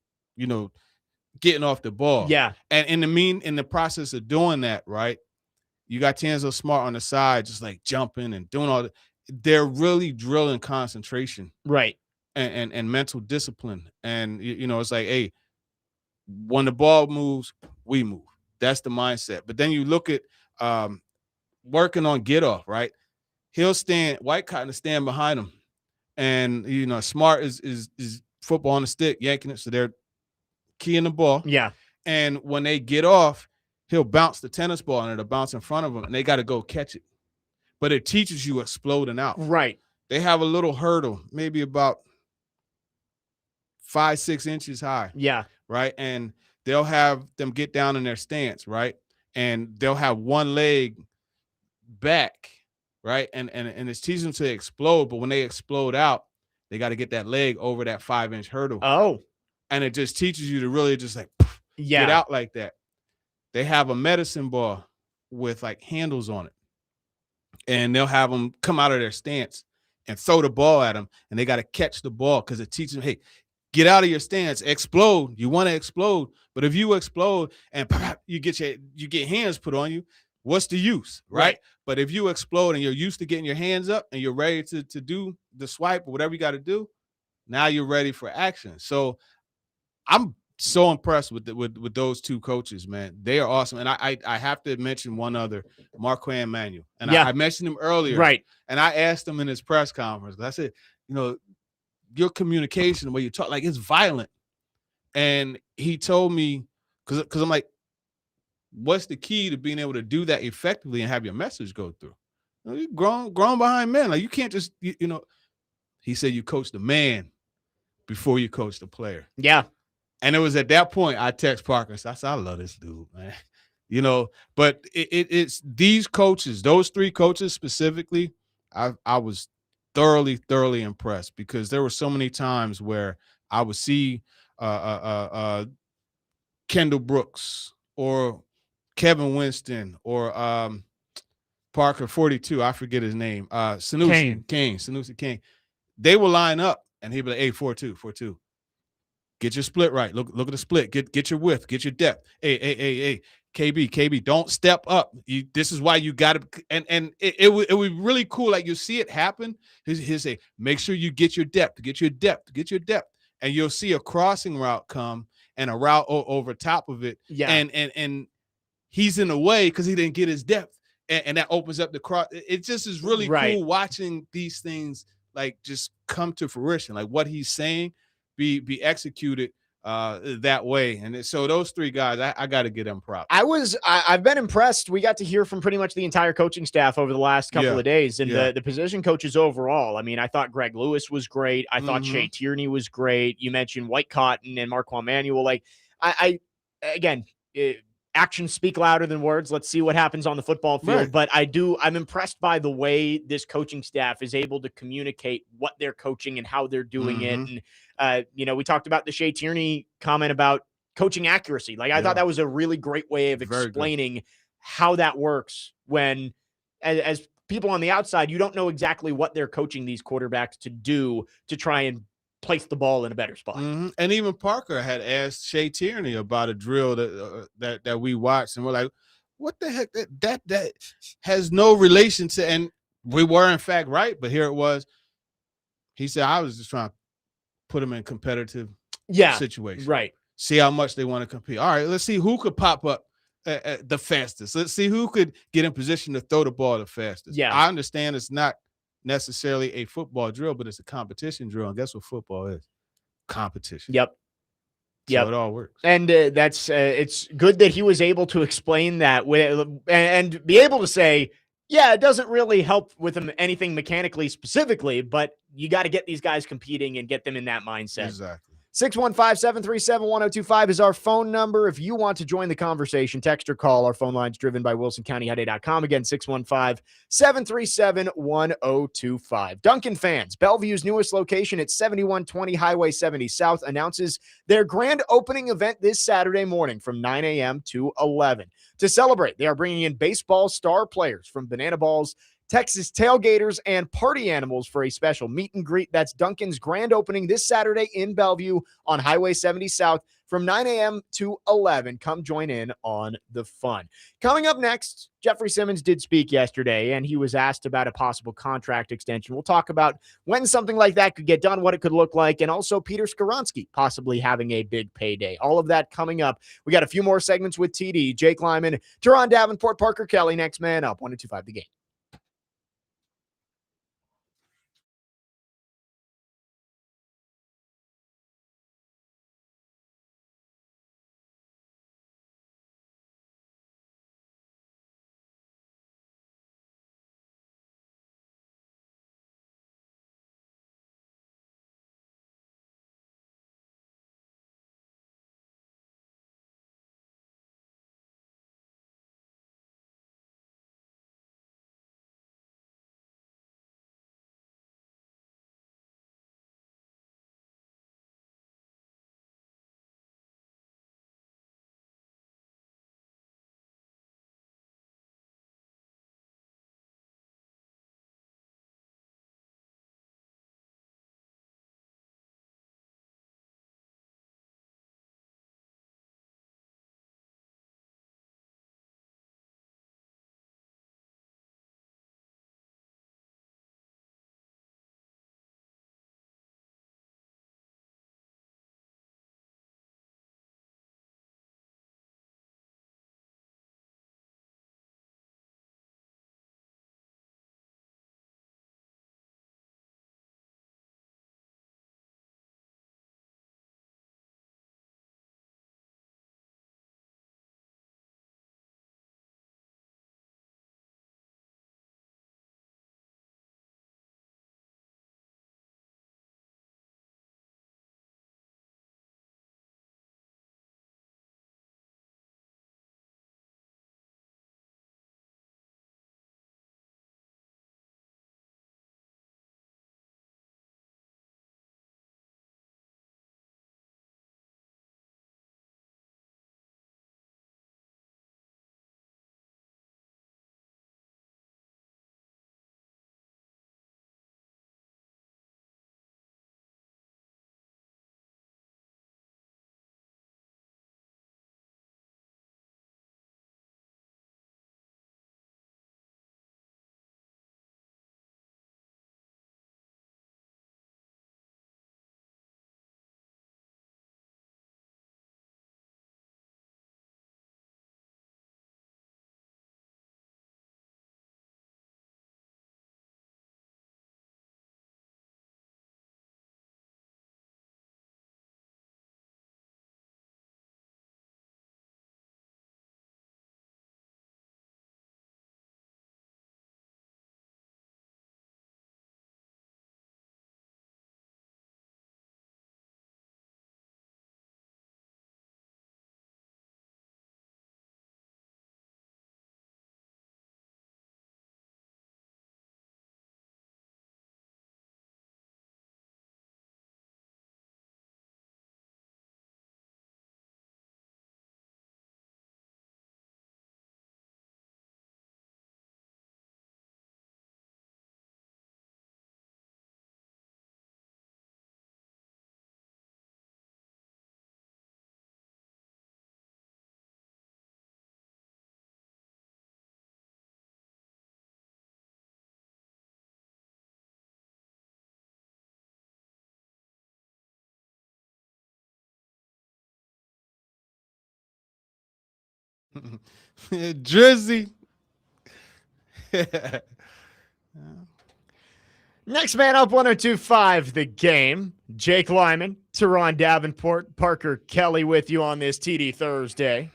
getting off the ball. Yeah. And in the process of doing that, right, you got Tanzil Smart on the side, just like jumping and doing all that. They're really drilling concentration. Right. And mental discipline. And, it's like, hey, when the ball moves, we move. That's the mindset. But then you look at working on get off, right? Whitecotton to stand behind him. And, Smart is football on the stick, yanking it. So they're keying the ball. Yeah. And when they get off, he'll bounce the tennis ball and it'll bounce in front of them, and they got to go catch it. But it teaches you exploding out. Right. They have a little hurdle, maybe about 5-6 inches high. Yeah. Right. And they'll have them get down in their stance. Right. And they'll have one leg back. Right. And it's teaching them to explode. But when they explode out, they got to get that leg over that 5-inch hurdle. Oh. And it just teaches you to really just like get out like that. They have a medicine ball with like handles on it. And they'll have them come out of their stance and throw the ball at them. And they got to catch the ball because it teaches them, hey, get out of your stance, explode. You want to explode. But if you explode and you get hands put on you, what's the use, right? But if you explode and you're used to getting your hands up and you're ready to do the swipe or whatever you got to do, now you're ready for action. So I'm so impressed with those 2 coaches, man. They are awesome. And I have to mention one other, Marquand Manuel. And I mentioned him earlier. Right. And I asked him in his press conference, I said, your communication, the way you talk, like, it's violent. And he told me, because I'm like, what's the key to being able to do that effectively and have your message go through? You're grown behind men. Like, you can't just, he said, you coach the man before you coach the player. Yeah. And it was at that point I text Parker. So I said, I love this dude, man. But it's these coaches, those 3 coaches specifically, I was thoroughly impressed because there were so many times where I would see Kendall Brooks or Kevin Winston or Parker 42, I forget his name, Sanusi King. They will line up and he'd be like, hey, 4-2. Get your split right. Look at the split. Get your width. Get your depth. Hey, KB, don't step up. This is why you got to. And it would be really cool. Like, you see it happen. He'll say, make sure you get your depth. And you'll see a crossing route come and a route over top of it. Yeah. And he's in the way because he didn't get his depth. And that opens up the cross. It just is really cool watching these things like just come to fruition. Like what he's saying be executed that way. And so those three guys, I got to get them props. I've been impressed. We got to hear from pretty much the entire coaching staff over the last couple of days, and the position coaches overall. I mean, I thought Greg Lewis was great. I thought Shea Tierney was great. You mentioned White Cotton and Marquand Manuel. Like, actions speak louder than words. Let's see what happens on the football field. But I'm impressed by the way this coaching staff is able to communicate what they're coaching and how they're doing it. And, we talked about the Shea Tierney comment about coaching accuracy. Like, I thought that was a really great way of explaining how that works when, as people on the outside, you don't know exactly what they're coaching these quarterbacks to do to try and place the ball in a better spot. And even Parker had asked Shea Tierney about a drill that we watched, and we're like, what the heck? That has no relation to, and we were in fact right, but here it was. He said, I was just trying to put them in competitive situations. Right. See how much they want to compete. All right, let's see who could pop up the fastest. Let's see who could get in position to throw the ball the fastest. Yeah. I understand it's not necessarily a football drill, but it's a competition drill. And guess what football is? Competition. Yep. So it all works. And that's it's good that he was able to explain that and be able to say, yeah, it doesn't really help with them anything mechanically specifically, but you got to get these guys competing and get them in that mindset. Exactly. 615-737-1025 is our phone number. If you want to join the conversation, text or call. Our phone line's driven by WilsonCountyHyundai.com. Again, 615-737-1025. Duncan fans, Bellevue's newest location at 7120 Highway 70 South announces their grand opening event this Saturday morning from 9 a.m. to 11. To celebrate, they are bringing in baseball star players from Banana Balls, Texas Tailgaters, and Party Animals for a special meet and greet. That's Duncan's grand opening this Saturday in Bellevue on Highway 70 South from 9 a.m. to 11. Come join in on the fun. Coming up next, Jeffrey Simmons did speak yesterday, and he was asked about a possible contract extension. We'll talk about when something like that could get done, what it could look like, and also Peter Skoronski possibly having a big payday. All of that coming up. We got a few more segments with TD, Jake Lyman, Turron Davenport, Parker Kelly. Next man up, 102.5 The Game. Drizzy. Next man up, 102.5 The Game. Jake Lyman, Turron Davenport, Parker Kelly with you on this TD Thursday.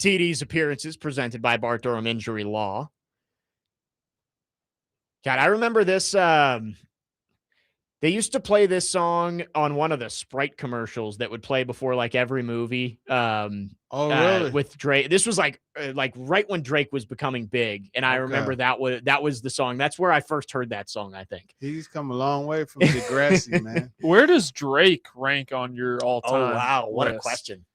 TD's appearances presented by Bart Durham Injury Law. God, I remember this. They used to play this song on one of the Sprite commercials that would play before like every movie. Really? With Drake. This was like right when Drake was becoming big, and I remember that was the song. That's where I first heard that song, I think. He's come a long way from Degrassi, man. Where does Drake rank on your all-time? Oh wow, what list? a question.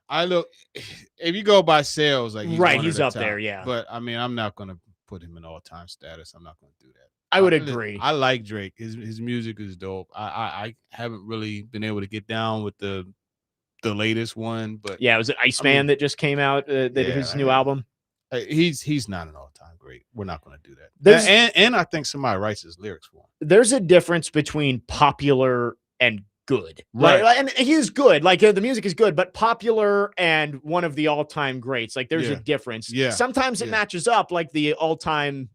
I look, if you go by sales, like he's up there, yeah. But I mean, I'm not gonna put him in all-time status. I'm not gonna do that. I would agree. I like Drake. His music is dope. I haven't really been able to get down with the latest one, but yeah, it was Iceman that just came out. His new album. He's not an all-time great. We're not going to do that. And I think somebody writes his lyrics for him. There's a difference between popular and good, right? And he's good. Like the music is good, but popular and one of the all-time greats. Like there's a difference. Yeah. Sometimes it matches up. Like the all-time,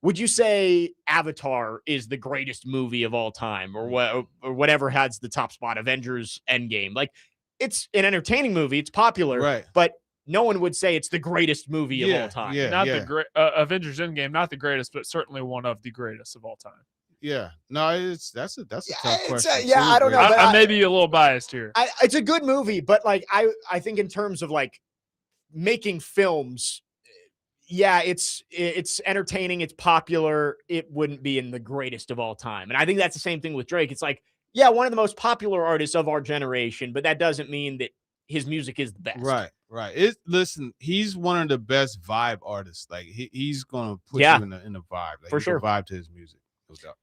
would you say Avatar is the greatest movie of all time, or whatever has the top spot? Avengers Endgame. Like it's an entertaining movie. It's popular, right? But no one would say it's the greatest movie of all time. Not the great Avengers Endgame, not the greatest, but certainly one of the greatest of all time. Yeah, no, that's a tough question. I don't know. I may be a little biased here. It's a good movie, but like I think in terms of like making films, yeah, it's entertaining, it's popular. It wouldn't be in the greatest of all time, and I think that's the same thing with Drake. It's like, yeah, one of the most popular artists of our generation, but that doesn't mean that his music is the best. Right. Listen, he's one of the best vibe artists. Like he's gonna put you in a vibe. Like, for sure. Vibe to his music. No doubt.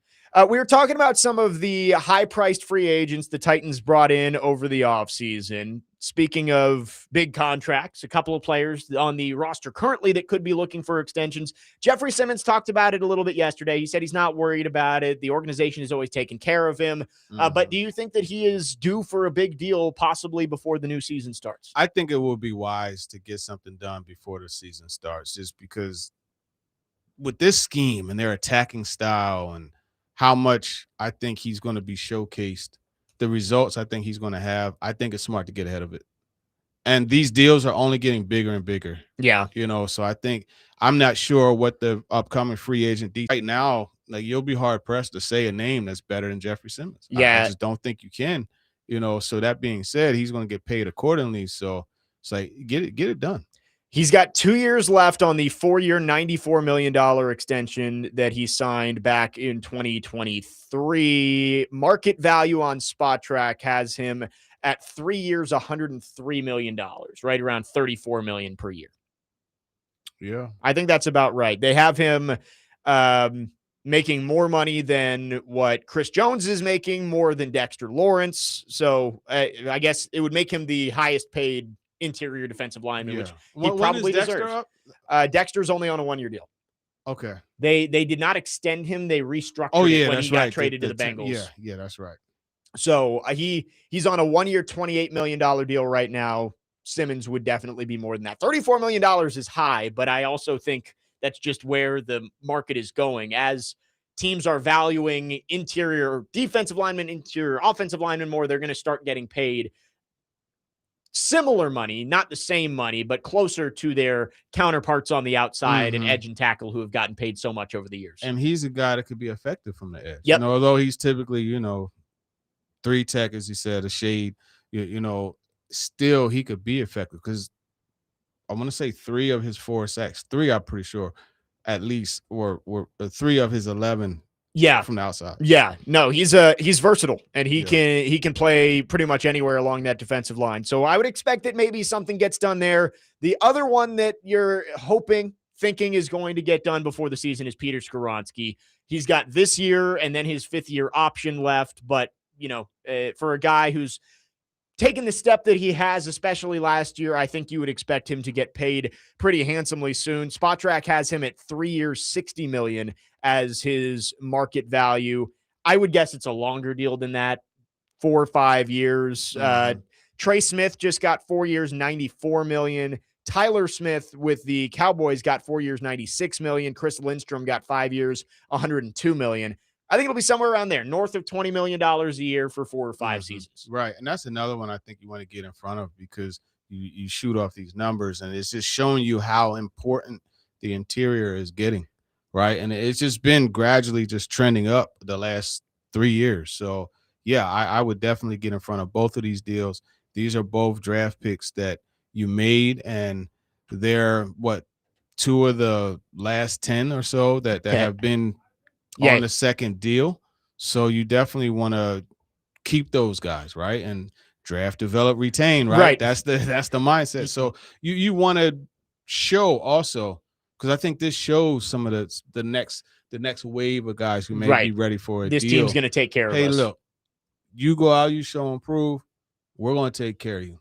We were talking about some of the high-priced free agents the Titans brought in over the offseason. Speaking of big contracts, a couple of players on the roster currently that could be looking for extensions. Jeffrey Simmons talked about it a little bit yesterday. He said he's not worried about it. The organization has always taken care of him. But do you think that he is due for a big deal possibly before the new season starts? I think it will be wise to get something done before the season starts, just because with this scheme and their attacking style and how much I think he's going to be showcased, the results I think he's going to have, I think it's smart to get ahead of it. And these deals are only getting bigger and bigger. Yeah. So I think I'm not sure what the upcoming free agent right now, like you'll be hard pressed to say a name that's better than Jeffrey Simmons. Yeah. I just don't think you can, so that being said, he's going to get paid accordingly. So it's like, get it done. He's got 2 years left on the 4-year, $94 million extension that he signed back in 2023. Market value on Spot Track has him at 3 years, $103 million, right around $34 million per year. Yeah. I think that's about right. They have him making more money than what Chris Jones is making, more than Dexter Lawrence. So I guess it would make him the highest paid interior defensive lineman, which he probably deserves. Dexter's only on a 1-year deal. Okay. They did not extend him. They restructured it when he got traded to the Bengals. Yeah, that's right. So he's on a 1-year, $28 million deal right now. Simmons would definitely be more than that. $34 million is high, but I also think that's just where the market is going. As teams are valuing interior defensive linemen, interior offensive linemen more, they're going to start getting paid similar money, not the same money, but closer to their counterparts on the outside and edge and tackle who have gotten paid so much over the years. And he's a guy that could be effective from the edge. Yep. Although he's typically, 3 tech, as you said, a shade, still he could be effective because I want to say 3 of his 4 sacks, 3, I'm pretty sure, at least, were 3 of his 11. Yeah, from the outside. Yeah, no, he's versatile and he can play pretty much anywhere along that defensive line. So I would expect that maybe something gets done there. The other one that you're thinking is going to get done before the season is Peter Skoronski. He's got this year and then his 5th-year option left. But for a guy who's taken the step that he has, especially last year, I think you would expect him to get paid pretty handsomely soon. Spot Track has him at 3 years, $60 million as his market value. I would guess it's a longer deal than that, 4 or 5 years. Trey Smith just got 4 years, $94 million. Tyler Smith with the Cowboys got 4 years, $96 million. Chris Lindstrom got 5 years, $102 million. I think it'll be somewhere around there, north of $20 million a year for 4 or 5 seasons. Right. And that's another one I think you want to get in front of, because you shoot off these numbers and it's just showing you how important the interior is getting. Right. And it's just been gradually just trending up the last 3 years. So, yeah, I would definitely get in front of both of these deals. These are both draft picks that you made, and they're two of the last 10 or so that have been on the second deal. So you definitely want to keep those guys, right? And draft, develop, retain, right? That's the mindset. So you want to show also, because I think this shows some of the next wave of guys who may be ready for a this deal. Team's going to take care of us. Hey, look, you go out, you show and prove, we're going to take care of you.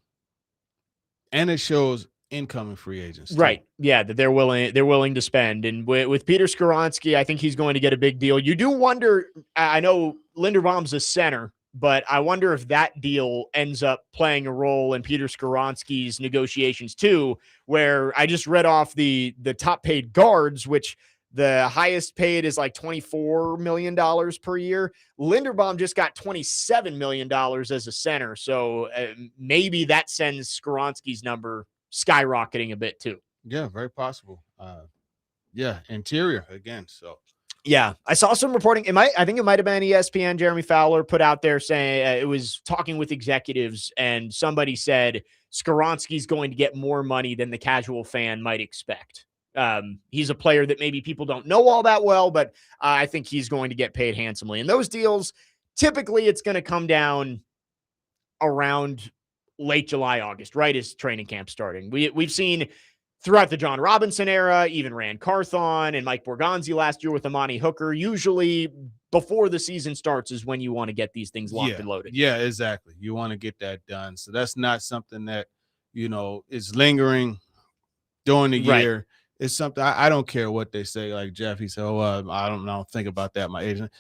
And it shows incoming free agents too. Right. Yeah, that they're willing to spend. And with Peter Skoronski, I think he's going to get a big deal. You do wonder, I know Linderbaum's a center, but I wonder if that deal ends up playing a role in Peter Skoronski's negotiations too, where I just read off the top paid guards, which the highest paid is like $24 million per year. Linderbaum just got $27 million as a center. So maybe that sends Skoronski's number skyrocketing a bit too. Yeah, very possible. Yeah, interior again. So yeah, I saw some reporting. I think it might have been ESPN. Jeremy Fowler put out there saying it was talking with executives, and somebody said Skoronski's going to get more money than the casual fan might expect. He's a player that maybe people don't know all that well, but I think he's going to get paid handsomely. And those deals, typically it's going to come down around late July, August, right as training camp starting. We've seen throughout the John Robinson era, even Rand Carthon and Mike Borgonzi last year with Amani Hooker, usually before the season starts is when you want to get these things locked and loaded. Yeah, exactly. You want to get that done. So that's not something that, is lingering during the year. It's something I don't care what they say. Like Jeff, he said, I don't think about that. My agent.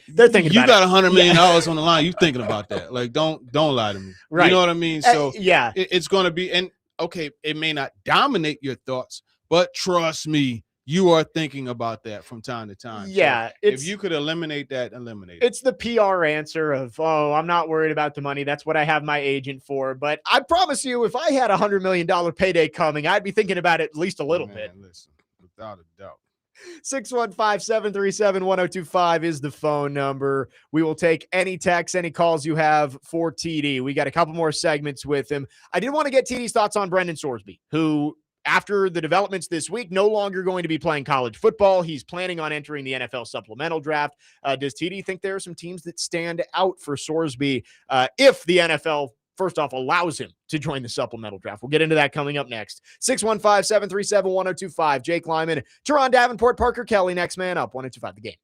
They're thinking you about got $100 million on the line. You thinking about that. Like, don't lie to me. Right. You know what I mean? So yeah, it's going to be, and okay, it may not dominate your thoughts, but trust me, you are thinking about that from time to time. Yeah. So if you could eliminate that, eliminate it. It's the PR answer of, I'm not worried about the money. That's what I have my agent for. But I promise you, if I had $100 million payday coming, I'd be thinking about it at least a little bit. Listen, without a doubt. 615-737-1025 is the phone number. We will take any texts, any calls you have for TD. We got a couple more segments with him. I did want to get TD's thoughts on Brendan Sorsby, who, after the developments this week, no longer going to be playing college football. He's planning on entering the NFL supplemental draft. Does TD think there are some teams that stand out for Sorsby if the NFL first off allows him to join the supplemental draft? We'll get into that coming up next. 615-737-1025. Jake Lyman, Turron Davenport, Parker Kelly, next man up. 1025 The Game.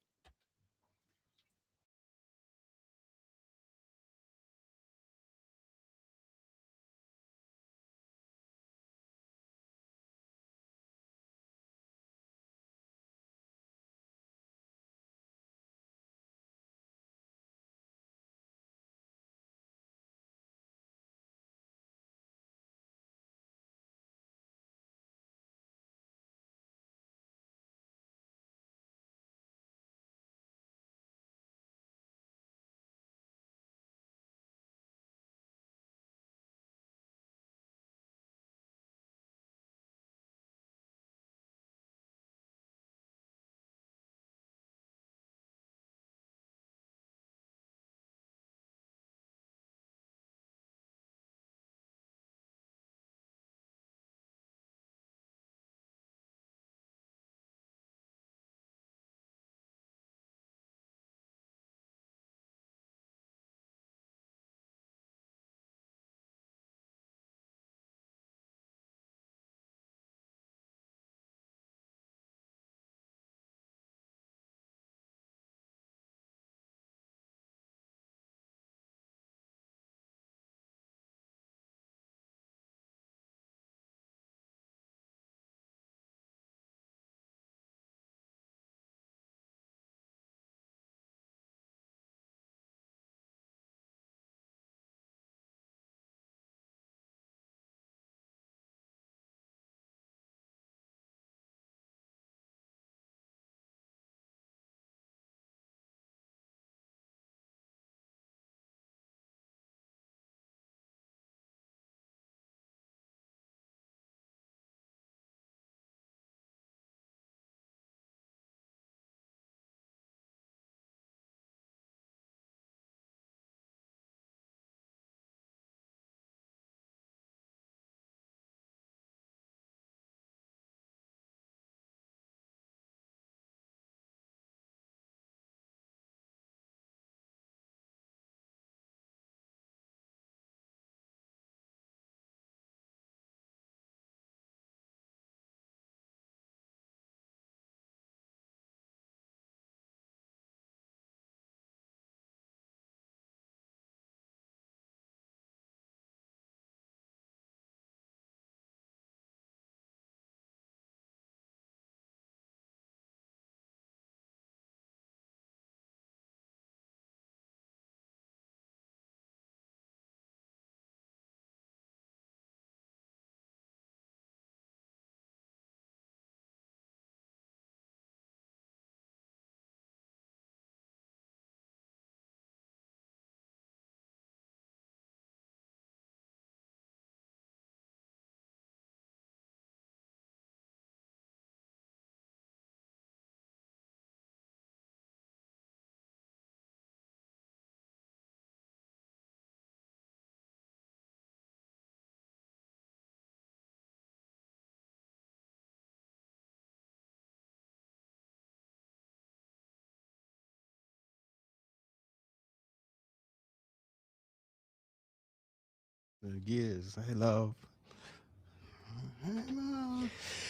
Yes, I love.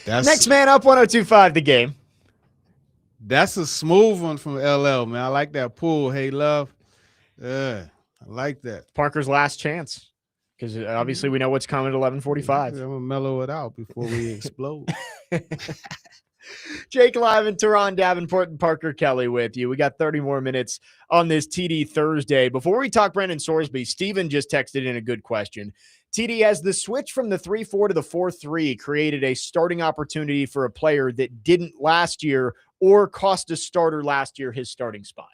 Next man up, 102.5 The Game. That's a smooth one from LL, man. I like that pull. Hey, love. I like that. Parker's last chance, because obviously we know what's coming at 11:45. I'm gonna mellow it out before we explode. Jake Lyman, Turron Davenport, and Parker Kelly with you. We got 30 more minutes on this TD Thursday. Before we talk Brendan Sorsby, Steven just texted in a good question. TD, has the switch from the 3-4 to the 4-3 created a starting opportunity for a player that didn't last year or cost a starter last year his starting spot?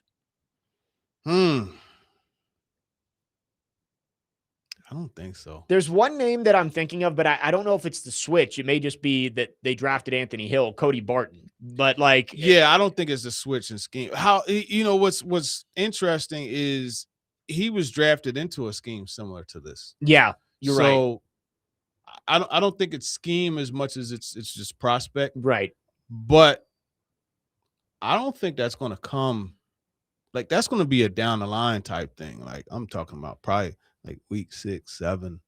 I don't think so. There's one name that I'm thinking of, but I don't know if it's the switch. It may just be that they drafted Anthony Hill, Cody Barton. But I don't think it's a switch in scheme. What's interesting is he was drafted into a scheme similar to this. Yeah, you're right. So I don't think it's scheme as much as it's just prospect. Right. But I don't think that's going to come. That's going to be a down the line type thing. I'm talking about probably week 6, 7.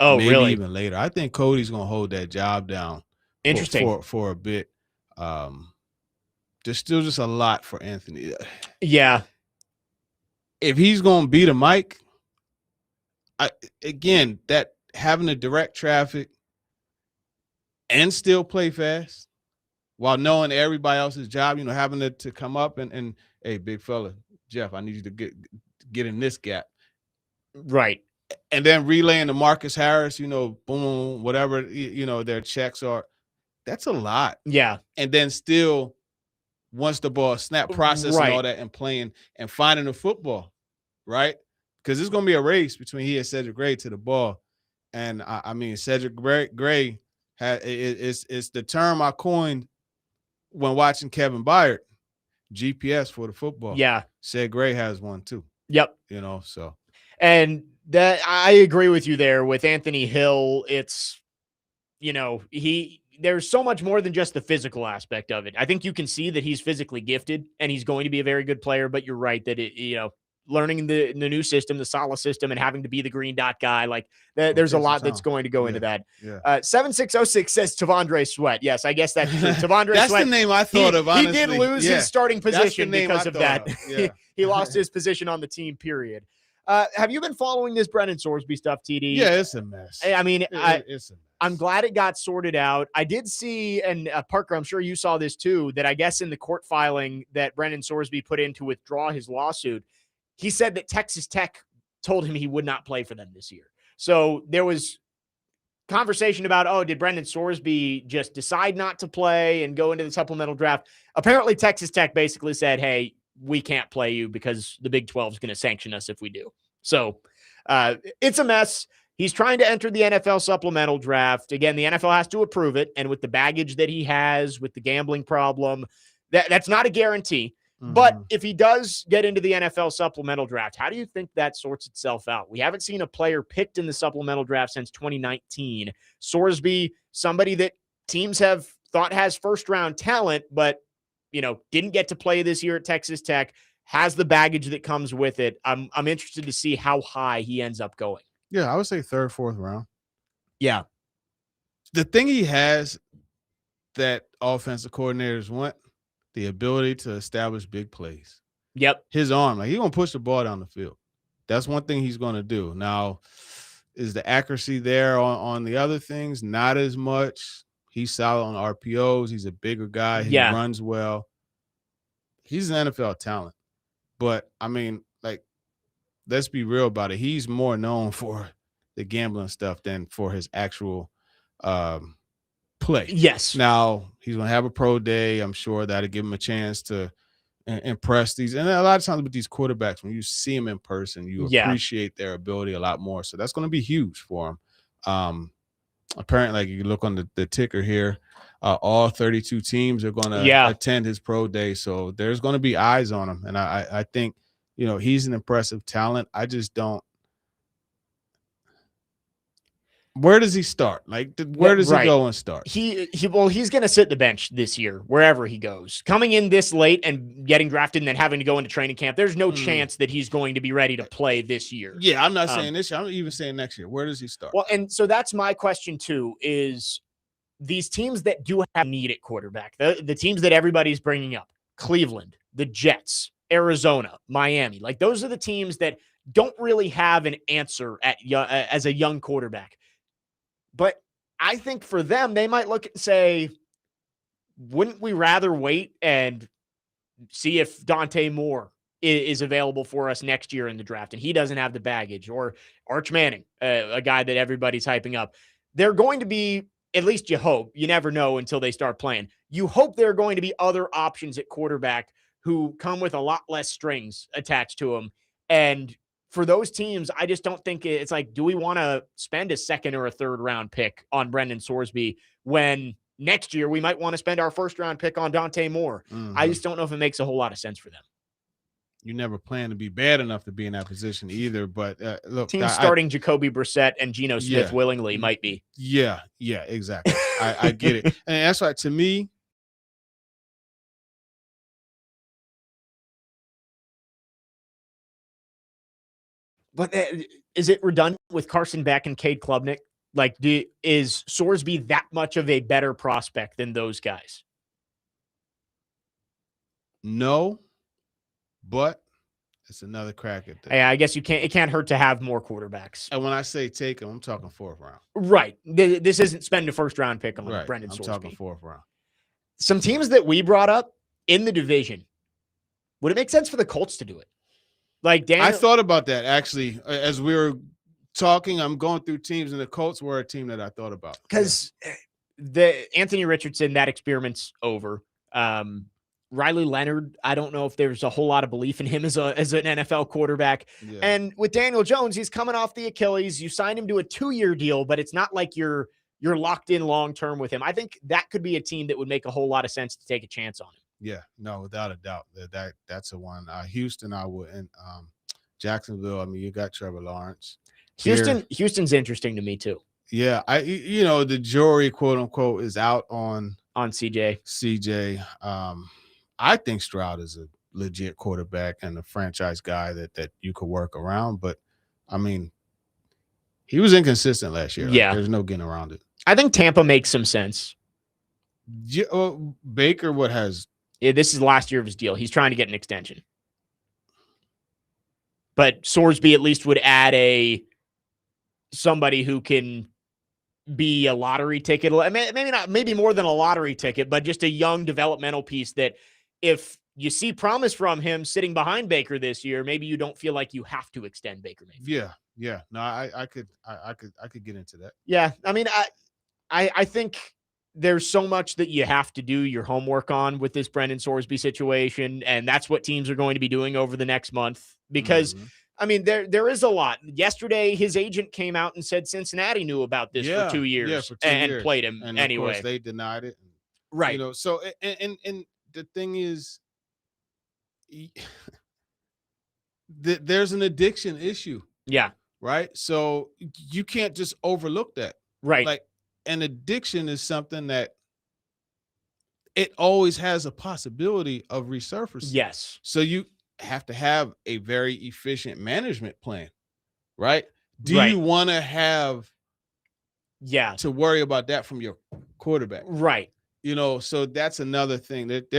Oh, maybe really? Even later. I think Cody's going to hold that job down. Interesting. For a bit. There's still just a lot for Anthony. Yeah. If he's going to beat a Mike, that having to direct traffic and still play fast while knowing everybody else's job, having to come up and hey, big fella, Jeff, I need you to get in this gap. Right. And then relaying to Marcus Harris, boom, whatever, their checks are. That's a lot. Yeah. And then still, once the ball snap, processing all that and playing and finding the football, right? Because it's going to be a race between he and Cedric Gray to the ball. And, Cedric Gray it's the term I coined when watching Kevin Byard, GPS for the football. Yeah. Ced Gray has one too. Yep. So. And that I agree with you there. With Anthony Hill, it's, there's so much more than just the physical aspect of it. I think you can see that he's physically gifted and he's going to be a very good player, but you're right that learning the new system, the Sala system, and having to be the green dot guy, there's a lot that's going to go into that. Yeah. 7606 says Tavondre Sweat. Yes, I guess that's true. Tavondre that's Sweat. The name I thought of, honestly. He did lose his starting position because of that. Yeah. He lost his position on the team, period. Have you been following this Brendan Sorsby stuff, TD? Yeah, it's a mess. It's a mess. I'm glad it got sorted out. I did see, and Parker, I'm sure you saw this too, that I guess in the court filing that Brendan Sorsby put in to withdraw his lawsuit, he said that Texas Tech told him he would not play for them this year. So there was conversation about, did Brendan Sorsby just decide not to play and go into the supplemental draft? Apparently, Texas Tech basically said, hey, we can't play you because the Big 12 is going to sanction us if we do. So it's a mess. He's trying to enter the NFL supplemental draft. Again, the NFL has to approve it. And with the baggage that he has, with the gambling problem, that's not a guarantee. Mm-hmm. But if he does get into the NFL supplemental draft, how do you think that sorts itself out? We haven't seen a player picked in the supplemental draft since 2019. Sorsby, somebody that teams have thought has first-round talent, but didn't get to play this year at Texas Tech, has the baggage that comes with it. I'm interested to see how high he ends up going. Yeah, I would say 3rd, 4th round. Yeah. The thing he has that offensive coordinators want, the ability to establish big plays. Yep. His arm, he's going to push the ball down the field. That's one thing he's going to do. Now, is the accuracy there on the other things? Not as much. He's solid on RPOs. He's a bigger guy. He runs well. He's an NFL talent. But, let's be real about it. He's more known for the gambling stuff than for his actual play. Yes. Now, he's going to have a pro day. I'm sure that'll give him a chance to impress these. And a lot of times with these quarterbacks, when you see them in person, you appreciate their ability a lot more. So that's going to be huge for him. Apparently, you look on the ticker here, all 32 teams are going to attend his pro day. So there's going to be eyes on him. And I think, he's an impressive talent. I just don't. Where does he start? Like, where does he go and start? He's going to sit the bench this year, wherever he goes. Coming in this late and getting drafted and then having to go into training camp, there's no chance that he's going to be ready to play this year. Yeah, I'm not saying this year. I'm even saying next year. Where does he start? Well, and so that's my question too, is these teams that do have need at quarterback, the teams that everybody's bringing up, Cleveland, the Jets, Arizona, Miami, like those are the teams that don't really have an answer as a young quarterback. But I think for them, they might look and say, wouldn't we rather wait and see if Dante Moore is available for us next year in the draft and he doesn't have the baggage, or Arch Manning, a guy that everybody's hyping up. They're going to be, at least you hope, you never know until they start playing. You hope there are going to be other options at quarterback who come with a lot less strings attached to them. And for those teams, I just don't think it's like, do we want to spend a second or a third round pick on Brendan Sorsby when next year we might want to spend our first round pick on Dante Moore? I just don't know if it makes a whole lot of sense for them. You never plan to be bad enough to be in that position either. But look, teams starting Jacoby Brissett and Geno Smith willingly might be. Yeah, exactly. I get it. And that's why, to me, but is it redundant with Carson Beck and Cade Klubnik? Like, is Sorsby that much of a better prospect than those guys? No, but it's another crack at that. Yeah, I guess it can't hurt to have more quarterbacks. And when I say take them, I'm talking fourth round. Right. This isn't spend a first round pick on Brendan Sorsby. I'm talking fourth round. Some teams that we brought up in the division, would it make sense for the Colts to do it? Like Daniel, I thought about that actually as we were talking. I'm going through teams, and the Colts were a team that I thought about because the Anthony Richardson, that experiment's over. Riley Leonard, I don't know if there's a whole lot of belief in him as an NFL quarterback. Yeah. And with Daniel Jones, he's coming off the Achilles. You signed him to a 2-year deal, but it's not like you're locked in long term with him. I think that could be a team that would make a whole lot of sense to take a chance on him. Yeah, no, without a doubt. That's a one. Houston, I wouldn't. Jacksonville, I mean, you got Trevor Lawrence. Houston's interesting to me too. Yeah, the jury, quote unquote, is out on CJ. I think Stroud is a legit quarterback and a franchise guy that you could work around. But I mean, he was inconsistent last year. Yeah, there's no getting around it. I think Tampa makes some sense. Yeah, Baker, what has? Yeah, this is the last year of his deal. He's trying to get an extension. But Sorsby at least would add somebody who can be a lottery ticket. Maybe more than a lottery ticket, but just a young developmental piece that if you see promise from him sitting behind Baker this year, maybe you don't feel like you have to extend Baker Mayfield. Yeah. No, I could get into that. Yeah. I mean, I think there's so much that you have to do your homework on with this Brendan Sorsby situation. And that's what teams are going to be doing over the next month because I mean, there is a lot. Yesterday, his agent came out and said Cincinnati knew about this for 2 years and played him and anyway. Of course, they denied it. Right. So and the thing is, there's an addiction issue. Yeah. Right. So you can't just overlook that. Right. Like an addiction is something that it always has a possibility of resurfacing. Yes. So you have to have a very efficient management plan, right? Do you want to have to worry about that from your quarterback? Right. So that's another thing that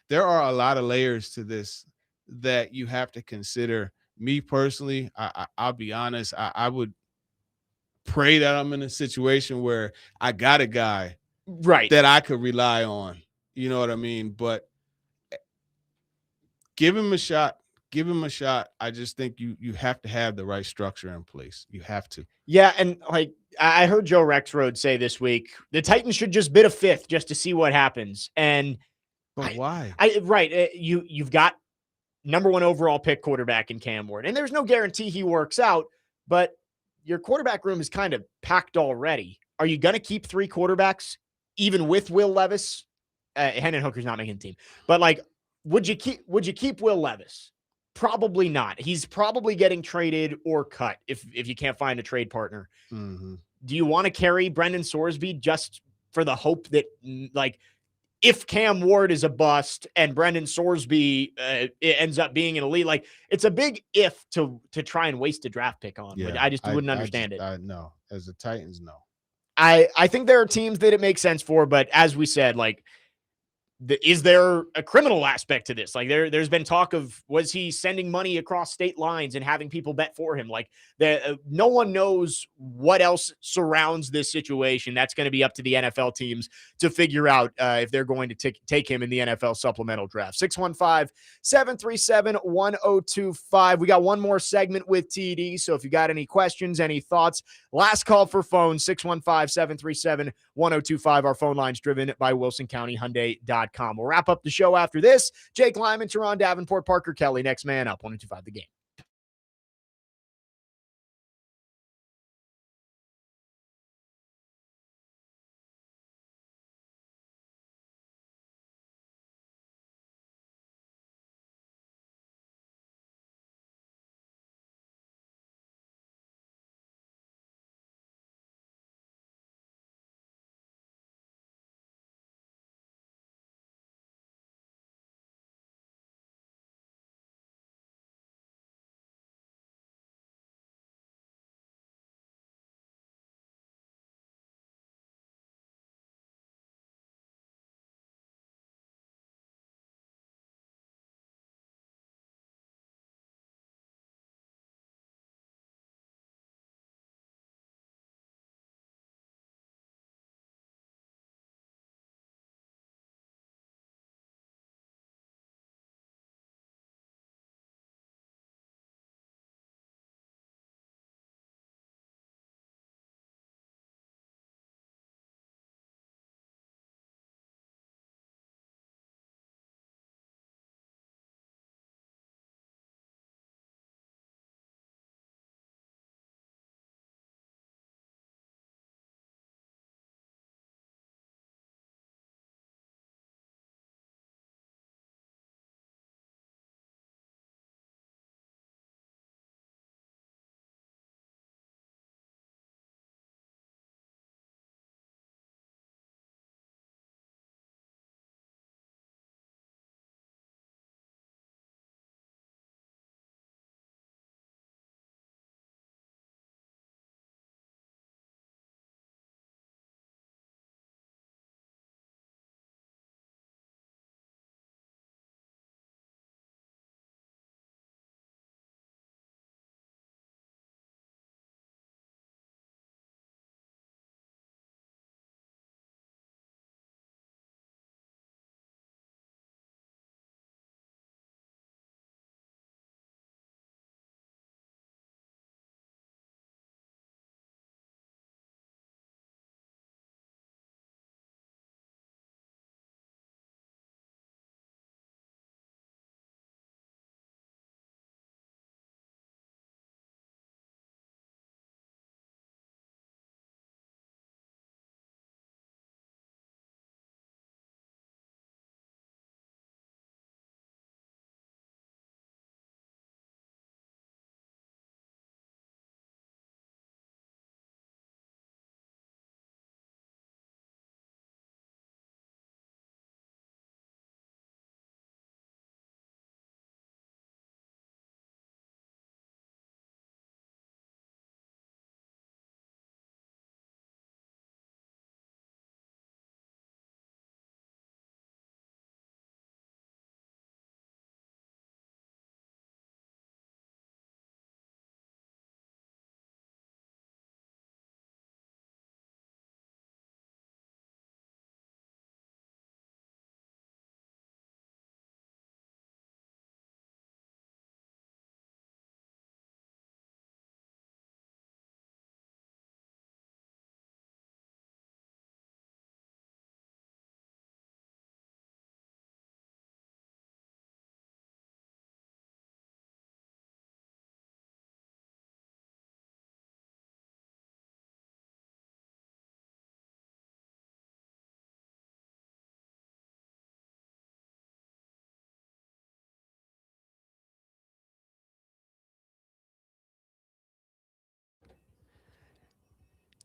there are a lot of layers to this that you have to consider. Me personally, I'll be honest, I would pray that I'm in a situation where I got a guy that I could rely on. You know what I mean? But give him a shot. I just think you have to have the right structure in place. You have to. Yeah, and like I heard Joe Rexrode say this week, the Titans should just bid a fifth just to see what happens. But why? You've got number 1 overall pick quarterback in Cam Ward, and there's no guarantee he works out, but your quarterback room is kind of packed already. Are you going to keep 3 quarterbacks even with Will Levis? Hendon Hooker's not making the team, but like, would you keep Will Levis? Probably not. He's probably getting traded or cut if you can't find a trade partner. Mm-hmm. do you want to carry Brendan Sorsby just for the hope that, like, if Cam Ward is a bust and Brendan Sorsby ends up being an elite, like, it's a big if to try and waste a draft pick on. Yeah, I just wouldn't understand it. No, as the Titans, no. I think there are teams that it makes sense for, but as we said, like, is there a criminal aspect to this? Like, there's been talk of, was he sending money across state lines and having people bet for him? Like, no one knows what else surrounds this situation. That's going to be up to the NFL teams to figure out if they're going to take him in the NFL supplemental draft. 615-737-1025. We got one more segment with TD. So if you got any questions, any thoughts, last call for phone, 615-737-1025. Our phone line's driven by WilsonCountyHyundai.com. We'll wrap up the show after this. Jake Lyman, Turron Davenport, Parker Kelly, next man up, 102.5 The Game.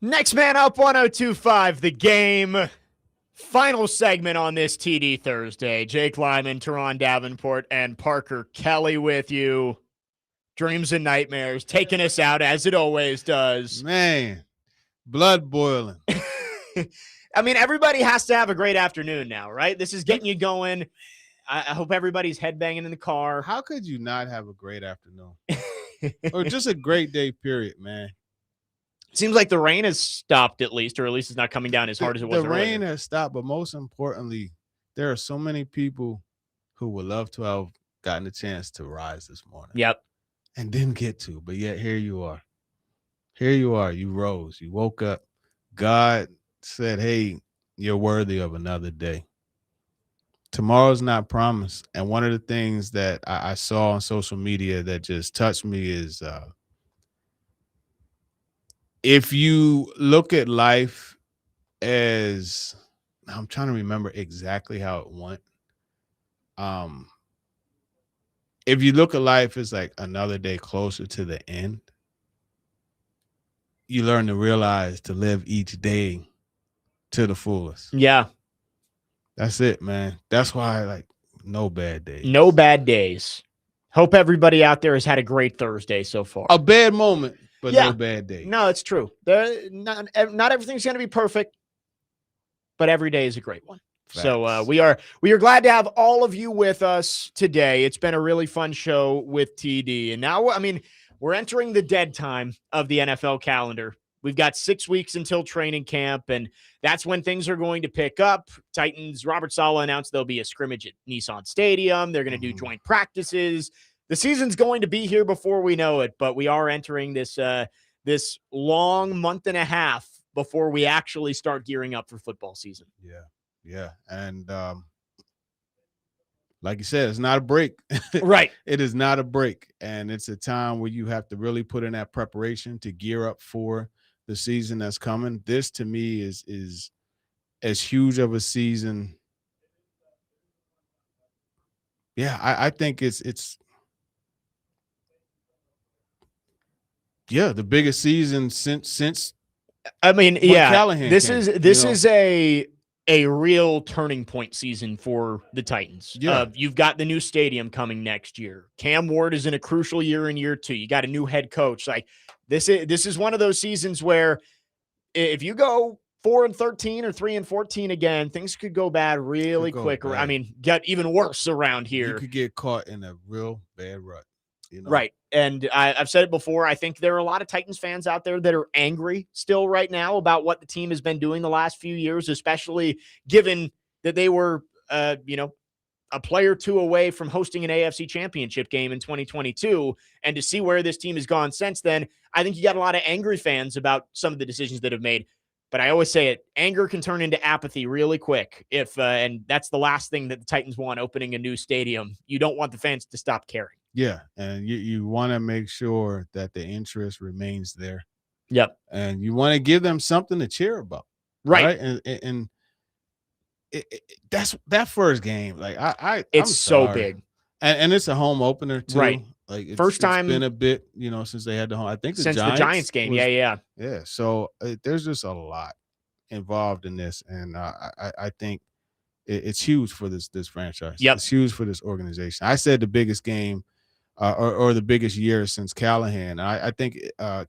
Next man up, 102.5 The Game. Final segment on this TD Thursday. Jake Lyman, Turron Davenport, and Parker Kelly with you. Dreams and nightmares taking us out as it always does. Man, blood boiling. I mean, everybody has to have a great afternoon now, right? This is getting you going. I hope everybody's headbanging in the car. How could you not have a great afternoon? Or just a great day, period, man. Seems like the rain has stopped at least it's not coming down as hard as it was The earlier. rain has stopped, but most importantly, there are so many people who would love to have gotten a chance to rise this morning. Yep. And didn't get to, but yet here you are. Here you are. You rose. You woke up. God said, hey, you're worthy of another day. Tomorrow's not promised. And one of the things that I saw on social media that just touched me is if you look at life as, I'm trying to remember exactly how it went. If you look at life as like another day closer to the end, you learn to realize to live each day to the fullest. Yeah. That's it, man. That's why like no bad days. No bad days. Hope everybody out there has had a great Thursday so far. A bad moment, but Yeah. no bad day. No, it's true. Not everything's going to be perfect, but every day is a great one. Facts. So we are glad to have all of you with us today. It's been a really fun show with TD. And now, I mean, we're entering the dead time of the NFL calendar. We've got 6 weeks until training camp, and that's when things are going to pick up. Titans, Robert Saleh announced there'll be a scrimmage at Nissan Stadium. They're going to do joint practices. The season's going to be here before we know it, but we are entering this this long month and a half before we actually start gearing up for football season. Yeah. And like you said, it's not a break. Right. It is not a break. And it's a time where you have to really put in that preparation to gear up for the season that's coming. This to me is as huge of a season. Yeah, I think it's the biggest season since I mean, Callahan this came, is a real turning point season for the Titans. Yeah. You've got the new stadium coming next year. Cam Ward is in a crucial year in year 2. You got a new head coach. Like this is one of those seasons where if you go 4-13 or 3-14 again, things could go bad really quick. bad. I mean, get even worse around here. You could get caught in a real bad rut. Right. And I've said it before. I think there are a lot of Titans fans out there that are angry still right now about what the team has been doing the last few years, especially given that they were, a player or two away from hosting an AFC championship game in 2022. And to see where this team has gone since then, I think you got a lot of angry fans about some of the decisions that have made. But I always say it, anger can turn into apathy really quick. And that's the last thing that the Titans want, opening a new stadium. You don't want the fans to stop caring. Yeah, and you want to make sure that the interest remains there. Yep. And you want to give them something to cheer about. Right. And that's that first game. Like it's I'm so sorry. big. And it's a home opener too. Right. Like First time it's been a bit, since they had the home. I think since the Giants game. Yeah. Yeah. So there's just a lot involved in this, and I think it's huge for this franchise. Yep. It's huge for this organization. I said the biggest game. Or the biggest year since Callahan. I think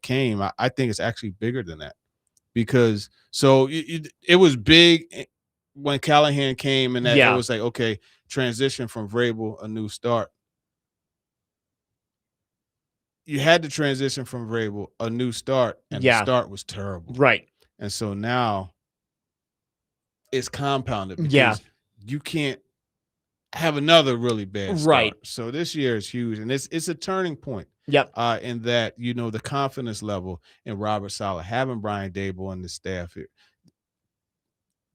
came. I think it's actually bigger than that, because it was big when Callahan came, and that it was like, okay, transition from Vrabel, a new start. You had to transition from Vrabel, a new start, and the start was terrible. Right. And so now it's compounded because you can't have another really bad start. Right. So this year is huge, and it's a turning point. Yep. In that, the confidence level in Robert Saleh, having Brian Daboll and the staff here,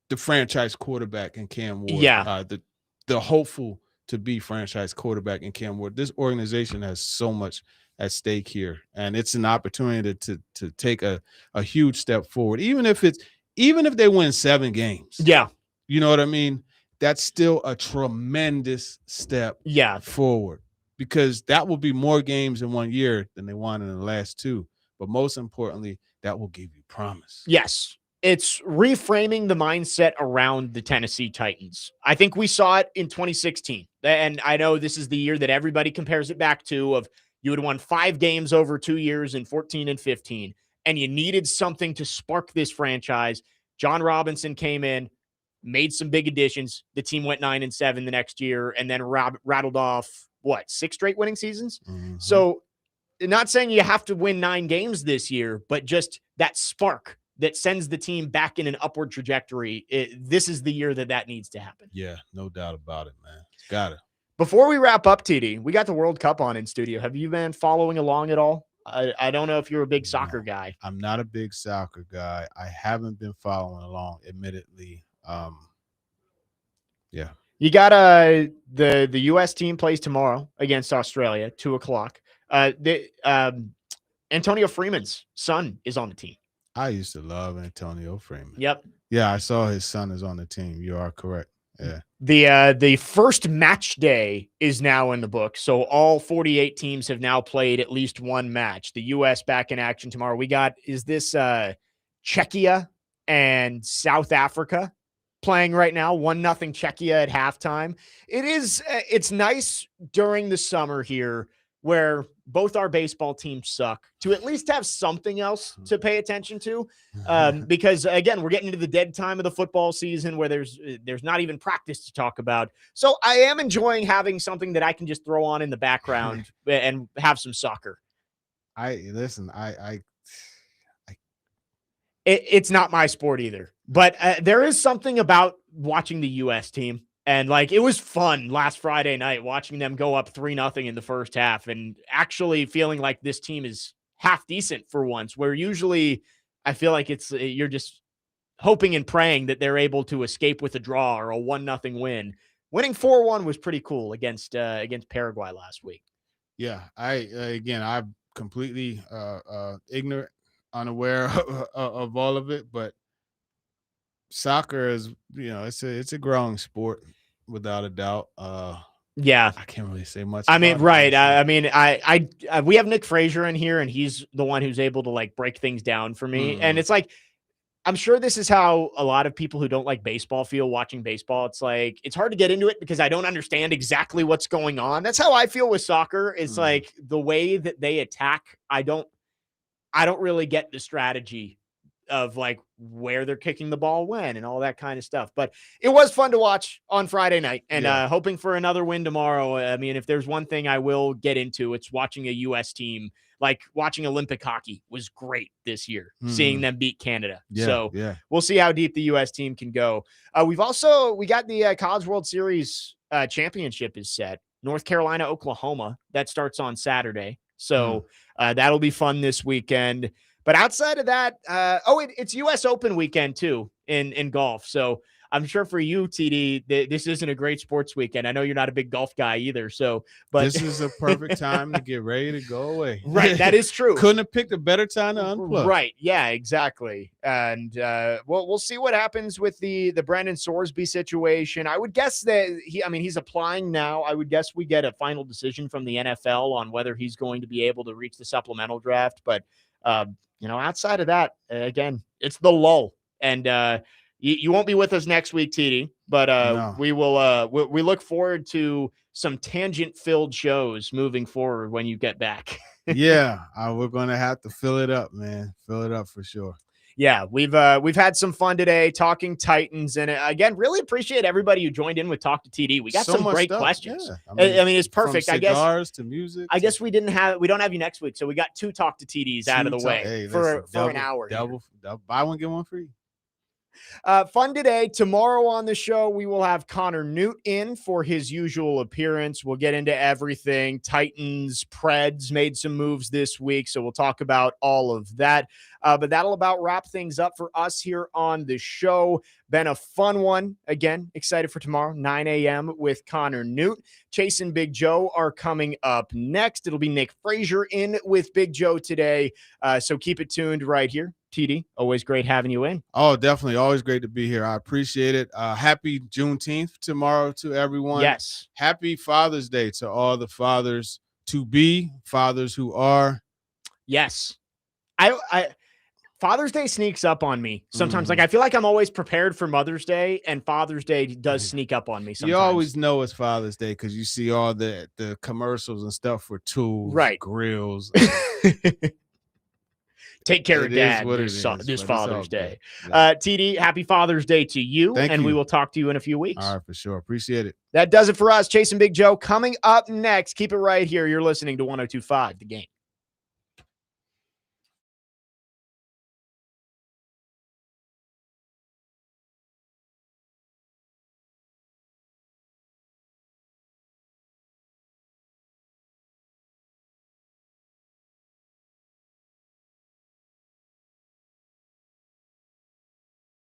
the franchise quarterback in Cam Ward, the hopeful to be franchise quarterback in Cam Ward. This organization has so much at stake here, and it's an opportunity to take a huge step forward, even if they win 7 games. Yeah. You know what I mean? That's still a tremendous step forward, because that will be more games in 1 year than they won in the last 2. But most importantly, that will give you promise. Yes. It's reframing the mindset around the Tennessee Titans. I think we saw it in 2016. And I know this is the year that everybody compares it back to of you had won 5 games over 2 years in 14 and 15, and you needed something to spark this franchise. John Robinson came in, made some big additions. The team went 9-7 the next year and then rattled off, 6 straight winning seasons? Mm-hmm. So not saying you have to win 9 games this year, but just that spark that sends the team back in an upward trajectory. This is the year that needs to happen. Yeah, no doubt about it, man. Got it. Before we wrap up, TD, we got the World Cup on in studio. Have you been following along at all? I don't know if you're a big soccer guy. I'm not a big soccer guy. I haven't been following along, admittedly. Yeah. You got the U.S. team plays tomorrow against Australia, 2:00. Antonio Freeman's son is on the team. I used to love Antonio Freeman. Yep. Yeah, I saw his son is on the team. You are correct. Yeah. The first match day is now in the book. So all 48 teams have now played at least one match. The U.S. back in action tomorrow. Is this Czechia and South Africa playing right now? 1-0 Czechia at halftime. It's nice during the summer here where both our baseball teams suck to at least have something else to pay attention to. Because again, we're getting into the dead time of the football season where there's not even practice to talk about. So I am enjoying having something that I can just throw on in the background and have some soccer. It's not my sport either, but there is something about watching the U.S. team. And it was fun last Friday night watching them go up 3-0 in the first half and actually feeling like this team is half decent for once, where usually I feel like you're just hoping and praying that they're able to escape with a draw or a 1-0 win. Winning 4-1 was pretty cool against Paraguay last week. Yeah. I'm completely ignorant, unaware of all of it, but soccer is, it's a growing sport without a doubt. Yeah, I can't really say much. I mean, right. We have Nick Frazier in here, and he's the one who's able to break things down for me. And it's I'm sure this is how a lot of people who don't like baseball feel watching baseball. It's it's hard to get into it because I don't understand exactly what's going on. That's how I feel with soccer. It's the way that they attack. I don't really get the strategy of where they're kicking the ball when and all that kind of stuff. But it was fun to watch on Friday night and hoping for another win tomorrow. I mean, if there's one thing I will get into, it's watching a U.S. team. Watching Olympic hockey was great this year, seeing them beat Canada. We'll see how deep the U.S. team can go. We got the College World Series championship is set. North Carolina, Oklahoma. That starts on Saturday. So that'll be fun this weekend. But outside of that, it's U.S. Open weekend too in golf. So I'm sure for you, TD, this isn't a great sports weekend. I know you're not a big golf guy either. But this is a perfect time to get ready to go away. Right, that is true. Couldn't have picked a better time to unplug. Right, yeah, exactly. And we'll see what happens with the Brendan Sorsby situation. I would guess that he's applying now. I would guess we get a final decision from the NFL on whether he's going to be able to reach the supplemental draft. But outside of that, again, it's the lull. And you won't be with us next week, TD, but no. We will. We look forward to some tangent-filled shows moving forward when you get back. Yeah, we're going to have to fill it up, man. Fill it up for sure. Yeah, we've had some fun today talking Titans, and again, really appreciate everybody who joined in with Talk to TD. We got some great questions. Yeah. I mean, it's perfect. From cigars to music. I guess we don't have you next week, so we got 2 Talk to TDs out of the way for an hour. Double, buy one get one free. Fun today. Tomorrow on the show, we will have Connor Newt in for his usual appearance. We'll get into everything. Titans, Preds made some moves this week, so we'll talk about all of that. But that'll about wrap things up for us here on the show. Been a fun one. Again, excited for tomorrow, 9 a.m. with Connor Newt. Chase and Big Joe are coming up next. It'll be Nick Frazier in with Big Joe today. So keep it tuned right here. TD, always great having you in. Oh, definitely. Always great to be here. I appreciate it. Happy Juneteenth tomorrow to everyone. Yes. Happy Father's Day to all the fathers to be, fathers who are. Yes. Father's Day sneaks up on me sometimes. Like, I feel like I'm always prepared for Mother's Day, and Father's Day does sneak up on me sometimes. You always know it's Father's Day because you see all the commercials and stuff for tools, grills. Take care of Dad this Father's Day. Yeah. TD, happy Father's Day to you. And we will talk to you in a few weeks. All right, for sure. Appreciate it. That does it for us. Chasing Big Joe coming up next. Keep it right here. You're listening to 102.5 The Game.